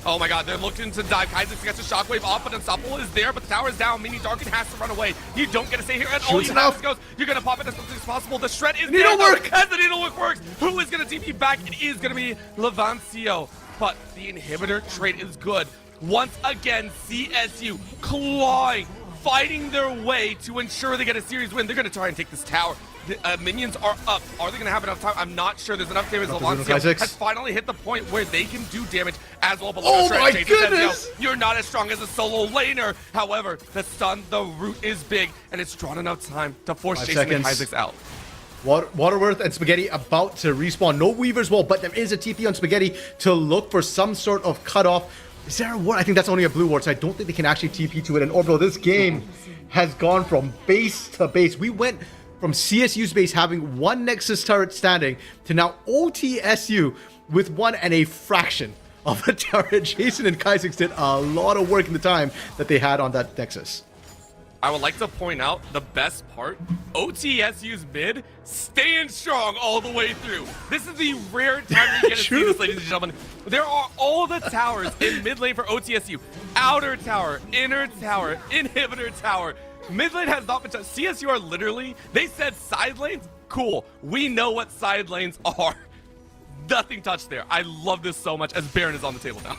Oh my god, they're looking to dive. Kaizix gets a Shockwave off, but Unstoppable is there, but the tower is down, meaning Darkin has to run away. You don't get to stay here, and all you have goes, you're going to pop it as quickly as possible. The shred is Needlework! As the needlework works, who is going to TP back? It is going to be Levancio, but the inhibitor trade is good. Once again, CSU clawing, fighting their way to ensure they get a series win. They're going to try and take this tower. The minions are up. Are they going to have enough time? I'm not sure. There's enough damage. Levancio has finally hit the point where they can do damage as well. But oh my goodness! Says, you're not as strong as a solo laner. However, the stun, the root is big, and it's drawn enough time to force Jason and Kaizix out. Waterworth and Spaghetti about to respawn. No Weaver's Wall, but there is a TP on Spaghetti to look for some sort of cutoff. Is there a ward? I think that's only a blue ward, so I don't think they can actually TP to it. And Orbital, this game has gone from base to base. We went from CSU's base having one Nexus turret standing to now OTSU with one and a fraction of a turret. Jason and Kaizix did a lot of work in the time that they had on that Nexus. I would like to point out the best part, OTSU's mid staying strong all the way through. This is the rare time you get to see this, ladies and gentlemen. There are all the towers in mid lane for OTSU. Outer tower, inner tower, inhibitor tower. Mid lane has not been touched. CSU are literally, they said side lanes? Cool. We know what side lanes are. Nothing touched there. I love this so much as Baron is on the table now.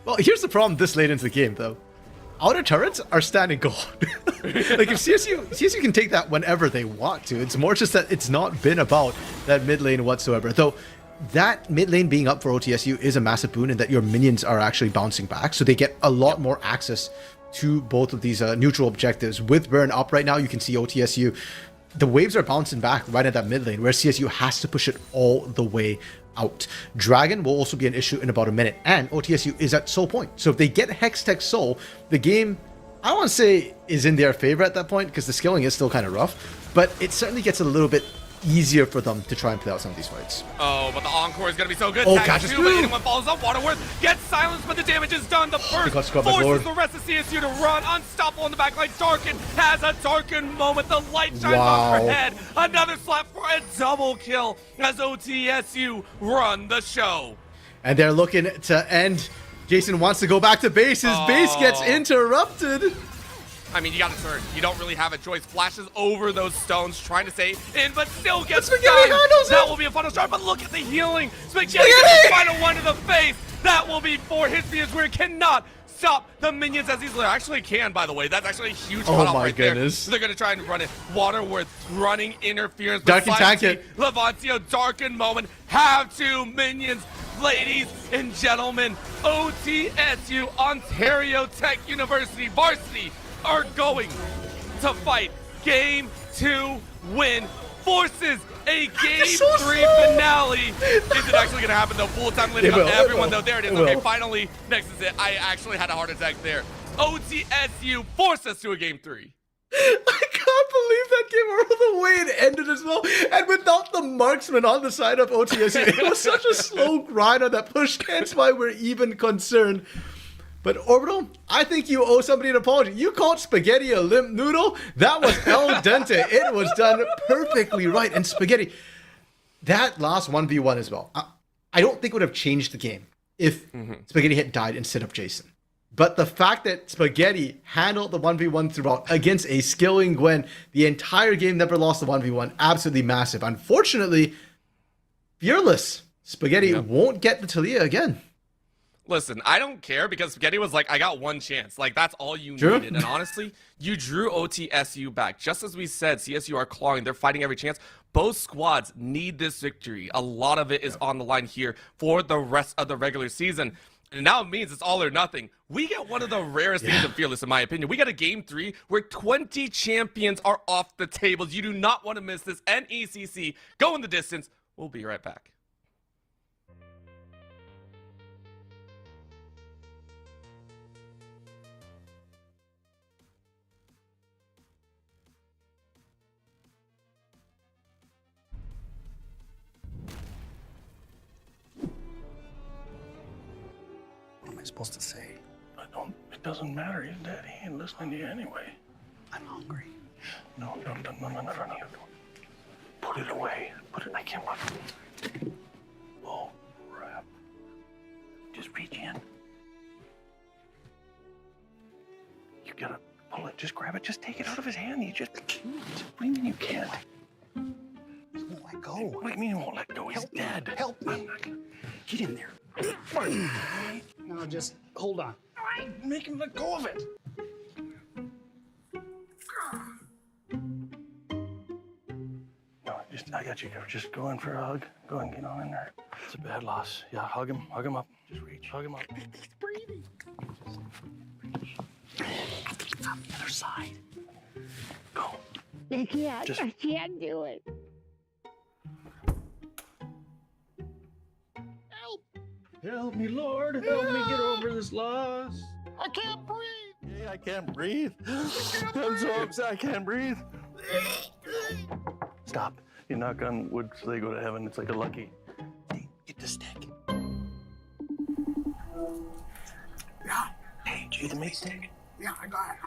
Well, here's the problem this late into the game, though. Outer turrets are standing guard. Like, if CSU can take that whenever they want to. It's more just that it's not been about that mid lane whatsoever. Though, that mid lane being up for OTSU is a massive boon in that your minions are actually bouncing back. So they get a lot more access to both of these neutral objectives. With Burn up right now, you can see OTSU, the waves are bouncing back right at that mid lane, where CSU has to push it all the way out. Dragon will also be an issue in about a minute, and OTSU is at Soul Point. So if they get Hextech Soul, the game, I don't want to say is in their favor at that point, because the scaling is still kind of rough, but it certainly gets a little bit easier for them to try and play out some of these fights. Oh, but the encore is going to be so good. Oh, Tag two, but anyone follows up. Waterworth gets silenced, but the damage is done. The first forces the rest of CSU to run. Unstoppable in the back line. Darkin has a Darkin moment. The light shines off her head. Another slap for a double kill as OTSU run the show. And they're looking to end. Jason wants to go back to base. His base gets interrupted. I mean, you got to turn. You don't really have a choice. Flashes over those stones, trying to stay in, but still gets stunned. That will be a final shot, but look at the healing. Spaghetti gets the final one to the face. That will be for his Weird. Cannot stop the minions as easily. Actually can, by the way. That's actually a huge cutoff right there. So they're going to try and run it. Waterworth running interference. Darkin tank it. Levancio, Darkin moment. Have two minions. Ladies and gentlemen, OTSU, Ontario Tech University, Varsity, are going to fight Game 2 win. Forces a Game 3 finale. Is it actually going to happen, though? Full time landing on everyone, though. There it is. Okay, finally, next is it. I actually had a heart attack there. OTSU forced us to a Game 3. I can't believe that game all the way it ended as well. And without the marksman on the side of OTSU, it was such a slow grind on that push. Hence why we're even concerned. But Orbital, I think you owe somebody an apology. You called spaghetti a limp noodle. That was el dente. It was done perfectly right. And spaghetti, that last 1v1 as well. I don't think it would have changed the game if Spaghetti had died instead of Jason. But the fact that Spaghetti handled the 1v1 throughout against a skilling Gwen, the entire game never lost the 1v1, absolutely massive. Unfortunately, fearless. Spaghetti won't get the Talia again. Listen, I don't care because Spaghetti was like, I got one chance. Like, that's all you needed. And honestly, you drew OTSU back. Just as we said, CSU are clawing. They're fighting every chance. Both squads need this victory. A lot of it is on the line here for the rest of the regular season. And now it means it's all or nothing. We get one of the rarest things of Fearless, in my opinion. We got a game 3 where 20 champions are off the tables. You do not want to miss this. NECC, go in the distance. We'll be right back. What am I supposed to say? It doesn't matter. He's dead. He ain't listening to you anyway. I'm hungry. No. Put it away. I can't watch it. Oh, crap. Just reach in. You gotta pull it. Just grab it. Just take it out of his hand. You just can't. What do you mean you can't? He won't let go. What do you mean he won't let go? He's dead. Help me. Get in there. No, just hold on. Make him let go of it. No, I got you. Just go in for a hug. Go and get on in there. It's a bad loss. Yeah, hug him up. Just reach. Hug him up. He's breathing. I think it's on the other side. Go. I can't do it. Help me, Lord. Help me get over this loss. I can't breathe. Yeah, I can't breathe. I'm so upset. I can't breathe. Stop. You knock on wood so they go to heaven. It's like a lucky. Hey, get the stick. Yeah. Hey, do you the meat stick? Yeah, I got it.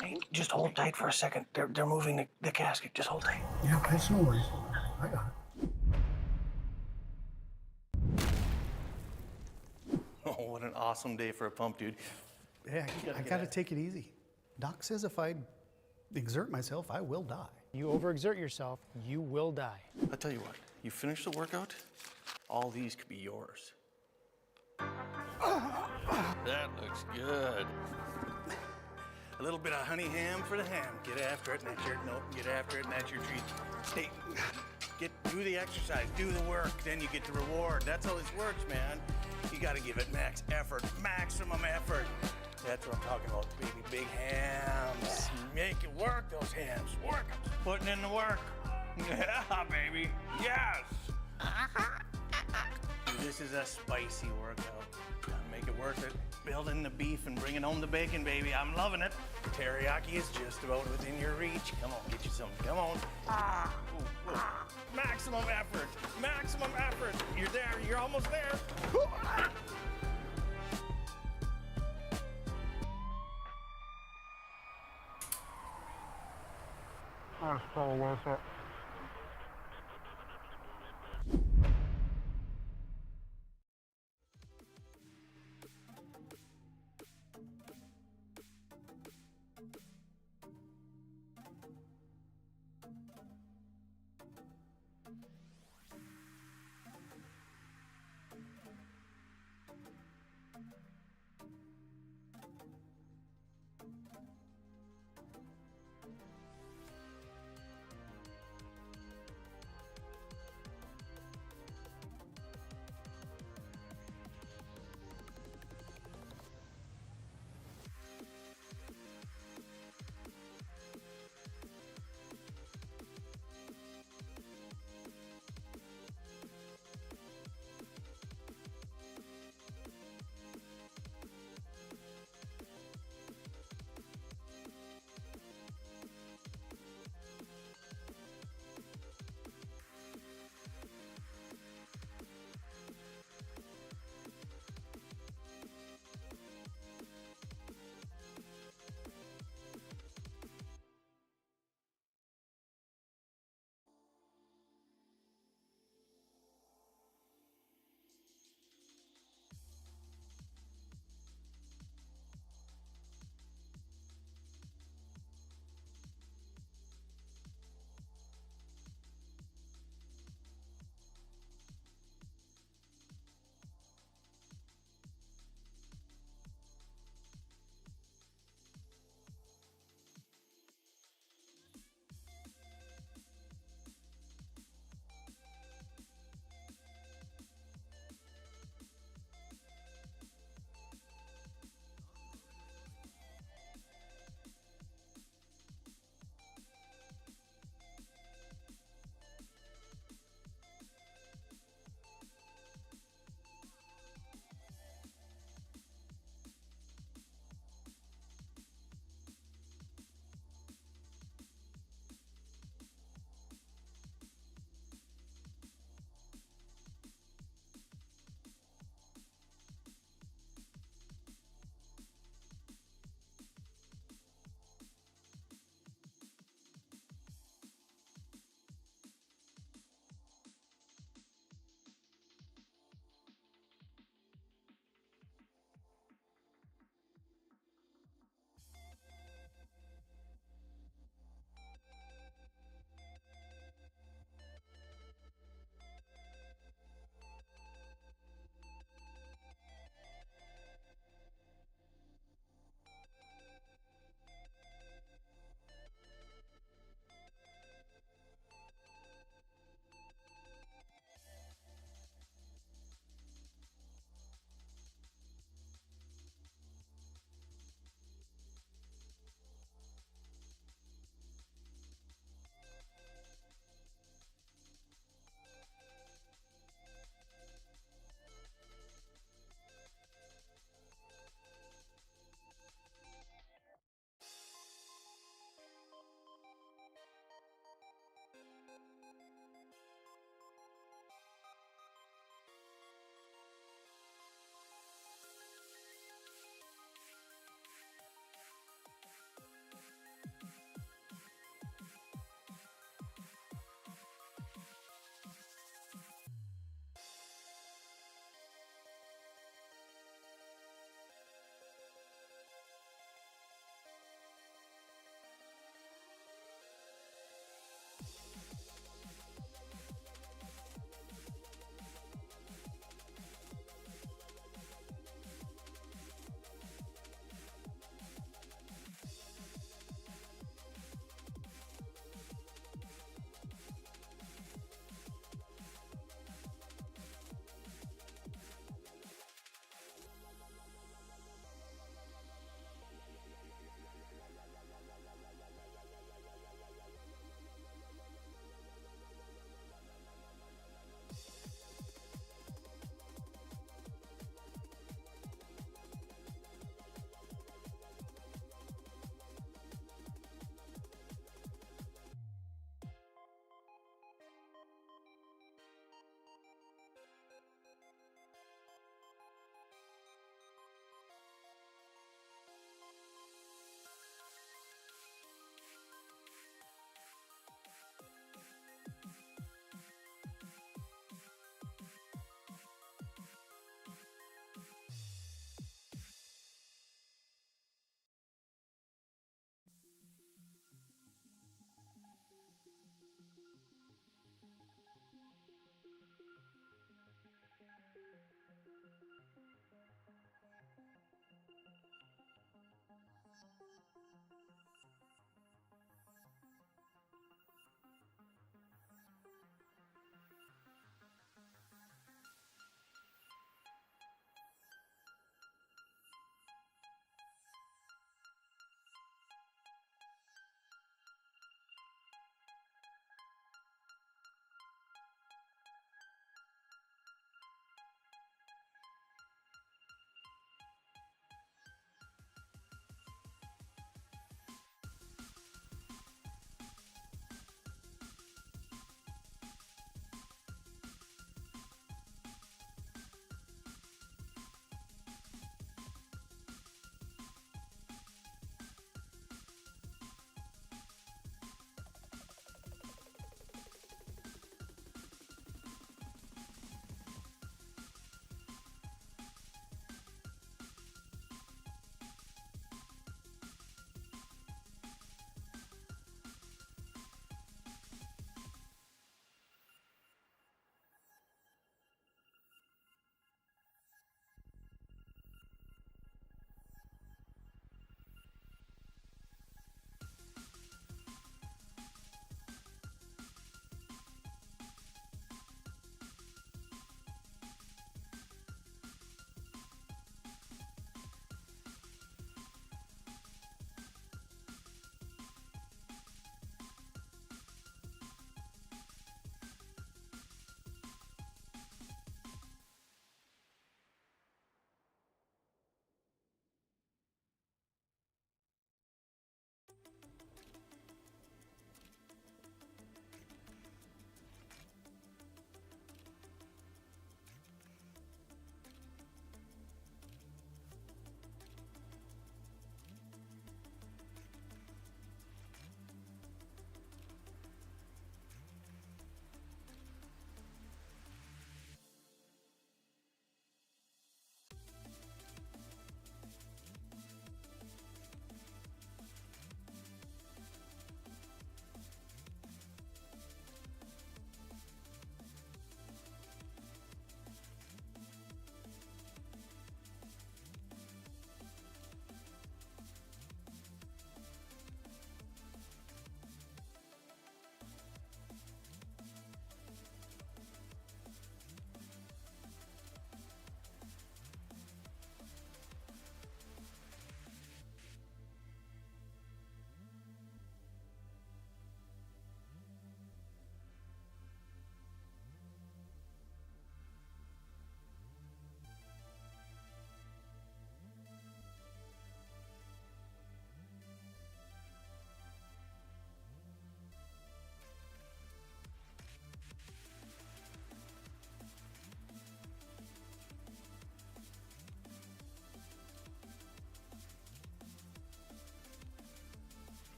Hey, just hold tight for a second. They're moving the casket. Just hold tight. Yeah, that's no worries. I got it. Oh, what an awesome day for a pump, dude. Yeah, I gotta take it easy. Doc says if I exert myself, I will die. You overexert yourself, you will die. I'll tell you what, you finish the workout, all these could be yours. That looks good. A little bit of honey ham for the ham. Get after it, and that's your, nope, get after it, and that's your treat. Hey, do the exercise, do the work, then you get the reward. That's how this works, man. You gotta give it max effort, maximum effort. That's what I'm talking about, baby. Big hams. Make it work, those hams. Work 'em. Putting in the work. Yeah, baby. Yes. Dude, this is a spicy workout. Gotta make it worth it. Building the beef and bringing home the bacon, baby. I'm loving it. Teriyaki is just about within your reach. Come on, get you some. Come on. Ooh, ooh. Maximum effort. Maximum effort. You're there. You're almost there. That's probably worth it.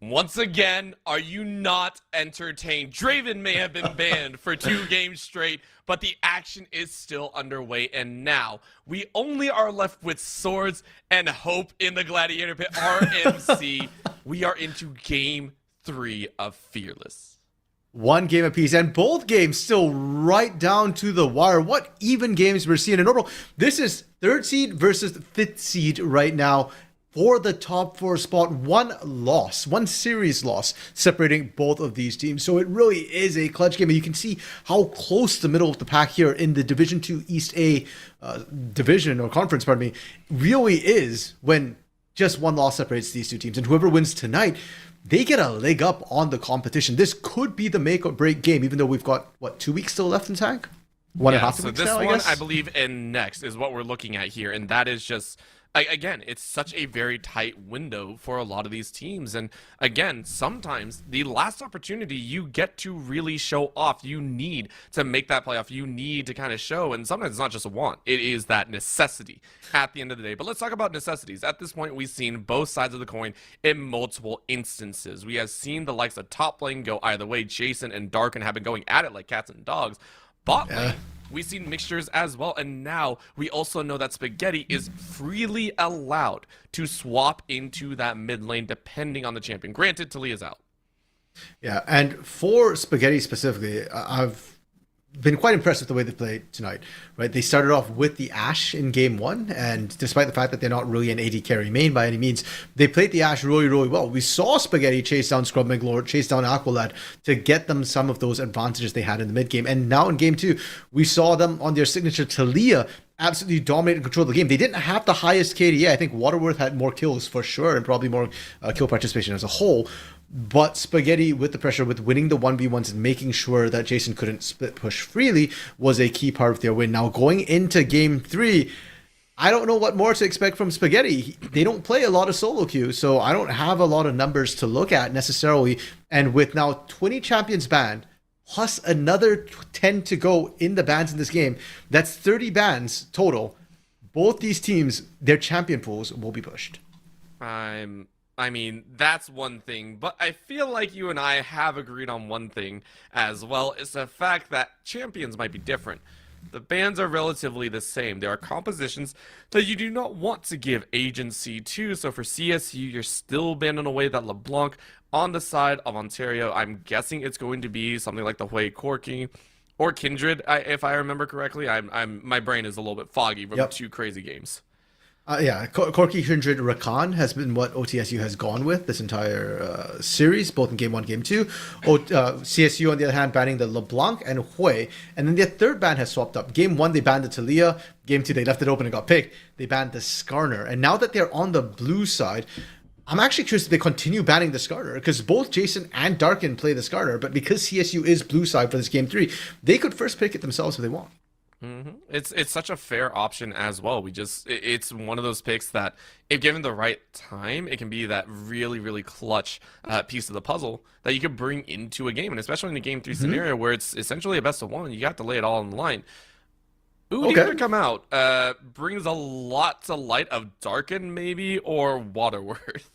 Once again, are you not entertained? Draven may have been banned for 2 games straight, but the action is still underway, and now we only are left with swords and hope in the Gladiator Pit. RMC, we are into Game 3 of Fearless. 1 game apiece, and both games still right down to the wire. What even games we're seeing in overall. This is 3rd seed versus 5th seed right now for the top 4 spot. 1 series loss separating both of these teams. So it really is a clutch game. And you can see how close the middle of the pack here in the Division 2 East A division or conference, pardon me, really is when just 1 loss separates these 2 teams. And whoever wins tonight, they get a leg up on the competition. This could be the make or break game, even though we've got, 2 weeks still left in tag? 1.5 weeks this now, one, I guess? I believe, in next is what we're looking at here. And that is just, again, it's such a very tight window for a lot of these teams. And again, sometimes the last opportunity you get to really show off, you need to make that playoff. You need to kind of show. And sometimes it's not just a want. It is that necessity at the end of the day. But let's talk about necessities. At this point, we've seen both sides of the coin in multiple instances. We have seen the likes of top lane go either way. Jason and Darken have been going at it like cats and dogs. Bot lane, we've seen mixtures as well, and now we also know that Spaghetti is freely allowed to swap into that mid lane depending on the champion. Granted, Talia's out. Yeah, and for Spaghetti specifically, I've been quite impressed with the way they played tonight, right? They started off with the Ashe in game 1, and despite the fact that they're not really an AD carry main by any means, they played the Ashe really, really well. We saw Spaghetti chase down Scrub Maglord, chase down Aqualad to get them some of those advantages they had in the mid game. And now in game 2, we saw them on their signature Talia absolutely dominate and control the game. They didn't have the highest KDA. I think Waterworth had more kills for sure, and probably more kill participation as a whole. But Spaghetti, with the pressure, with winning the 1v1s and making sure that Jason couldn't split push freely, was a key part of their win. Now, going into game 3, I don't know what more to expect from Spaghetti. They don't play a lot of solo queue, so I don't have a lot of numbers to look at necessarily. And with now 20 champions banned, plus another 10 to go in the bans in this game, that's 30 bans total. Both these teams, their champion pools will be pushed. I mean, that's one thing, but I feel like you and I have agreed on one thing as well. It's the fact that champions might be different. The bans are relatively the same. There are compositions that you do not want to give agency to. So for CSU, you're still banned in a way that LeBlanc on the side of Ontario. I'm guessing it's going to be something like the Hui Corky or Kindred, if I remember correctly. My brain is a little bit foggy from 2 crazy games. Corky, Kindred, Rakan has been what OTSU has gone with this entire series, both in game 1, game 2. CSU, on the other hand, banning the LeBlanc and Hui. And then their third ban has swapped up. Game 1, they banned the Talia. Game 2, they left it open and got picked. They banned the Skarner. And now that they're on the blue side, I'm actually curious if they continue banning the Skarner, because both Jason and Darken play the Skarner. But because CSU is blue side for this game 3, they could first pick it themselves if they want. It's such a fair option as well. It's one of those picks that, if given the right time, it can be that really, really clutch piece of the puzzle that you could bring into a game, and especially in a game 3 scenario where it's essentially a best of 1, you got to lay it all on the line. Udyr to come out brings a lot to light of Darken maybe, or Waterworth.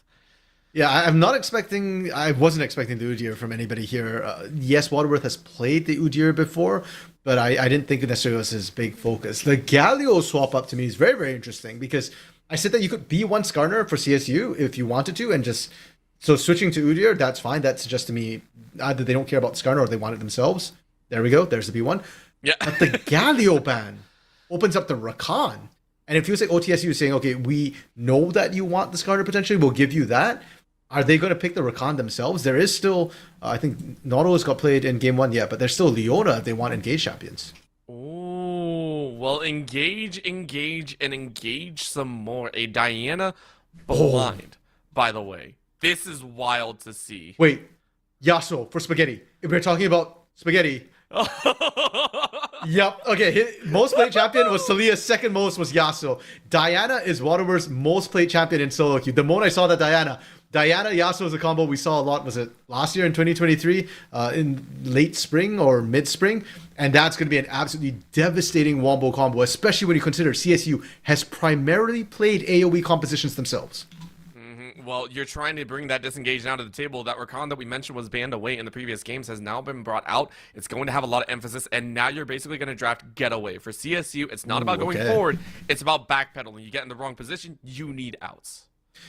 Yeah, I wasn't expecting the Udyr from anybody here. Yes, Waterworth has played the Udyr before, but I didn't think it necessarily was his big focus. The Galio swap up to me is very, very interesting, because I said that you could be one Skarner for CSU if you wanted to, and just, so switching to Udyr, that's fine. That suggests to me either they don't care about Skarner or they want it themselves. There we go. There's the B1. Yeah. But the Galio ban opens up the Rakan. And it feels like OTSU is saying, okay, we know that you want the Skarner potentially, we'll give you that. Are they going to pick the Rakan themselves? There is still, I think, Nautilus got played in game 1 yet, but there's still Leona if they want Engage champions. Ooh, well, engage some more. A Diana blind, by the way. This is wild to see. Wait, Yasuo for Spaghetti. If we're talking about Spaghetti. Yep. Okay. Most played champion was Talia's, second most was Yasuo. Diana is Waterworth's most played champion in solo queue. The moment I saw that Diana Yasuo is a combo we saw a lot. Was it last year in 2023 in late spring or mid spring? And that's going to be an absolutely devastating wombo combo, especially when you consider CSU has primarily played AoE compositions themselves. well, you're trying to bring that disengage down to the table. That Rakan that we mentioned was banned away in the previous games has now been brought out. It's going to have a lot of emphasis, and now you're basically going to draft Getaway. For CSU, it's not about going forward. It's about backpedaling. You get in the wrong position, you need outs.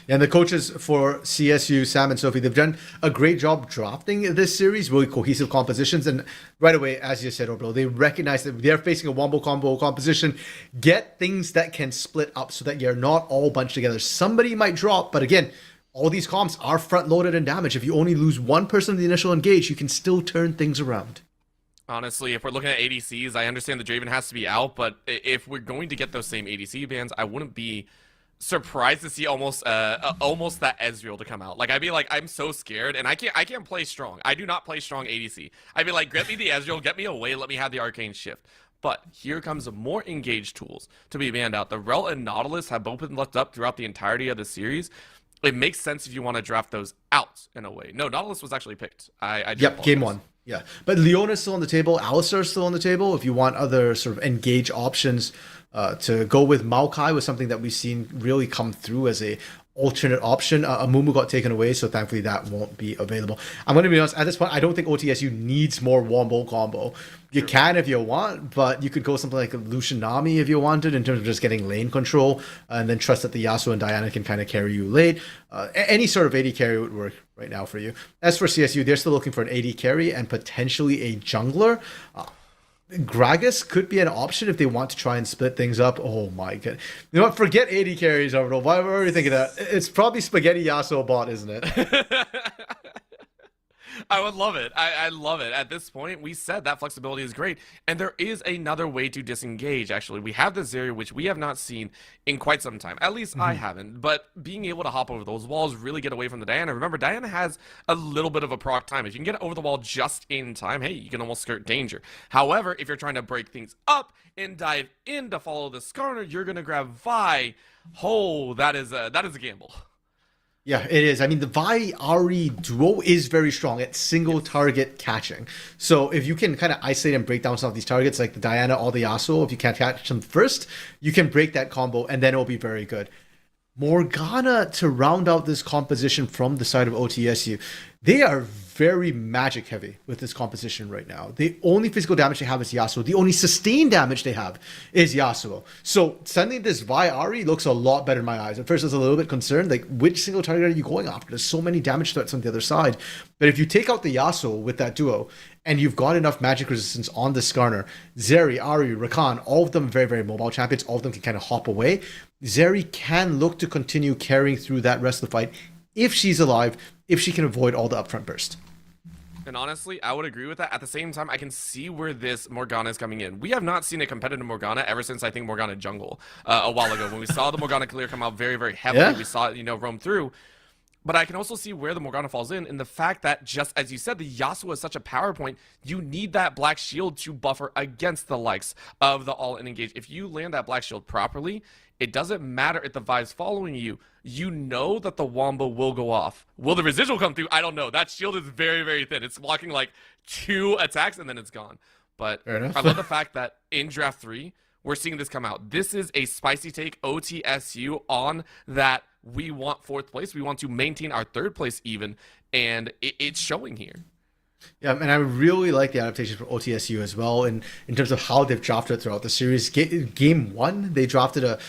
And the coaches for CSU, Sam and Sophie, they've done a great job drafting this series, really cohesive compositions. And right away, as you said, Orbital, they recognize that they're facing a wombo combo composition. Get things that can split up so that you're not all bunched together. Somebody might drop, but again, all these comps are front-loaded in damage. If you only lose one person in the initial engage, you can still turn things around. Honestly, if we're looking at ADCs, I understand the Draven has to be out, but if we're going to get those same ADC bans, I wouldn't be surprised to see almost that Ezreal to come out. Like, I'd be like, I'm so scared, and I can't play strong. I do not play strong ADC. I'd be like, get me the Ezreal, get me away, let me have the Arcane Shift. But here comes more engaged tools to be banned out. The Rel and Nautilus have both been left up throughout the entirety of the series. It makes sense if you want to draft those out in a way. No, Nautilus was actually picked. Yep, game one. Yeah, but Leona's still on the table. Alistar's still on the table. If you want other sort of engage options, to go with Maokai was something that we've seen really come through as a alternate option. Amumu got taken away, so thankfully that won't be available. I'm going to be honest, at this point, I don't think OTSU needs more wombo combo. You can if you want, but you could go something like a Lucian Nami if you wanted in terms of just getting lane control, and then trust that the Yasuo and Diana can kind of carry you late. Any sort of AD carry would work right now for you. As for CSU, they're still looking for an AD carry and potentially a jungler. Gragas could be an option if they want to try and split things up. Oh my god. You know what? Forget AD carries, Orbital. Why were you thinking that? It's probably Spaghetti Yasuo bot, isn't it? I would love it. I love it. At this point, we said that flexibility is great. And there is another way to disengage, actually. We have this area which we have not seen in quite some time. At least I haven't. But being able to hop over those walls, really get away from the Diana. Remember, Diana has a little bit of a proc time. If you can get over the wall just in time, hey, you can almost skirt danger. However, if you're trying to break things up and dive in to follow the Skarner, you're going to grab Vi. Oh, that is a gamble. Yeah, it is. I mean, the Vi-Ahri duo is very strong at single target catching. So if you can kind of isolate and break down some of these targets, like the Diana or the Yasuo, if you can't catch them first, you can break that combo, and then it'll be very good. Morgana to round out this composition from the side of OTSU. They are very magic heavy with this composition right now. The only physical damage they have is Yasuo. The only sustained damage they have is Yasuo. So suddenly this Vi-Ahri looks a lot better in my eyes. At first I was a little bit concerned, like which single target are you going after? There's so many damage threats on the other side. But if you take out the Yasuo with that duo, and you've got enough magic resistance on the Skarner, Zeri, Ahri, Rakan, all of them very, very mobile champions. All of them can kind of hop away. Zeri can look to continue carrying through that rest of the fight if she's alive, if she can avoid all the upfront burst. And honestly, I would agree with that. At the same time, I can see where this Morgana is coming in. We have not seen a competitive Morgana ever since, I think, Morgana Jungle a while ago. When we saw the Morgana clear come out very, very heavily, we saw it, roam through. But I can also see where the Morgana falls in the fact that, just as you said, the Yasuo is such a power point. You need that Black Shield to buffer against the likes of the all-in engage. If you land that Black Shield properly, it doesn't matter if the Vi's following you. You know that the Wombo will go off. Will the residual come through? I don't know. That shield is very, very thin. It's blocking like 2 attacks and then it's gone. But I love the fact that in Draft 3, we're seeing this come out. This is a spicy take, OTSU, on that we want 4th place. We want to maintain our 3rd place even, and it's showing here. Yeah, and I really like the adaptation for OTSU as well in terms of how they've drafted throughout the series. Game 1, they drafted a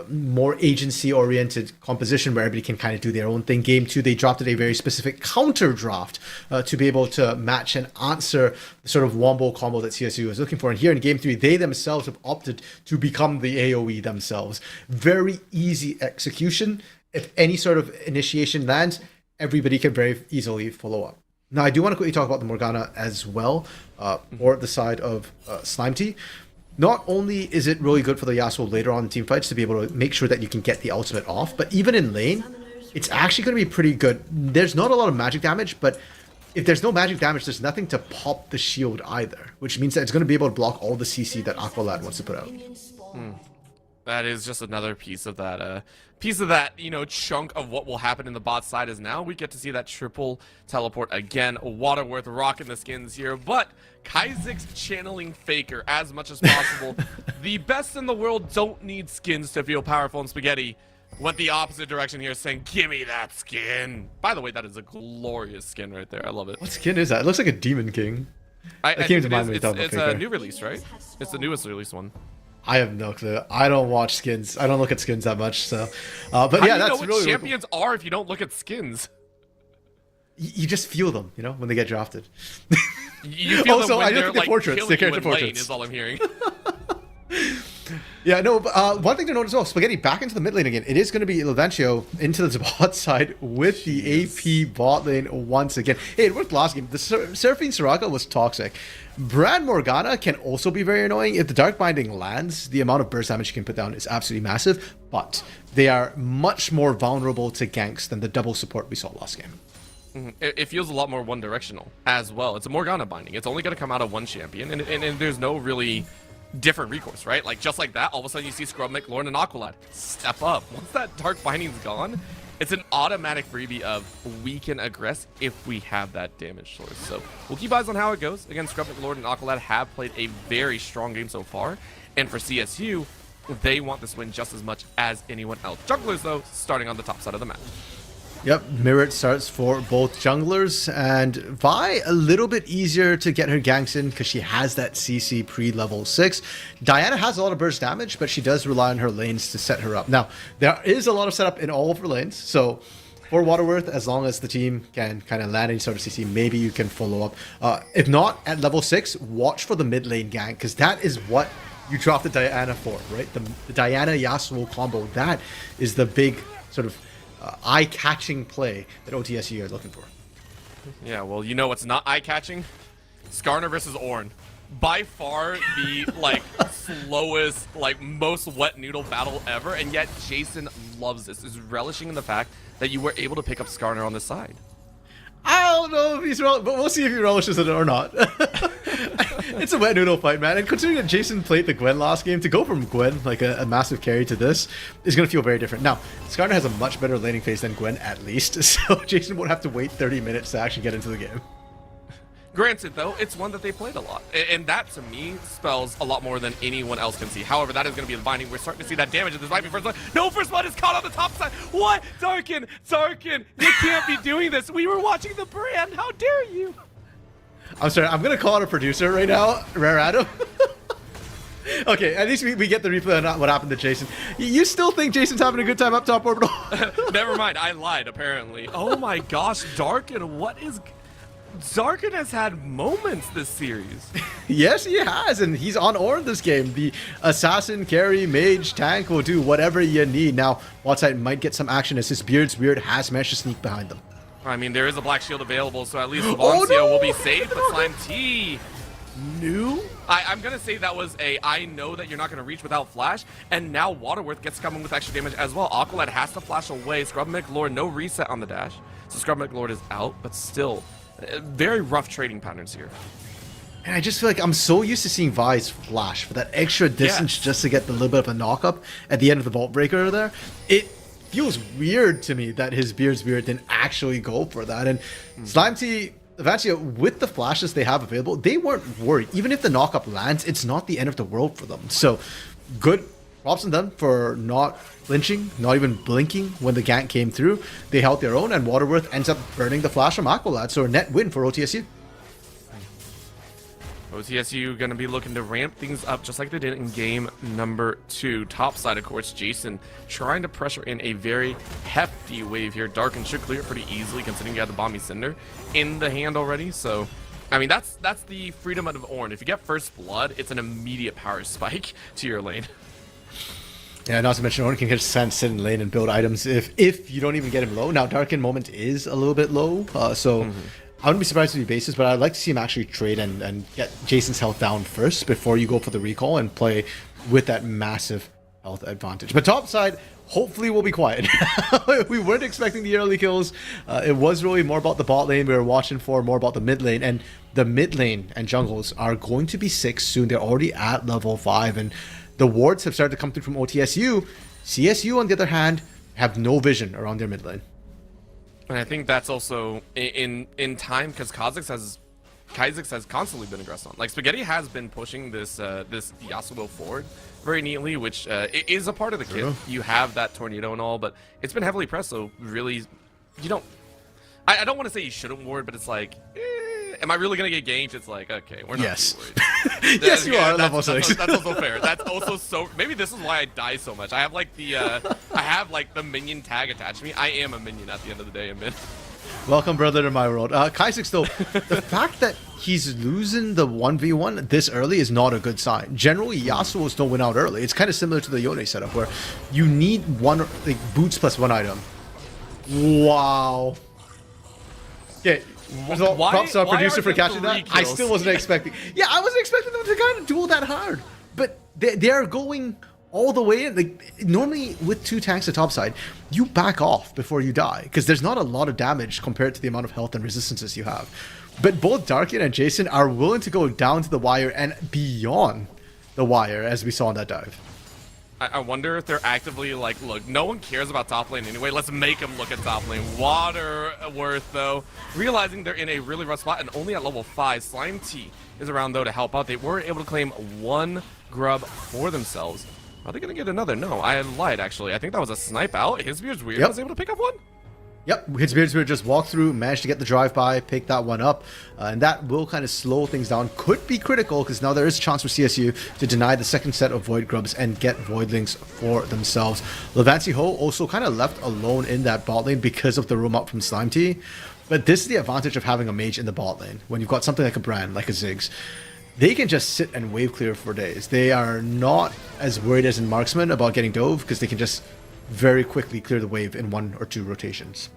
more agency-oriented composition where everybody can kind of do their own thing. Game 2, they drafted a very specific counter draft to be able to match and answer the sort of wombo combo that CSU is looking for. And here in Game 3, they themselves have opted to become the AoE themselves. Very easy execution. If any sort of initiation lands, everybody can very easily follow up. Now, I do want to quickly talk about the Morgana as well, or the side of Slime Tea. Not only is it really good for the Yasuo later on in team fights to be able to make sure that you can get the ultimate off, but even in lane, it's actually going to be pretty good. There's not a lot of magic damage, but if there's no magic damage, there's nothing to pop the shield either, which means that it's going to be able to block all the CC that Aqualad wants to put out. That is just another piece of that, chunk of what will happen in the bot side. Is now we get to see that triple teleport again. Waterworth rocking the skins here, but Kaizik's channeling Faker as much as possible. The best in the world don't need skins to feel powerful in Spaghetti. went the opposite direction here, saying, "Give me that skin." By the way, that is a glorious skin right there. I love it. What skin is that? It looks like a demon king. I came think to it mind is. when you It's, talked about it's Faker. a new release, right? It's the newest release one. I have no clue. I don't watch skins. I don't look at skins that much. So, but How do yeah, you that's know what really champions are if you don't look at skins? You just feel them, you know, when they get drafted. You feel Also, them when I look they're at the like portraits, killing the you character in lane, portraits. is all I'm hearing. Yeah, no, but one thing to note as well, Spaghetti back into the mid lane again. It is going to be Levancio into the bot side with the AP bot lane once again. Hey, it worked last game. The Seraphine Soraka was toxic. Brand Morgana can also be very annoying. If the Dark Binding lands, the amount of burst damage you can put down is absolutely massive, but they are much more vulnerable to ganks than the double support we saw last game. It feels a lot more one-directional as well. It's a Morgana binding. It's only going to come out of one champion, and there's no really different recourse, right? Like, just like that, all of a sudden you see Scrubnik, Lorne, and Aqualad step up. Once that Dark Binding's gone, it's an automatic freebie of we can aggress if we have that damage source. So we'll keep eyes on how it goes. Again, Scrubnik, Lord, and Aqualad have played a very strong game so far, and for CSU, they want this win just as much as anyone else. Junglers, though, starting on the top side of the map. Yep, Mirrored starts for both junglers, and Vi a little bit easier to get her ganks in because she has that CC pre-level 6. Diana has a lot of burst damage, but she does rely on her lanes to set her up. Now, there is a lot of setup in all of her lanes, so for Waterworth, as long as the team can kind of land any sort of CC, maybe you can follow up. If not, at level 6, watch for the mid lane gank, because that is what you drop the Diana for, right? The Diana Yasuo combo, that is the big sort of eye-catching play that OTSU are looking for. Yeah, well, you know what's not eye-catching? Skarner versus Ornn. By far the, like, slowest, like, most wet noodle battle ever, and yet Jason loves this, is relishing in the fact that you were able to pick up Skarner on this side. I don't know if he's but we'll see if he relishes it or not. It's a wet noodle fight, man. And considering that Jason played the Gwen last game, to go from Gwen, like a massive carry, to this is going to feel very different. Now, Skarner has a much better laning phase than Gwen, at least, so Jason won't have to wait 30 minutes to actually get into the game. Granted, though, it's one that they played a lot, and that, to me, spells a lot more than anyone else can see. However, that is going to be the binding. We're starting to see that damage, and this might be first blood. No, first blood is caught on the top side. What? Darkin, you can't be doing this. We were watching the brand. How dare you? I'm sorry, I'm going to call out a producer right now, Rare Adam. Okay, at least we get the replay on what happened to Jason. You still think Jason's having a good time up top orbital? Never mind, I lied, apparently. Oh my gosh, Darkin, what is... Darkin has had moments this series. Yes, he has, and he's on Ornn this game. The assassin, carry, mage, tank will do whatever you need. Now, Watside might get some action as his Beard's Weird has managed to sneak behind them. I mean, there is a black shield available, so at least Vancia no! will be safe, but Slime T... New? I'm going to say that was a I know that you're not going to reach without flash, and now Waterworth gets coming with extra damage as well. Aqualad has to flash away. Scrub McLord, no reset on the dash, so Scrub McLord is out, but still... very rough trading patterns here. And I just feel like I'm so used to seeing Vi's flash for that extra distance just to get the little bit of a knock-up at the end of the Vault Breaker there. It feels weird to me that his Beard's Weird didn't actually go for that. And Slime T, Vancia, with the flashes they have available, they weren't worried. Even if the knock-up lands, it's not the end of the world for them. So, good props on them for not flinching, not even blinking when the gank came through. They held their own, and Waterworth ends up burning the flash from Aqualad, so a net win for OTSU. OTSU going to be looking to ramp things up just like they did in game number 2. Top side, of course, Jason trying to pressure in a very hefty wave here. Darkin should clear it pretty easily considering you have the Bomby Cinder in the hand already, so... I mean, that's the freedom of Ornn. If you get first blood, it's an immediate power spike to your lane. Yeah, not to mention Ornn can just sit in lane and build items if you don't even get him low. Now, Darkin moment is a little bit low, so I wouldn't be surprised to be bases, but I'd like to see him actually trade and get Jason's health down first before you go for the recall and play with that massive health advantage. But top side, hopefully we'll be quiet. We weren't expecting the early kills. It was really more about the bot lane we were watching for, more about the mid lane, and the mid lane and jungles are going to be 6 soon. They're already at level 5, and the wards have started to come through from OTSU. CSU, on the other hand, have no vision around their mid lane. And I think that's also in time, because Kha'Zix has Kaizix has constantly been aggressive on. Like, Spaghetti has been pushing this this Yasuo forward very neatly, which is a part of the kit. You have that tornado and all, but it's been heavily pressed, so really, you don't... I don't want to say you shouldn't ward, but it's like, am I really going to get ganked? It's like, okay, we're not too worried. Yes, you are. Level 6. That's also fair. That's also so... Maybe this is why I die so much. I have like the the minion tag attached to me. I am a minion at the end of the day in mid. Welcome, brother, to my world. Kaizix, though, the fact that he's losing the 1v1 this early is not a good sign. Generally, Yasuo's don't win out early. It's kind of similar to the Yone setup, where you need one, like, boots plus one item. Wow. Okay, props to our producer for catching that. I still wasn't expecting. Yeah, I wasn't expecting them to kind of duel that hard. But they are going all the way in. Like, normally with 2 tanks at topside, you back off before you die, because there's not a lot of damage compared to the amount of health and resistances you have. But both Darkin and Jason are willing to go down to the wire and beyond the wire, as we saw in that dive. I wonder if they're actively like, look, no one cares about top lane anyway. Let's make them look at top lane. Waterworth, though, realizing they're in a really rough spot and only at level 5. Slime T is around, though, to help out. They were able to claim 1 grub for themselves. Are they going to get another? No, I lied, actually. I think that was a snipe out. His Beard's weird. I was able to pick up 1. Yep, his Beards just walked through, managed to get the drive-by, pick that one up, and that will kind of slow things down. Could be critical, because now there is a chance for CSU to deny the second set of Void Grubs and get Voidlings for themselves. Levancy Ho also kind of left alone in that bot lane because of the roam up from Slime T. But this is the advantage of having a mage in the bot lane. When you've got something like a Brand, like a Ziggs, they can just sit and wave clear for days. They are not as worried as in Marksman about getting dove, because they can just very quickly clear the wave in 1 or 2 rotations.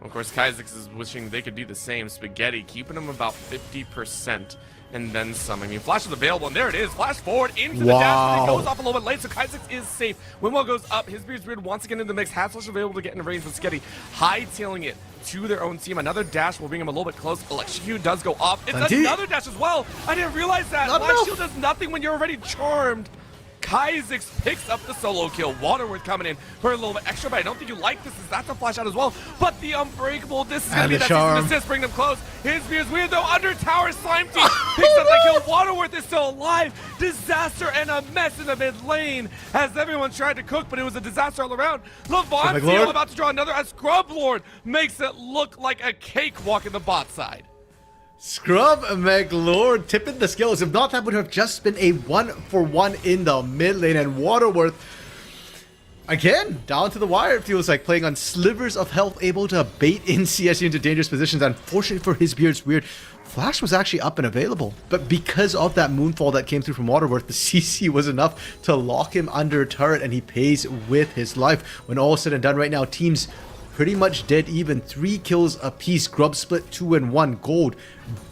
Of course, Kaizix is wishing they could do the same. Spaghetti keeping them about 50% and then some. I mean, Flash is available, and there it is. Flash forward into the dash, but it goes off a little bit late, so Kaizix is safe. Windwell goes up. His Beard's weird once again in the mix. Has Flash available to get in range with Spaghetti, hightailing it to their own team. Another dash will bring him a little bit close. Electrocute does go off. It's another dash as well. I didn't realize that. Flash Shield does nothing when you're already charmed. Kaizix picks up the solo kill. Waterworth coming in for a little bit extra, but I don't think you like this, as that's a flash out as well. But the Unbreakable, this is going to be that season assist, bring them close. His Beard's weird, though. Under tower, Slime T picks up the kill. Waterworth is still alive. Disaster and a mess in the mid lane, as everyone tried to cook, but it was a disaster all around. Levancio about to draw another, as Scrub Lord makes it look like a cakewalk in the bot side. Scrub McLord tipping the skills. If not, that would have just been a 1-for-1 in the mid lane. And Waterworth, again, down to the wire, it feels like, playing on slivers of health, able to bait in CSU into dangerous positions. Unfortunately for his Beard's weird, Flash was actually up and available. But because of that moonfall that came through from Waterworth, the CC was enough to lock him under a turret, and he pays with his life. When all is said and done right now, teams pretty much dead even. 3 kills apiece. Grub split 2-1. Gold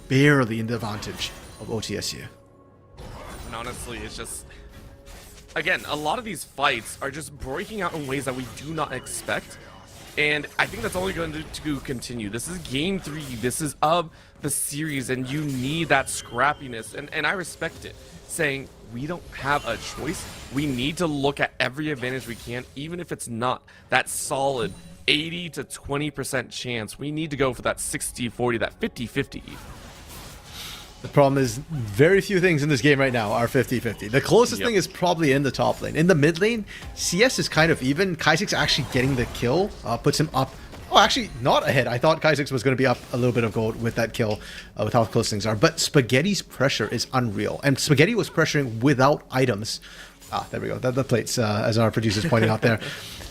barely in the advantage of OTSU. And honestly, it's just, again, a lot of these fights are just breaking out in ways that we do not expect. And I think that's only going to continue. This is game 3. This is of the series, and you need that scrappiness. And I respect it, saying we don't have a choice. We need to look at every advantage we can, even if it's not that solid 80 to 20% chance. We need to go for that 60-40, that 50-50. The problem is very few things in this game right now are 50-50. The closest thing is probably in the top lane. In the mid lane, CS is kind of even. Kaizix actually getting the kill puts him up. Oh, actually, not ahead. I thought Kaizix was going to be up a little bit of gold with that kill, with how close things are. But Spaghetti's pressure is unreal. And Spaghetti was pressuring without items. Ah, there we go. The plates, as our producer's pointing out there,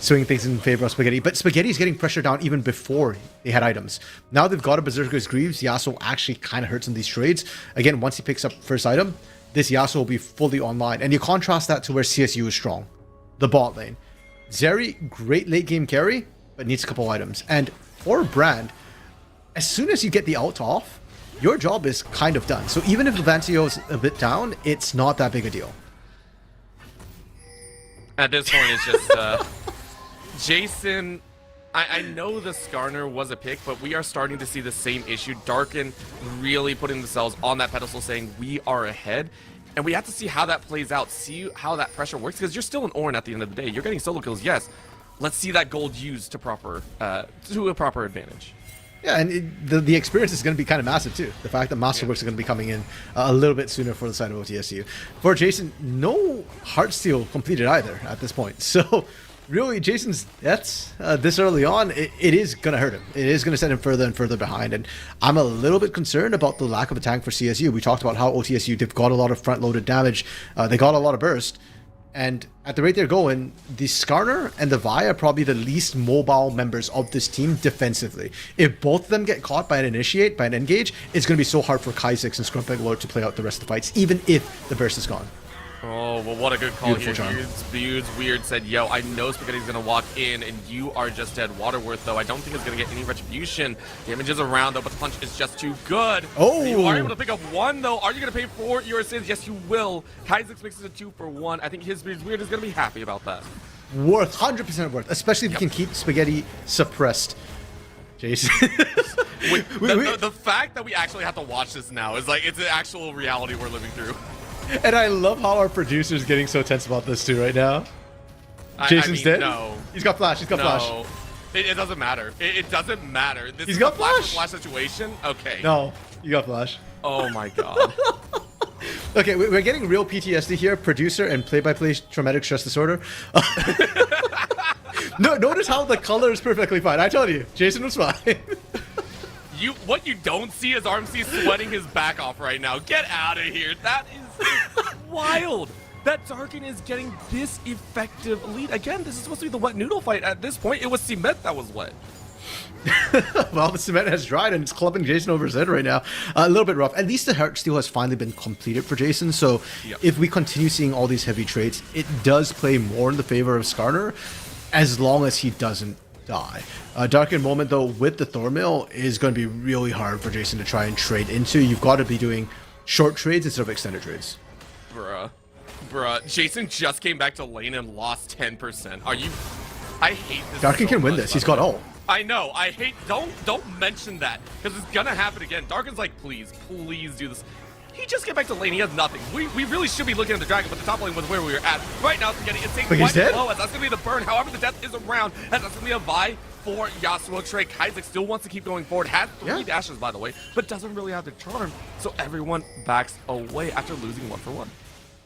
swinging things in favor of Spaghetti. But Spaghetti's getting pressure down even before they had items. Now they've got a Berserker's Greaves. Yasuo actually kind of hurts in these trades. Again, once he picks up first item, this Yasuo will be fully online. And you contrast that to where CSU is strong. The bot lane. Zeri, great late game carry, but needs a couple items. And for Brand, as soon as you get the ult off, your job is kind of done. So even if Levancio is a bit down, it's not that big a deal. At this point, it's just Jason. I know the Skarner was a pick, but we are starting to see the same issue. Darken really putting themselves on that pedestal, saying we are ahead. And we have to see how that plays out, see how that pressure works, because you're still an Ornn at the end of the day. You're getting solo kills, yes. Let's see that gold used to a proper advantage. Yeah, and the experience is going to be kind of massive too. The fact that Masterworks are going to be coming in a little bit sooner for the side of OTSU. For Jason, no Heartsteel completed either at this point. So really, Jason's deaths this early on, it is going to hurt him. It is going to send him further and further behind. And I'm a little bit concerned about the lack of a tank for CSU. We talked about how OTSU, they've got a lot of front-loaded damage. They got a lot of burst. And at the rate they're going, the Skarner and the Vi are probably the least mobile members of this team defensively. If both of them get caught by an initiate, by an engage, it's going to be so hard for Kai6 and Scrumpeg Lord to play out the rest of the fights, even if the burst is gone. Oh, well, what a good call Beautiful here. Budes Weird said, yo, I know Spaghetti's going to walk in, and you are just dead. Waterworth, though, I don't think it's going to get any retribution. Damage is around, though, but the punch is just too good. Oh! You are able to pick up one, though. Are you going to pay for your sins? Yes, you will. Kaizix makes it a 2-for-1. I think his Budes Weird is going to be happy about that. Worth, 100% worth, especially if you can keep Spaghetti suppressed. Jason. The fact that we actually have to watch this now is like, it's an actual reality we're living through. And I love how our producer's getting so tense about this too right now. Jason's dead? No. He's got flash, he's got flash. It doesn't matter. It doesn't matter. This He's is got a flash? flash situation? Okay. No, you got flash. Oh my god. Okay, we're getting real PTSD here. Producer and play-by-play traumatic stress disorder. No, notice how the color is perfectly fine. I told you, Jason was fine. What you don't see is RMC sweating his back off right now. Get out of here. That is wild. That Darkin is getting this effective lead. Again, this is supposed to be the wet noodle fight. At this point, it was cement that was wet. Well, the cement has dried and it's clubbing Jason over his head right now. A little bit rough. At least the Heartsteel has finally been completed for Jason. So if we continue seeing all these heavy trades, it does play more in the favor of Skarner as long as he doesn't die. Darken Moment, though, with the Thormill is going to be really hard for Jason to try and trade into. You've got to be doing short trades instead of extended trades. Bruh. Jason just came back to lane and lost 10%. Are you... I hate this. Darken so can win much, this. He's got ult. I know. I hate... Don't mention that. Because it's gonna happen again. Darken's like, please do this. He just came back to lane. He has nothing. We really should be looking at the dragon, but the top lane was where we were at. Right now, Spaghetti is taking quite low, as that's going to be the burn. However, the death is around, as that's going to be a Vi for Yasuo. Trey Kaizek still wants to keep going forward. Has 3 dashes, by the way, but doesn't really have the charm. So everyone backs away after losing 1-for-1.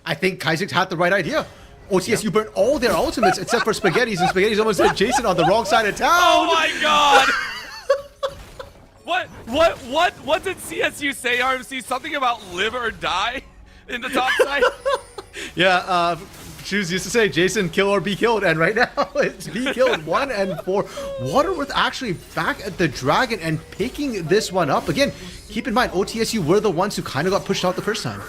I think Kaizek had the right idea. OTSU burned all their ultimates except for Spaghetti's, and Spaghetti's almost hit Jason on the wrong side of town. Oh my god! What did CSU say, RMC? Something about live or die in the top side? Yeah, Shoes used to say, Jason, kill or be killed, and right now it's be killed 1 and 4. Waterworth actually back at the dragon and picking this one up. Again, keep in mind, OTSU were the ones who kind of got pushed out the first time.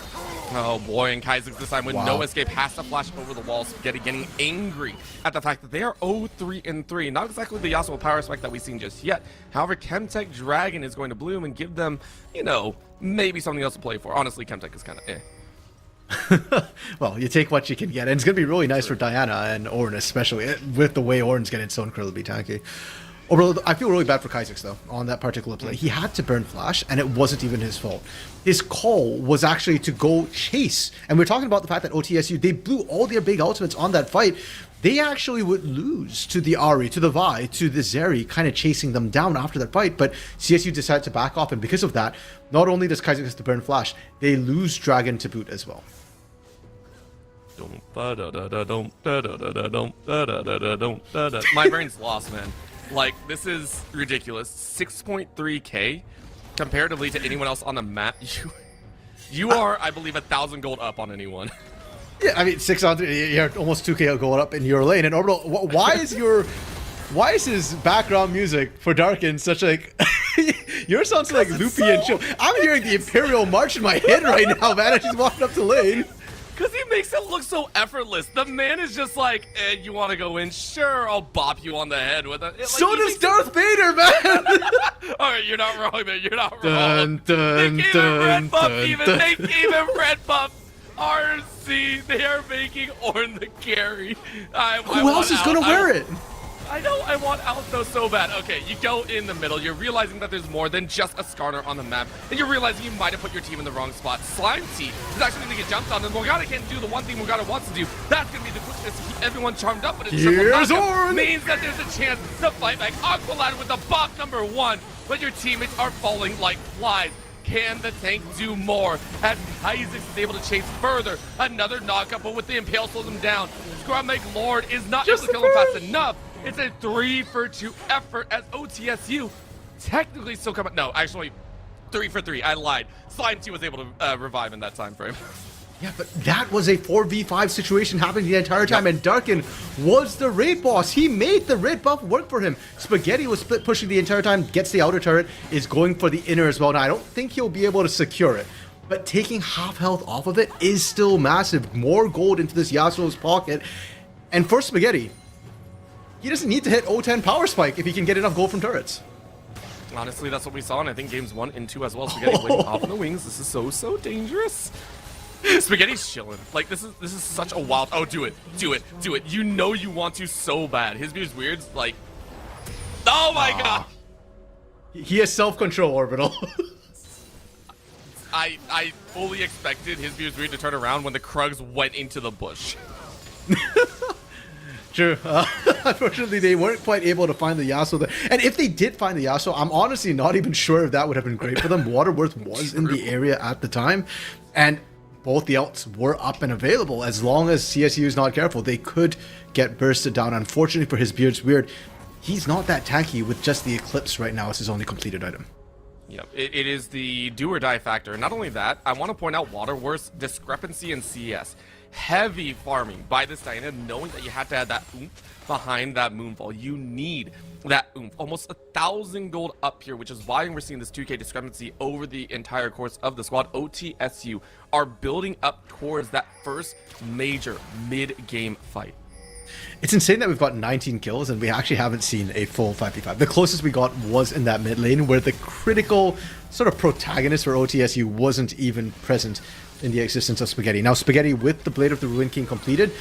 Oh boy, and Kaizek this time with no escape has to flash over the wall. Spaghetti getting angry at the fact that they are 0-3-3. Not exactly the Yasuo power spec that we've seen just yet. However, Chemtech Dragon is going to bloom and give them, you know, maybe something else to play for. Honestly, Chemtech is kind of Well, you take what you can get, and it's going to be really nice for Diana and Ornn, especially with the way Ornn's getting so incredibly tanky. Overall, I feel really bad for Kaizek, though, on that particular play. He had to burn Flash, and it wasn't even his fault. His call was actually to go chase. And we're talking about the fact that OTSU, they blew all their big ultimates on that fight. They actually would lose to the Ahri, to the Vi, to the Zeri, kind of chasing them down after that fight. But CSU decided to back off, and because of that, not only does Kaizek have to burn Flash, they lose Dragon to boot as well. My brain's lost, man. Like, this is ridiculous. 6.3k comparatively to anyone else on the map. You are, I believe, 1,000 gold up on anyone. Yeah, I mean, 600, you're almost 2k going up in your lane. And Orbital, why is his background music for Darkin such like... Yours sounds like loopy and chill. I'm hearing the Imperial March in my head right now, man, as he's walking up to lane. Because he makes it look so effortless. The man is just like, you want to go in? Sure, I'll bop you on the head with it. Like, so does Darth Vader, man! Alright, you're not wrong, man. You're not wrong. Dun, dun, they gave him red buff even. They gave him red buff. RC, they are making Ornn the carry. Who else is going to wear it? I know, I want out though so bad. Okay, you go in the middle, you're realizing that there's more than just a Skarner on the map, and you're realizing you might have put your team in the wrong spot. Slime Tea is actually going to get jumped on, and Morgana can't do the one thing Morgana wants to do. That's going to be the quickness to keep everyone charmed up, but it means that there's a chance to fight back. Aqualad with the bop number 1. but your teammates are falling like flies. Can the tank do more? As Isaac is able to chase further. Another knockup, but with the impale slows him down. Scrum Lord is not able to kill him fast enough. It's a 3-for-2 effort as OTSU technically still come. No, actually, 3-for-3. I lied. Slime T was able to revive in that time frame. Yeah, but that was a 4v5 situation happening the entire time, and Darkin was the raid boss. He made the red buff work for him. Spaghetti was split pushing the entire time, gets the outer turret, is going for the inner as well. Now, I don't think he'll be able to secure it, but taking half health off of it is still massive. More gold into this Yasuo's pocket, and for Spaghetti, he doesn't need to hit O10 power spike if he can get enough gold from turrets. Honestly, that's what we saw, and I think games 1 and 2 as well. Spaghetti waiting off in the wings. This is so dangerous. Spaghetti's chilling. Like, this is such a wild. Oh, do it. You know you want to so bad. His beard's weird. Like, oh my god. He has self-control, Orbital. I fully expected his beard's weird to turn around when the Krugs went into the bush. True. Unfortunately, they weren't quite able to find the Yasuo there. And if they did find the Yasuo, I'm honestly not even sure if that would have been great for them. Waterworth was in the area at the time, and both the ults were up and available. As long as CSU is not careful, they could get bursted down. Unfortunately for his beard's weird, he's not that tanky with just the Eclipse right now as his only completed item. Yep, it is the do or die factor. Not only that, I want to point out Waterworth's discrepancy in CS. Heavy farming by this Diana, knowing that you had to add that oomph behind that Moonfall. You need that oomph. Almost 1,000 gold up here, which is why we're seeing this 2k discrepancy over the entire course of the squad. OTSU are building up towards that first major mid-game fight. It's insane that we've got 19 kills and we actually haven't seen a full 5v5. The closest we got was in that mid lane where the critical sort of protagonist for OTSU wasn't even present in the existence of Spaghetti. Now, Spaghetti with the Blade of the Ruin King completed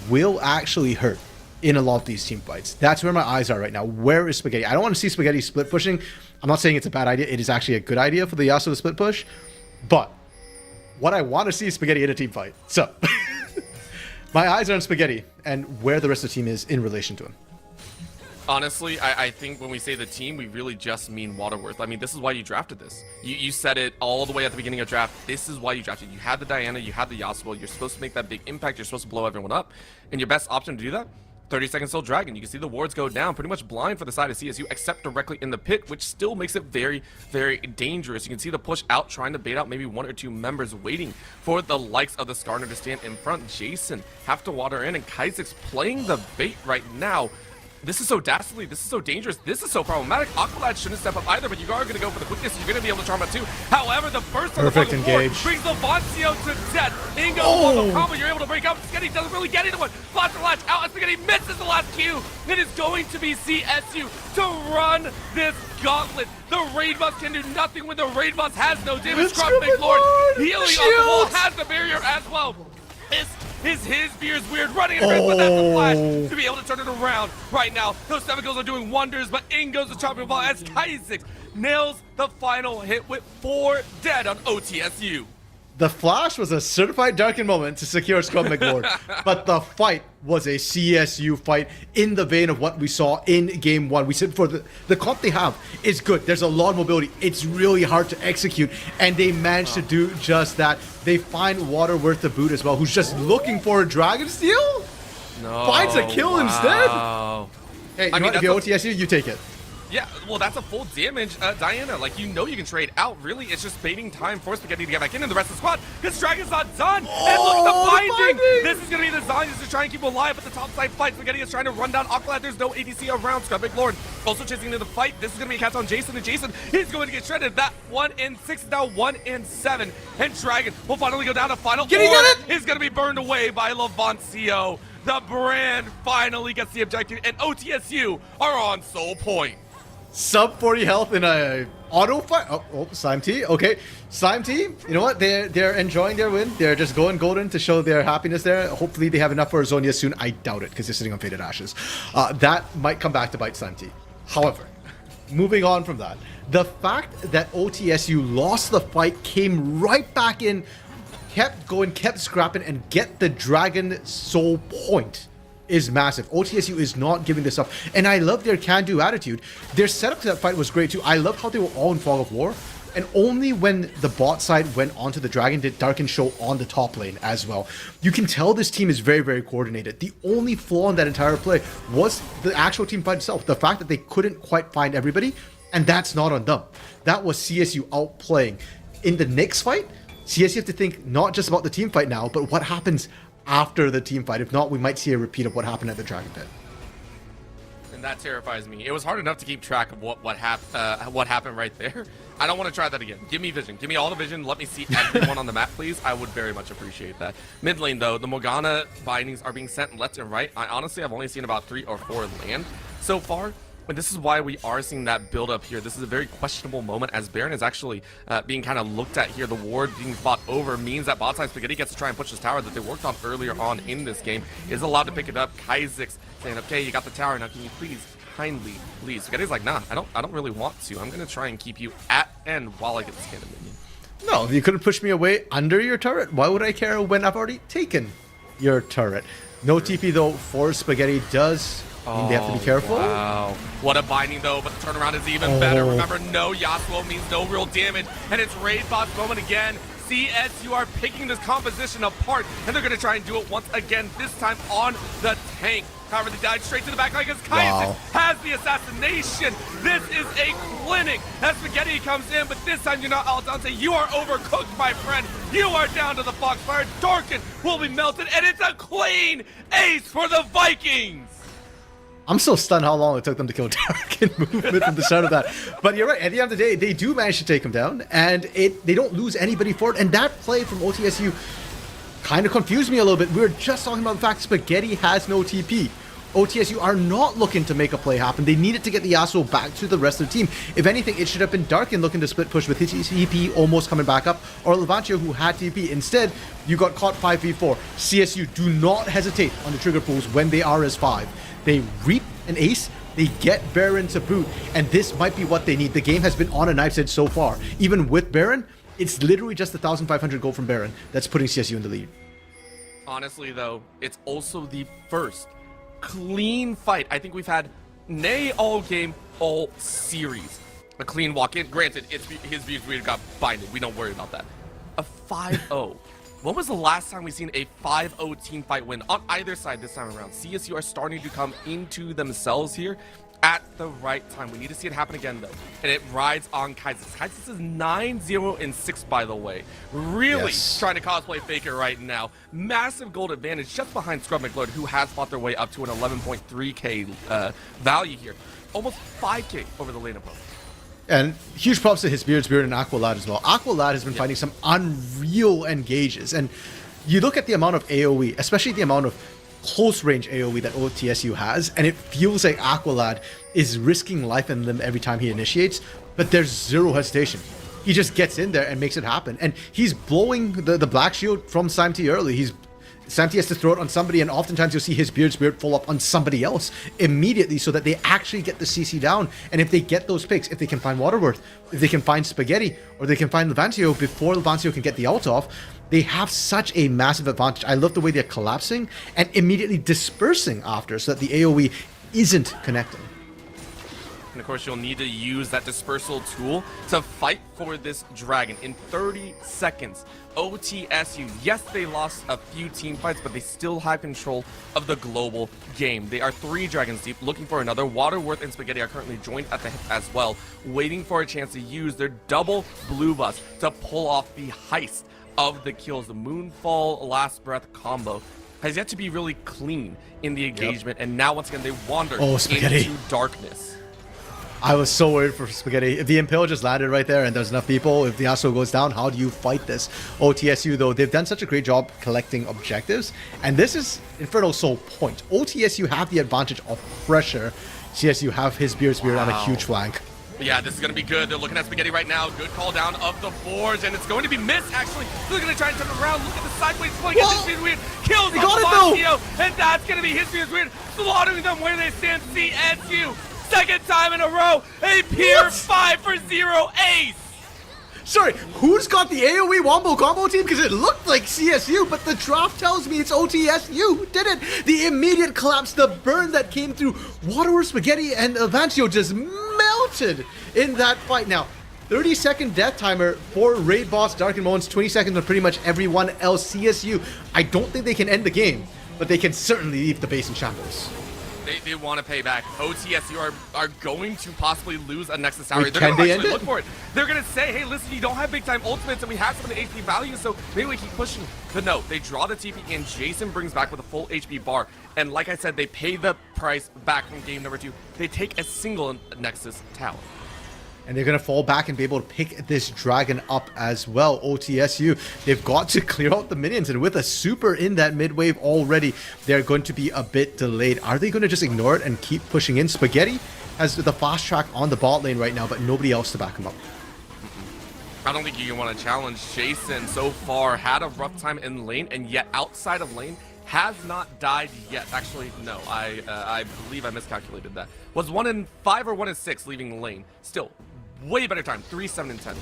will actually hurt in a lot of these team fights. That's where my eyes are right now. Where is Spaghetti? I don't want to see Spaghetti split pushing. I'm not saying it's a bad idea. It is actually a good idea for the Yasuo to split push. But what I want to see is Spaghetti in a team fight. So, my eyes are on Spaghetti and where the rest of the team is in relation to him. Honestly, I think when we say the team, we really just mean Waterworth. I mean, this is why you drafted this. You said it all the way at the beginning of draft. This is why you drafted. You had the Diana, you had the Yasuo. You're supposed to make that big impact. You're supposed to blow everyone up. And your best option to do that, 30-second Soul Dragon. You can see the wards go down, pretty much blind for the side of CSU, except directly in the pit, which still makes it very, very dangerous. You can see the push out, trying to bait out maybe 1 or 2 members, waiting for the likes of the Skarner to stand in front. Jason have to water in, and Kaizik's playing the bait right now. This is so dastardly, this is so dangerous, this is so problematic. Aqualad shouldn't step up either, but you are going to go for the quickness. You're going to be able to charm out too. However, the first on the Perfect fucking engage brings Levancio to death. Ingo on the combo, you're able to break out. Spaghetti doesn't really get into it. Blaster latch out, and Spaghetti misses the last Q. It is going to be CSU to run this gauntlet. The raid bus can do nothing when the raid bus has no damage. Scrub Lord healing on the wall, has the barrier as well. His beard's weird, running in front, but that's the flash to be able to turn it around right now. Those 7 kills are doing wonders, but in goes the chopping ball as Kaizik nails the final hit with 4 dead on OTSU. The flash was a certified Darkin moment to secure Scrum McLord, but the fight was a CSU fight in the vein of what we saw in Game 1. We said for the comp they have is good. There's a lot of mobility. It's really hard to execute, and they managed to do just that. They find Waterworth the boot as well, who's just looking for a Dragon Steel. No, finds a kill instead. Hey, I mean, if you're OTSU, you take it. Yeah, well, that's a full damage, Diana. Like, you know you can trade out. Really, it's just baiting time for Spaghetti to get back in and the rest of the squad, because Dragon's not done. And look at the binding. This is going to be the Zonians to try and keep him alive, but the top side fight. Spaghetti is trying to run down Aqualad. There's no ADC around. Scrub Lord also chasing into the fight. This is going to be a catch on Jason, and Jason is going to get shredded. That 1 and 6 is now 1 and 7. And Dragon will finally go down to final 4. Is going to be burned away by Levancio. The brand finally gets the objective, and OTSU are on Soul Point. Sub 40 health in a auto fight. Oh, Slime T. Okay, Slime T. You know what? They're enjoying their win. They're just going golden to show their happiness there. Hopefully they have enough for Azonia soon. I doubt it because they're sitting on Faded Ashes. That might come back to bite Slime T. However, moving on from that, the fact that OTSU lost the fight, came right back in, kept going, kept scrapping, and get the Dragon Soul Point is massive. OTSU is not giving this up. And I love their can-do attitude. Their setup to that fight was great too. I love how they were all in fog of war. And only when the bot side went onto the Dragon did Darken show on the top lane as well. You can tell this team is very, very coordinated. The only flaw in that entire play was the actual team fight itself. The fact that they couldn't quite find everybody, and that's not on them. That was CSU outplaying. In the next fight, CSU have to think not just about the team fight now, but what happens after the team fight. If not, we might see a repeat of what happened at the Dragon Den. And that terrifies me. It was hard enough to keep track of what happened right there. I don't want to try that again. Give me vision. Give me all the vision. Let me see everyone on the map, please. I would very much appreciate that. Mid lane, though, the Morgana bindings are being sent left and right. I honestly have only seen about 3 or 4 land so far. But this is why we are seeing that build up here. This is a very questionable moment as Baron is actually being kind of looked at here. The ward being fought over means that bot side Spaghetti gets to try and push this tower that they worked on earlier on in this game. Is allowed to pick it up. Kaizix saying, okay, you got the tower, now can you please kindly leave? Spaghetti's like, nah, I don't really want to. I'm gonna try and keep you at end while I get this cannon minion. No, you couldn't push me away under your turret. Why would I care when I've already taken your turret? No TP though for Spaghetti does mean they have to be careful. Wow. What a binding though, but the turnaround is even better. Remember, no Yasuo means no real damage, and it's raid boss moment again. CSU are picking this composition apart, and they're going to try and do it once again, this time on the tank. However, they died straight to the back line because Kaizix has the assassination. This is a clinic as Spaghetti comes in, but this time you're not al dente. You are overcooked, my friend. You are down to the Foxfire. Darken will be melted, and it's a clean ace for the Vikings. I'm so stunned how long it took them to kill Darken movement from the start of that. But you're right, at the end of the day, they do manage to take him down, and they don't lose anybody for it. And that play from OTSU kind of confused me a little bit. We were just talking about the fact Spaghetti has no TP. OTSU are not looking to make a play happen. They needed to get the Yasuo back to the rest of the team. If anything, it should have been Darken looking to split push with his TP almost coming back up, or Levantio who had TP. Instead, you got caught 5v4. CSU do not hesitate on the trigger pulls when they are as 5. They reap an ace, they get Baron to boot, and this might be what they need. The game has been on a knife's edge so far. Even with Baron, it's literally just the 1,500 gold from Baron that's putting CSU in the lead. Honestly, though, it's also the first clean fight I think we've had, nay, all game, all series. A clean walk in. Granted, it's his views we got binded. We don't worry about that. A 5-0. When was the last time we seen a 5-0 team fight win on either side this time around? CSU are starting to come into themselves here at the right time. We need to see it happen again, though. And it rides on Kaizix. Kaizix is 9-0-6, by the way. Really trying to cosplay Faker right now. Massive gold advantage just behind Scrub McLeod, who has fought their way up to an 11.3k value here. Almost 5k over the lane opponent. And huge props to his Spirit and Aqualad as well. Aqualad has been finding some unreal engages. And you look at the amount of AoE, especially the amount of close range AoE that OTSU has, and it feels like Aqualad is risking life and limb every time he initiates, but there's zero hesitation. He just gets in there and makes it happen. And he's blowing the Black Shield from Samti early. Samti has to throw it on somebody, and oftentimes you'll see his Spirit fall up on somebody else immediately so that they actually get the CC down. And if they get those picks, if they can find Waterworth, if they can find Spaghetti, or they can find Levantio before Levantio can get the ult off, they have such a massive advantage. I love the way they're collapsing and immediately dispersing after so that the AoE isn't connecting. And of course, you'll need to use that dispersal tool to fight for this dragon. In 30 seconds, OTSU, yes, they lost a few team fights, but they still have control of the global game. They are 3 dragons deep, looking for another. Waterworth and Spaghetti are currently joined at the hip as well, waiting for a chance to use their double blue bus to pull off the heist of the kills. The Moonfall Last Breath combo has yet to be really clean in the engagement, and now once again they wander into darkness. I was so worried for Spaghetti. If the Impale just landed right there and there's enough people, if the Yasuo goes down, how do you fight this? OTSU, though, they've done such a great job collecting objectives, and this is Inferno's sole point. OTSU have the advantage of pressure. CSU have his Spirit on a huge flank. Yeah, this is going to be good. They're looking at Spaghetti right now. Good call down of the boards, and it's going to be missed, actually. They're going to try and turn around. Look at the sideways play. Gets his Spirit weird. Kills Levantio, and that's going to be his Spirit weird. Slaughtering them where they stand. CSU. Second time in a row, a pure 5-for-0 ace. Sorry, who's got the AoE wombo combo team? Because it looked like CSU, but the draft tells me it's OTSU who did it. The immediate collapse, the burn that came through. Waterworth, Spaghetti, and Avancio just melted in that fight. Now, 30-second death timer for Raid Boss, Dark and Moments, 20 seconds on pretty much everyone else. CSU, I don't think they can end the game, but they can certainly leave the base in shambles. They want to pay back. OTSU are going to possibly lose a Nexus Tower. Wait, They're can going they to end actually it? look for it. They're going to say, hey, listen, you don't have big time ultimates and we have some of the HP value, so maybe we keep pushing. But no, they draw the TP and Jason brings back with a full HP bar. And like I said, they pay the price back from game number 2. They take a single Nexus Tower. And they're going to fall back and be able to pick this dragon up as well. OTSU, they've got to clear out the minions. And with a super in that mid wave already, they're going to be a bit delayed. Are they going to just ignore it and keep pushing in? Spaghetti has the fast track on the bot lane right now, but nobody else to back him up. I don't think you want to challenge Jason. So far, had a rough time in lane, and yet outside of lane, has not died yet. Actually, no, I believe I miscalculated that. Was 1 in 5 or 1 in 6 leaving the lane. Still, way better time. 3, 7, and 10 now.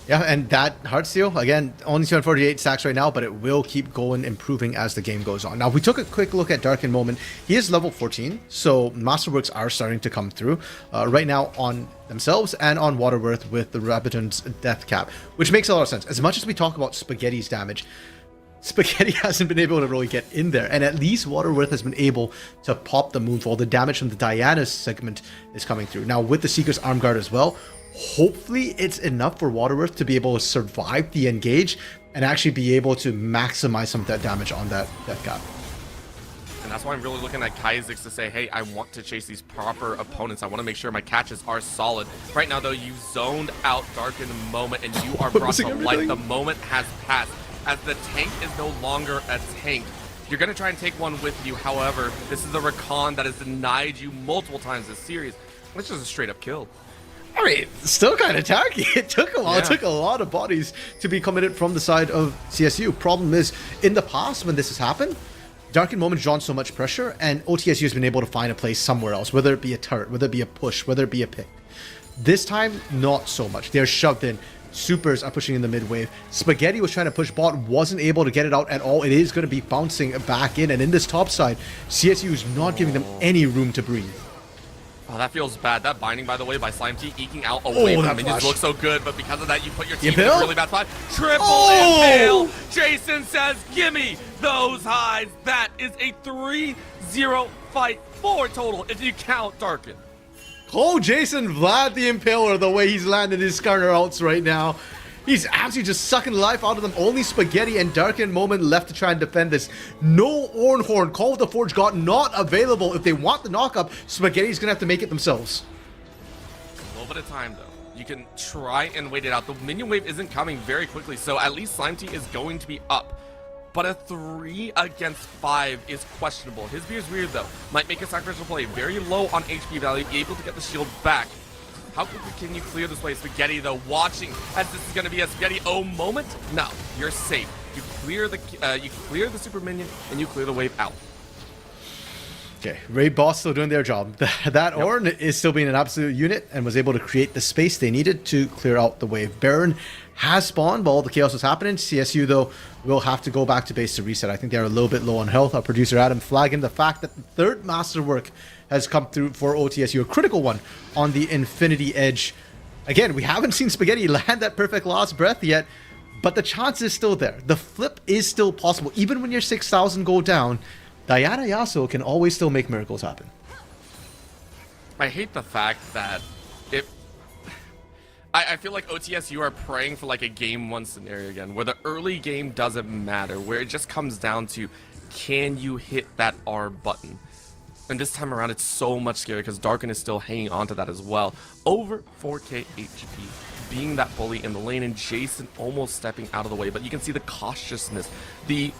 Yeah, and that Heartsteel, again, only 248 stacks right now, but it will keep going, improving as the game goes on. Now, we took a quick look at Dark and Moment. He is level 14, so Masterworks are starting to come through right now on themselves and on Waterworth with the Rabbiton's death cap, which makes a lot of sense. As much as we talk about Spaghetti's damage, Spaghetti hasn't been able to really get in there, and at least Waterworth has been able to pop the Moonfall. The damage from the Diana's segment is coming through. Now, with the Seeker's Arm Guard as well, hopefully it's enough for Waterworth to be able to survive the engage and actually be able to maximize some of that damage on that death cap. And that's why I'm really looking at Kha'Zix to say, hey, I want to chase these proper opponents. I want to make sure my catches are solid. Right now, though, you zoned out Dark in the Moment, and you are brought to life. The moment has passed. As the tank is no longer a tank, you're going to try and take one with you. However, this is a Rakan that has denied you multiple times this series. It's just a straight-up kill. I mean, still kind of tacky. It took a while. Yeah. It took a lot of bodies to be committed from the side of CSU. Problem is, in the past when this has happened, Dark and Moment's drawn so much pressure, and OTSU has been able to find a place somewhere else, whether it be a turret, whether it be a push, whether it be a pick. This time, not so much. They're shoved in. Supers are pushing in the mid wave. Spaghetti was trying to push bot, wasn't able to get it out at all. It is going to be bouncing back in, and in this top side, CSU is not giving them any room to breathe. Oh, that feels bad. That binding, by the way, by Slime T, eking out away from the minions looks so good, but because of that, you put your team in a really bad spot. Triple impale! Jason says, gimme those highs. That is a 3-0 fight, 4 total if you count Darkin. Oh, Jason Vlad the Impaler, the way he's landed his Skarner outs right now. He's absolutely just sucking life out of them. Only Spaghetti and Dark and Moment left to try and defend this. No Ornhorn, Call of the Forge God not available. If they want the knock-up, Spaghetti's going to have to make it themselves. A little bit of time, though. You can try and wait it out. The minion wave isn't coming very quickly, so at least Slime T is going to be up. But a 3 against 5 is questionable. His Beer's weird, though. Might make a sacrificial play. Very low on HP value, able to get the shield back. How quickly can you clear this way? Spaghetti, though, watching as this is going to be a Spaghetti-O moment. No, you're safe. You clear the super minion, and you clear the wave out. Okay, Raid Boss still doing their job. That Ornn is still being an absolute unit and was able to create the space they needed to clear out the wave. Baron has spawned while all the chaos was happening. CSU, though, will have to go back to base to reset. I think they're a little bit low on health. Our producer Adam flagging the fact that the third masterwork has come through for OTSU, a critical one on the Infinity Edge. Again, we haven't seen Spaghetti land that perfect last breath yet, but the chance is still there. The flip is still possible. Even when you're 6,000 go down, Diana Yasuo can always still make miracles happen. I hate the fact that I feel like OTSU are praying for like a game 1 scenario again, where the early game doesn't matter, where it just comes down to, can you hit that R button? And this time around, it's so much scarier because Darkin is still hanging on to that as well. Over 4k HP, being that bully in the lane, and Jason almost stepping out of the way. But you can see the cautiousness, the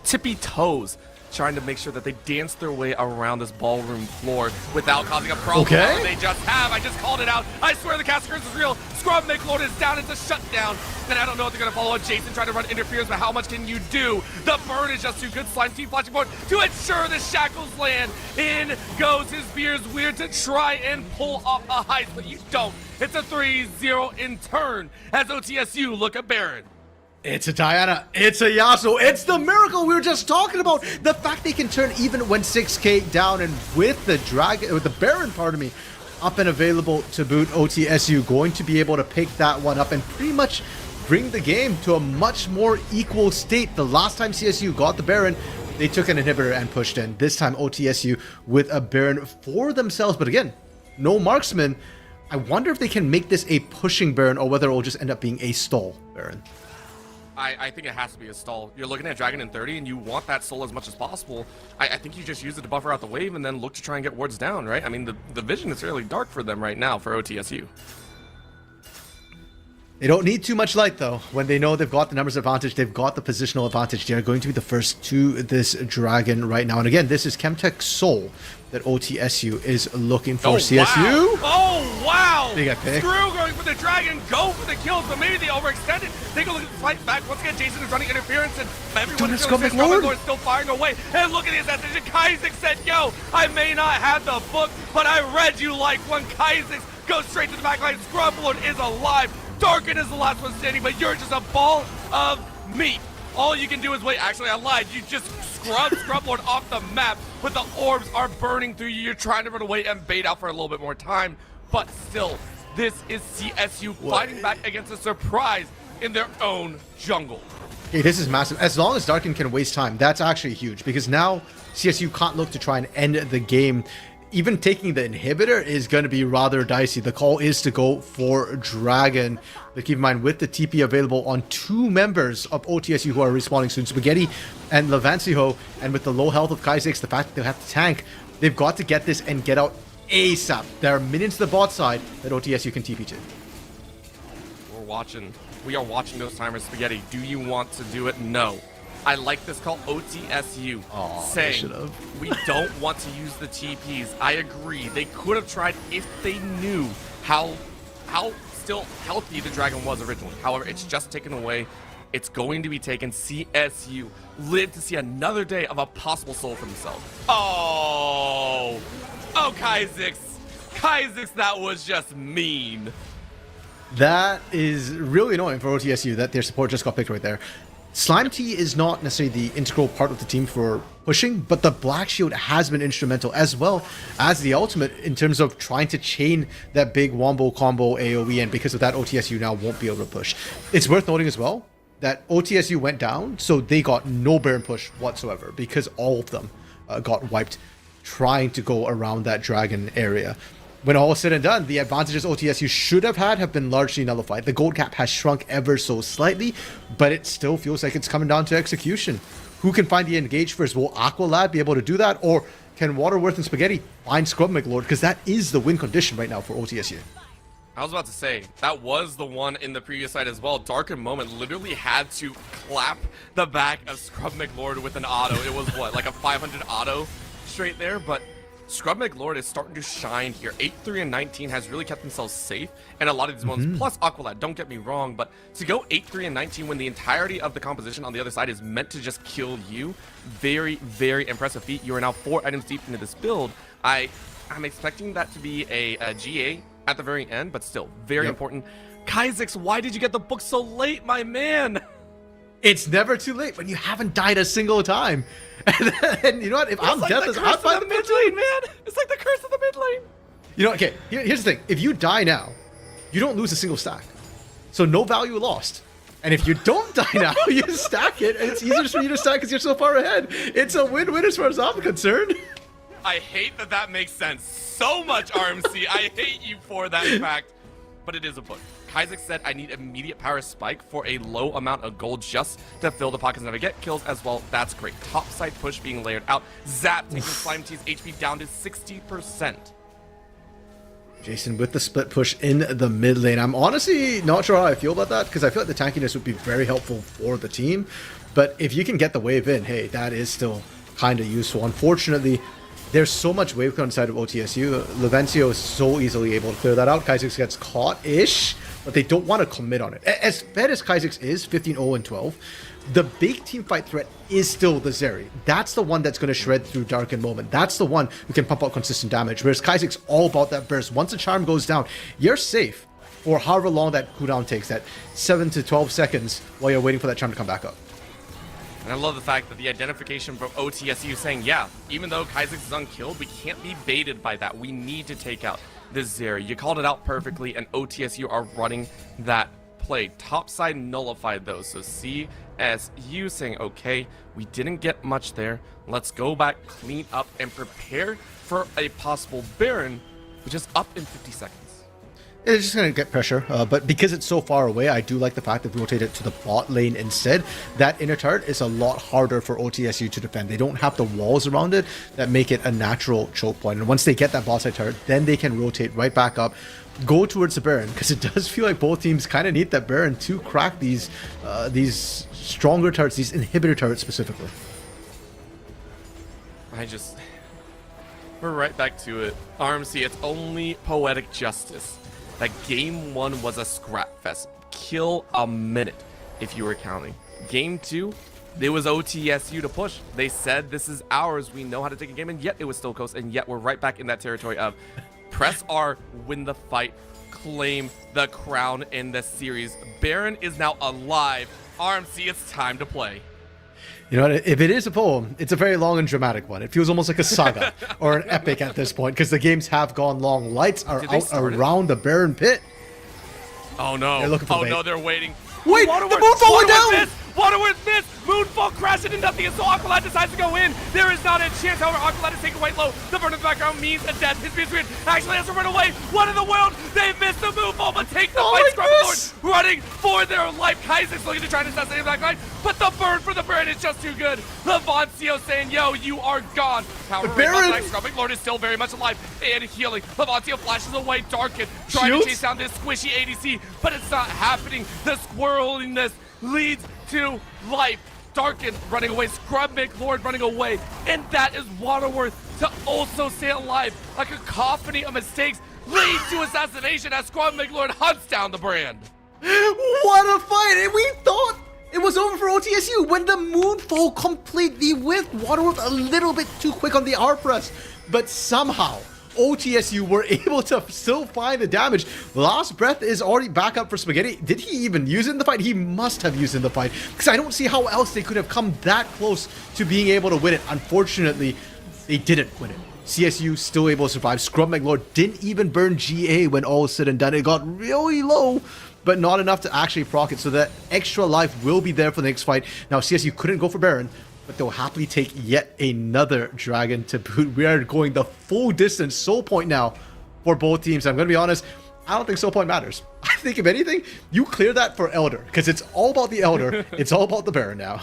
tippy toes, trying to make sure that they dance their way around this ballroom floor without causing a problem. Okay. They just have. I just called it out. I swear the cast curse is real. Scrub McLord is down. It's a shutdown. And I don't know if they're going to follow up. Jason trying to run interference, but how much can you do? The burn is just too good. Slime Team flashing forward to ensure the shackles land. In goes his Beer's Weird to try and pull off a heist, but you don't. It's a 3-0 in turn as OTSU look at Baron. It's a Diana, it's a Yasuo, it's the miracle we were just talking about. The fact they can turn even when 6k down, and with the Baron, pardon me, up and available to boot, OTSU going to be able to pick that one up and pretty much bring the game to a much more equal state. The last time CSU got the Baron, they took an inhibitor and pushed in. This time OTSU with a Baron for themselves, but again, no marksman. I wonder if they can make this a pushing Baron or whether it will just end up being a stall Baron. I think it has to be a stall. You're looking at Dragon in 30 and you want that soul as much as possible. I think you just use it to buffer out the wave and then look to try and get wards down, right? I mean, the vision is fairly dark for them right now for OTSU. They don't need too much light, though. When they know they've got the numbers advantage, they've got the positional advantage. They're going to be the first to this Dragon right now. And again, this is Chemtech Soul that OTSU is looking for. CSU. Wow. Oh, wow. They got picked. Screw going for the Dragon. Go for the kills, but maybe they overextended. Take a look at the fight back. Once again, Jason is running interference, and everyone is Scrub McLord still firing away. And look at the assassination. Kaizek said, yo, I may not have the book, but I read you like one. Kaizek goes straight to the back line. Scrumlord is alive. Darken is the last one standing, but you're just a ball of meat. All you can do is wait. Actually, I lied. You just scrub Scrumlord off the map, but the orbs are burning through you. You're trying to run away and bait out for a little bit more time, but still, this is CSU fighting back against a surprise in their own jungle. Okay, this is massive. As long as Darkin can waste time, that's actually huge, because now CSU can't look to try and end the game. Even taking the inhibitor is going to be rather dicey. The call is to go for Dragon. But keep in mind, with the TP available on 2 members of OTSU who are respawning soon, Spaghetti and Levancio, and with the low health of Kaizek, the fact that they'll have to tank, they've got to get this and get out ASAP. There are minions to the bot side that OTSU can TP to. We are watching those timers, Spaghetti. Do you want to do it? No. I like this call, OTSU, saying we don't want to use the TPs. I agree. They could have tried if they knew how still healthy the Dragon was originally. However, it's just taken away. It's going to be taken. CSU live to see another day of a possible soul for themselves. Oh, Kaizek, that was just mean. That is really annoying for OTSU that their support just got picked right there. Slime Tea is not necessarily the integral part of the team for pushing, but the Black Shield has been instrumental, as well as the ultimate, in terms of trying to chain that big wombo combo AoE, and because of that, OTSU now won't be able to push. It's worth noting as well that OTSU went down, so they got no Baron push whatsoever, because all of them got wiped trying to go around that Dragon area. When all is said and done, the advantages OTSU should have had have been largely nullified. The gold cap has shrunk ever so slightly, but it still feels like it's coming down to execution. Who can find the engage first? Will Aqualad be able to do that? Or can Waterworth and Spaghetti find Scrub McLord? Because that is the win condition right now for OTSU. I was about to say, that was the one in the previous side as well. Darken Moment literally had to clap the back of Scrub McLord with an auto. It was what, like a 500 auto straight there? But Scrub McLord is starting to shine here. 8-3 and 19 has really kept themselves safe in a lot of these moments. Plus Aqualad, don't get me wrong, but to go 8-3 and 19 when the entirety of the composition on the other side is meant to just kill you, very, very impressive feat. You are now 4 items deep into this build. I'm expecting that to be a GA at the very end, but still very important. Kaizek, why did you get the book so late, my man? It's never too late when you haven't died a single time. And you know what? If I'm deathless, I'm fine the mid lane, man. It's like the curse of the mid lane. You know, okay, here's the thing. If you die now, you don't lose a single stack. So no value lost. And if you don't die now, you stack it, and it's easier for you to stack because you're so far ahead. It's a win-win as far as I'm concerned. I hate that makes sense so much, RMC. I hate you for that fact. But it is a book. Kaizek said, I need immediate power spike for a low amount of gold just to fill the pockets and I get kills as well. That's great. Top side push being layered out. Zap taking Slime Tea's HP down to 60%. Jason with the split push in the mid lane. I'm honestly not sure how I feel about that, because I feel like the tankiness would be very helpful for the team. But if you can get the wave in, hey, that is still kind of useful. Unfortunately, there's so much wave on the side of OTSU. Levancio is so easily able to clear that out. Kaizek gets caught-ish, but they don't want to commit on it. As fed as Kaizek is, 15-0 and 12, the big team fight threat is still the Zeri. That's the one that's going to shred through Darken Moment. That's the one who can pump out consistent damage, whereas Kaizek's all about that burst. Once the charm goes down, you're safe. or however long that cooldown takes, that 7 to 12 seconds while you're waiting for that charm to come back up. And I love the fact that the identification from OTSU saying, yeah, even though Kha'Zix is unkilled, we can't be baited by that. We need to take out this Zeri. You called it out perfectly, and OTSU are running that play. Topside nullified those, so CSU saying, okay, we didn't get much there. Let's go back, clean up, and prepare for a possible Baron, which is up in 50 seconds. It's just going to get pressure, but because it's so far away, I do like the fact that we rotate it to the bot lane instead. That inner turret is a lot harder for OTSU to defend. They don't have the walls around it that make it a natural choke point. And once they get that bot side turret, then they can rotate right back up, go towards the Baron, because it does feel like both teams kind of need that Baron to crack these stronger turrets, these inhibitor turrets specifically. We're right back to it. RMC, it's only poetic justice that game 1 was a scrap fest. Kill a minute, if you were counting. Game 2, it was OTSU to push. They said, this is ours, we know how to take a game, and yet it was still close, and yet we're right back in that territory of press R, win the fight, claim the crown in the series. Baron is now alive. RMC, it's time to play. You know what, if it is a poem, it's a very long and dramatic one. It feels almost like a saga or an epic at this point, because the games have gone long. Lights are out around the Baron pit. Oh no. They're looking for oh bait. no, they're waiting. Wait, the Moonfall went down! Waterworth missed! Moonfall crashed into nothing, and so Aqualad decides to go in. There is not a chance, however, Aqualad is taken white low. The burn in the background means a death. His Beast actually has to run away. What in the world? They missed the Moonfall, but take the fight. Scrubbing Lord running for their life. Kha'Zix looking to try to assassinate the back line, but the burn for the Baron is just too good. Levancio saying, yo, you are gone. Power Baron! Scrubbing Lord is still very much alive and healing. Levancio flashes away. Darken trying to chase down this squishy ADC, but it's not happening. The squirreliness leads to life. Darken running away, Scrub Lord running away, and that is Waterworth to also stay alive. A cacophony of mistakes leads to assassination as Scrub Lord hunts down the brand. What a fight! And we thought it was over for OTSU when the Moonfall completely whiffed. Waterworth a little bit too quick on the R press, but somehow OTSU were able to still find the damage. Last breath is already back up for Spaghetti. Did he even use it in the fight? He must have used it in the fight, because I don't see how else they could have come that close to being able to win it. Unfortunately, they didn't win it. CSU still able to survive. Scrub McLord didn't even burn GA when all is said and done. It got really low, but not enough to actually proc it, so that extra life will be there for the next fight. Now, CSU couldn't go for Baron, but they'll happily take yet another dragon to boot. We are going the full distance soul point now for both teams. I'm going to be honest, I don't think soul point matters. I think if anything, you clear that for Elder, because it's all about the Elder. It's all about the Baron now.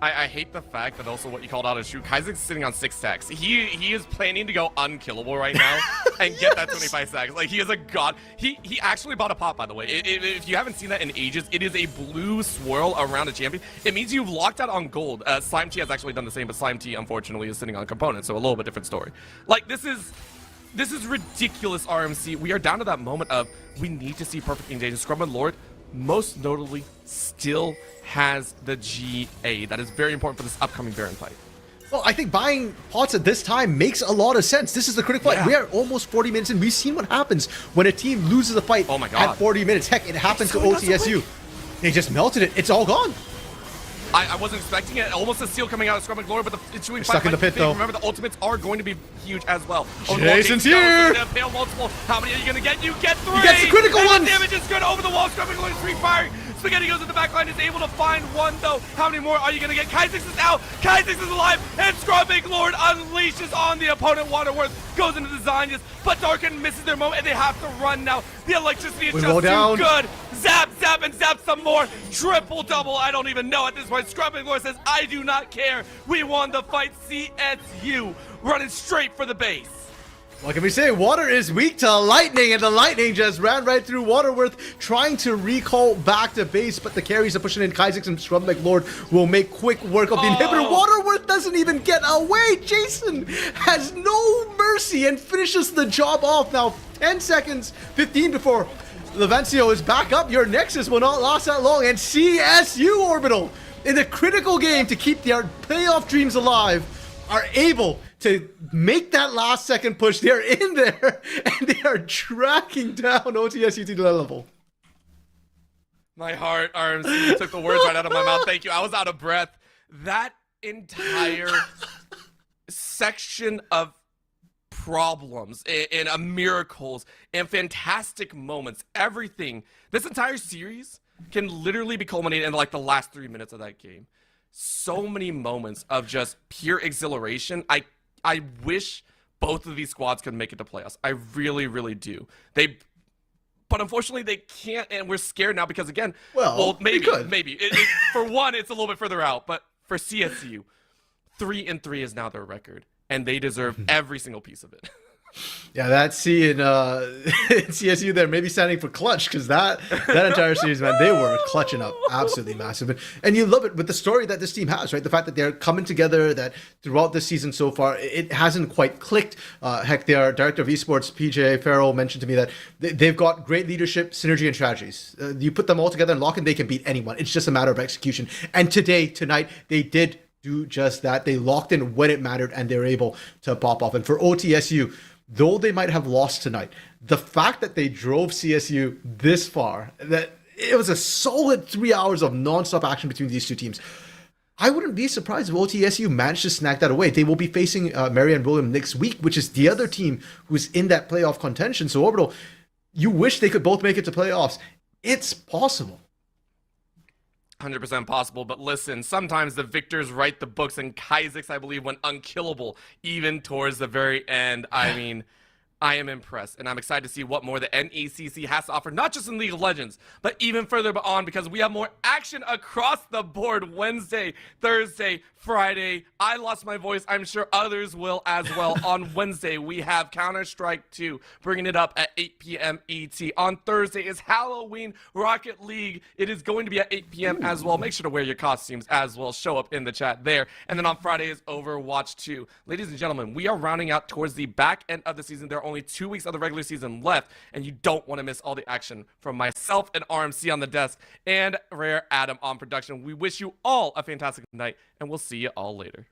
I hate the fact that also what you called out is true. Kha'Zix is sitting on 6 stacks. He is planning to go unkillable right now and get that 25 stacks. Like, he is a god. He actually bought a pot, by the way. If you haven't seen that in ages, it is a blue swirl around a champion. It means you've locked out on gold. Slime T has actually done the same, but Slime T, unfortunately, is sitting on components, so a little bit different story. Like, this is ridiculous, RMC. We are down to that moment of we need to see perfect engagement. Scrum and Lord, most notably, still has the GA. That is very important for this upcoming Baron fight. Well, I think buying pots at this time makes a lot of sense. This is the critical fight. We are almost 40 minutes in. We've seen what happens when a team loses a fight at 40 minutes. Heck, it happened to OTSU. They just melted it. It's all gone. I wasn't expecting it. Almost a steal coming out of Scrum and Glory, but the ensuing fight stuck in the pit, though. Remember, the ultimates are going to be huge as well. Jason's here! Pale multiple. How many are you going to get? You get 3! You get the critical ones! The damage is good over the wall. Scrum and Glory is refiring. Spaghetti goes in the back line, is able to find one, though. How many more are you going to get? Kha'Zix is out. Kha'Zix is alive. And Scrubbing Lord unleashes on the opponent. Waterworth goes into the Zanyas, but Darken misses their moment, and they have to run now. The electricity is just too good. Zap, zap, and zap some more. Triple double. I don't even know at this point. Scrubbing Lord says, I do not care. We won the fight. CSU running straight for the base. What can we say? Water is weak to lightning, and the lightning just ran right through Waterworth, trying to recall back to base, but the carries are pushing in. Kha'Zix and Scrub McLord will make quick work of the inhibitor. Waterworth doesn't even get away. Jason has no mercy and finishes the job off. Now 10 seconds, 15 before Levancio is back up. Your Nexus will not last that long, and CSU Orbital in the critical game to keep their playoff dreams alive are able to make that last second push. They're in there and they are tracking down OTSU to the level. My heart, RMC, took the words right out of my mouth. Thank you. I was out of breath. That entire section of problems and miracles and fantastic moments, everything. This entire series can literally be culminated in like the last 3 minutes of that game. So many moments of just pure exhilaration. I wish both of these squads could make it to playoffs. I really, really do. But unfortunately, they can't, and we're scared now because, again, well maybe. For one, it's a little bit further out, but for CSU, 3-3 is now their record, and they deserve every single piece of it. Yeah, that C in CSU there maybe standing for clutch, because that entire series, man, they were clutching up absolutely massive. And you love it with the story that this team has, right? The fact that they're coming together, that throughout this season so far, it hasn't quite clicked. Heck, their director of esports, PJ Farrell, mentioned to me that they've got great leadership, synergy, and strategies. You put them all together and lock in, they can beat anyone. It's just a matter of execution. And tonight, they did do just that. They locked in when it mattered, and they were able to pop off. And for OTSU, though they might have lost tonight, the fact that they drove CSU this far, that it was a solid 3 hours of nonstop action between these two teams, I wouldn't be surprised if OTSU managed to snag that away. They will be facing Marianne William next week, which is the other team who's in that playoff contention. So, Orbital, you wish they could both make it to playoffs. It's possible. 100% possible, but listen, sometimes the victors write the books, and Kaizix, I believe, went unkillable even towards the very end. I mean, I am impressed, and I'm excited to see what more the NECC has to offer, not just in League of Legends, but even further on, because we have more action across the board Wednesday, Thursday, Friday. I lost my voice. I'm sure others will as well. On Wednesday, we have Counter-Strike 2, bringing it up at 8 p.m. ET. On Thursday is Halloween Rocket League. It is going to be at 8 p.m. as well. Make sure to wear your costumes as well. Show up in the chat there. And then on Friday is Overwatch 2. Ladies and gentlemen, we are rounding out towards the back end of the season. There are only 2 weeks of the regular season left, and you don't want to miss all the action from myself and RMC on the desk and Rare Adam on production. We wish you all a fantastic night, and we'll see you all later.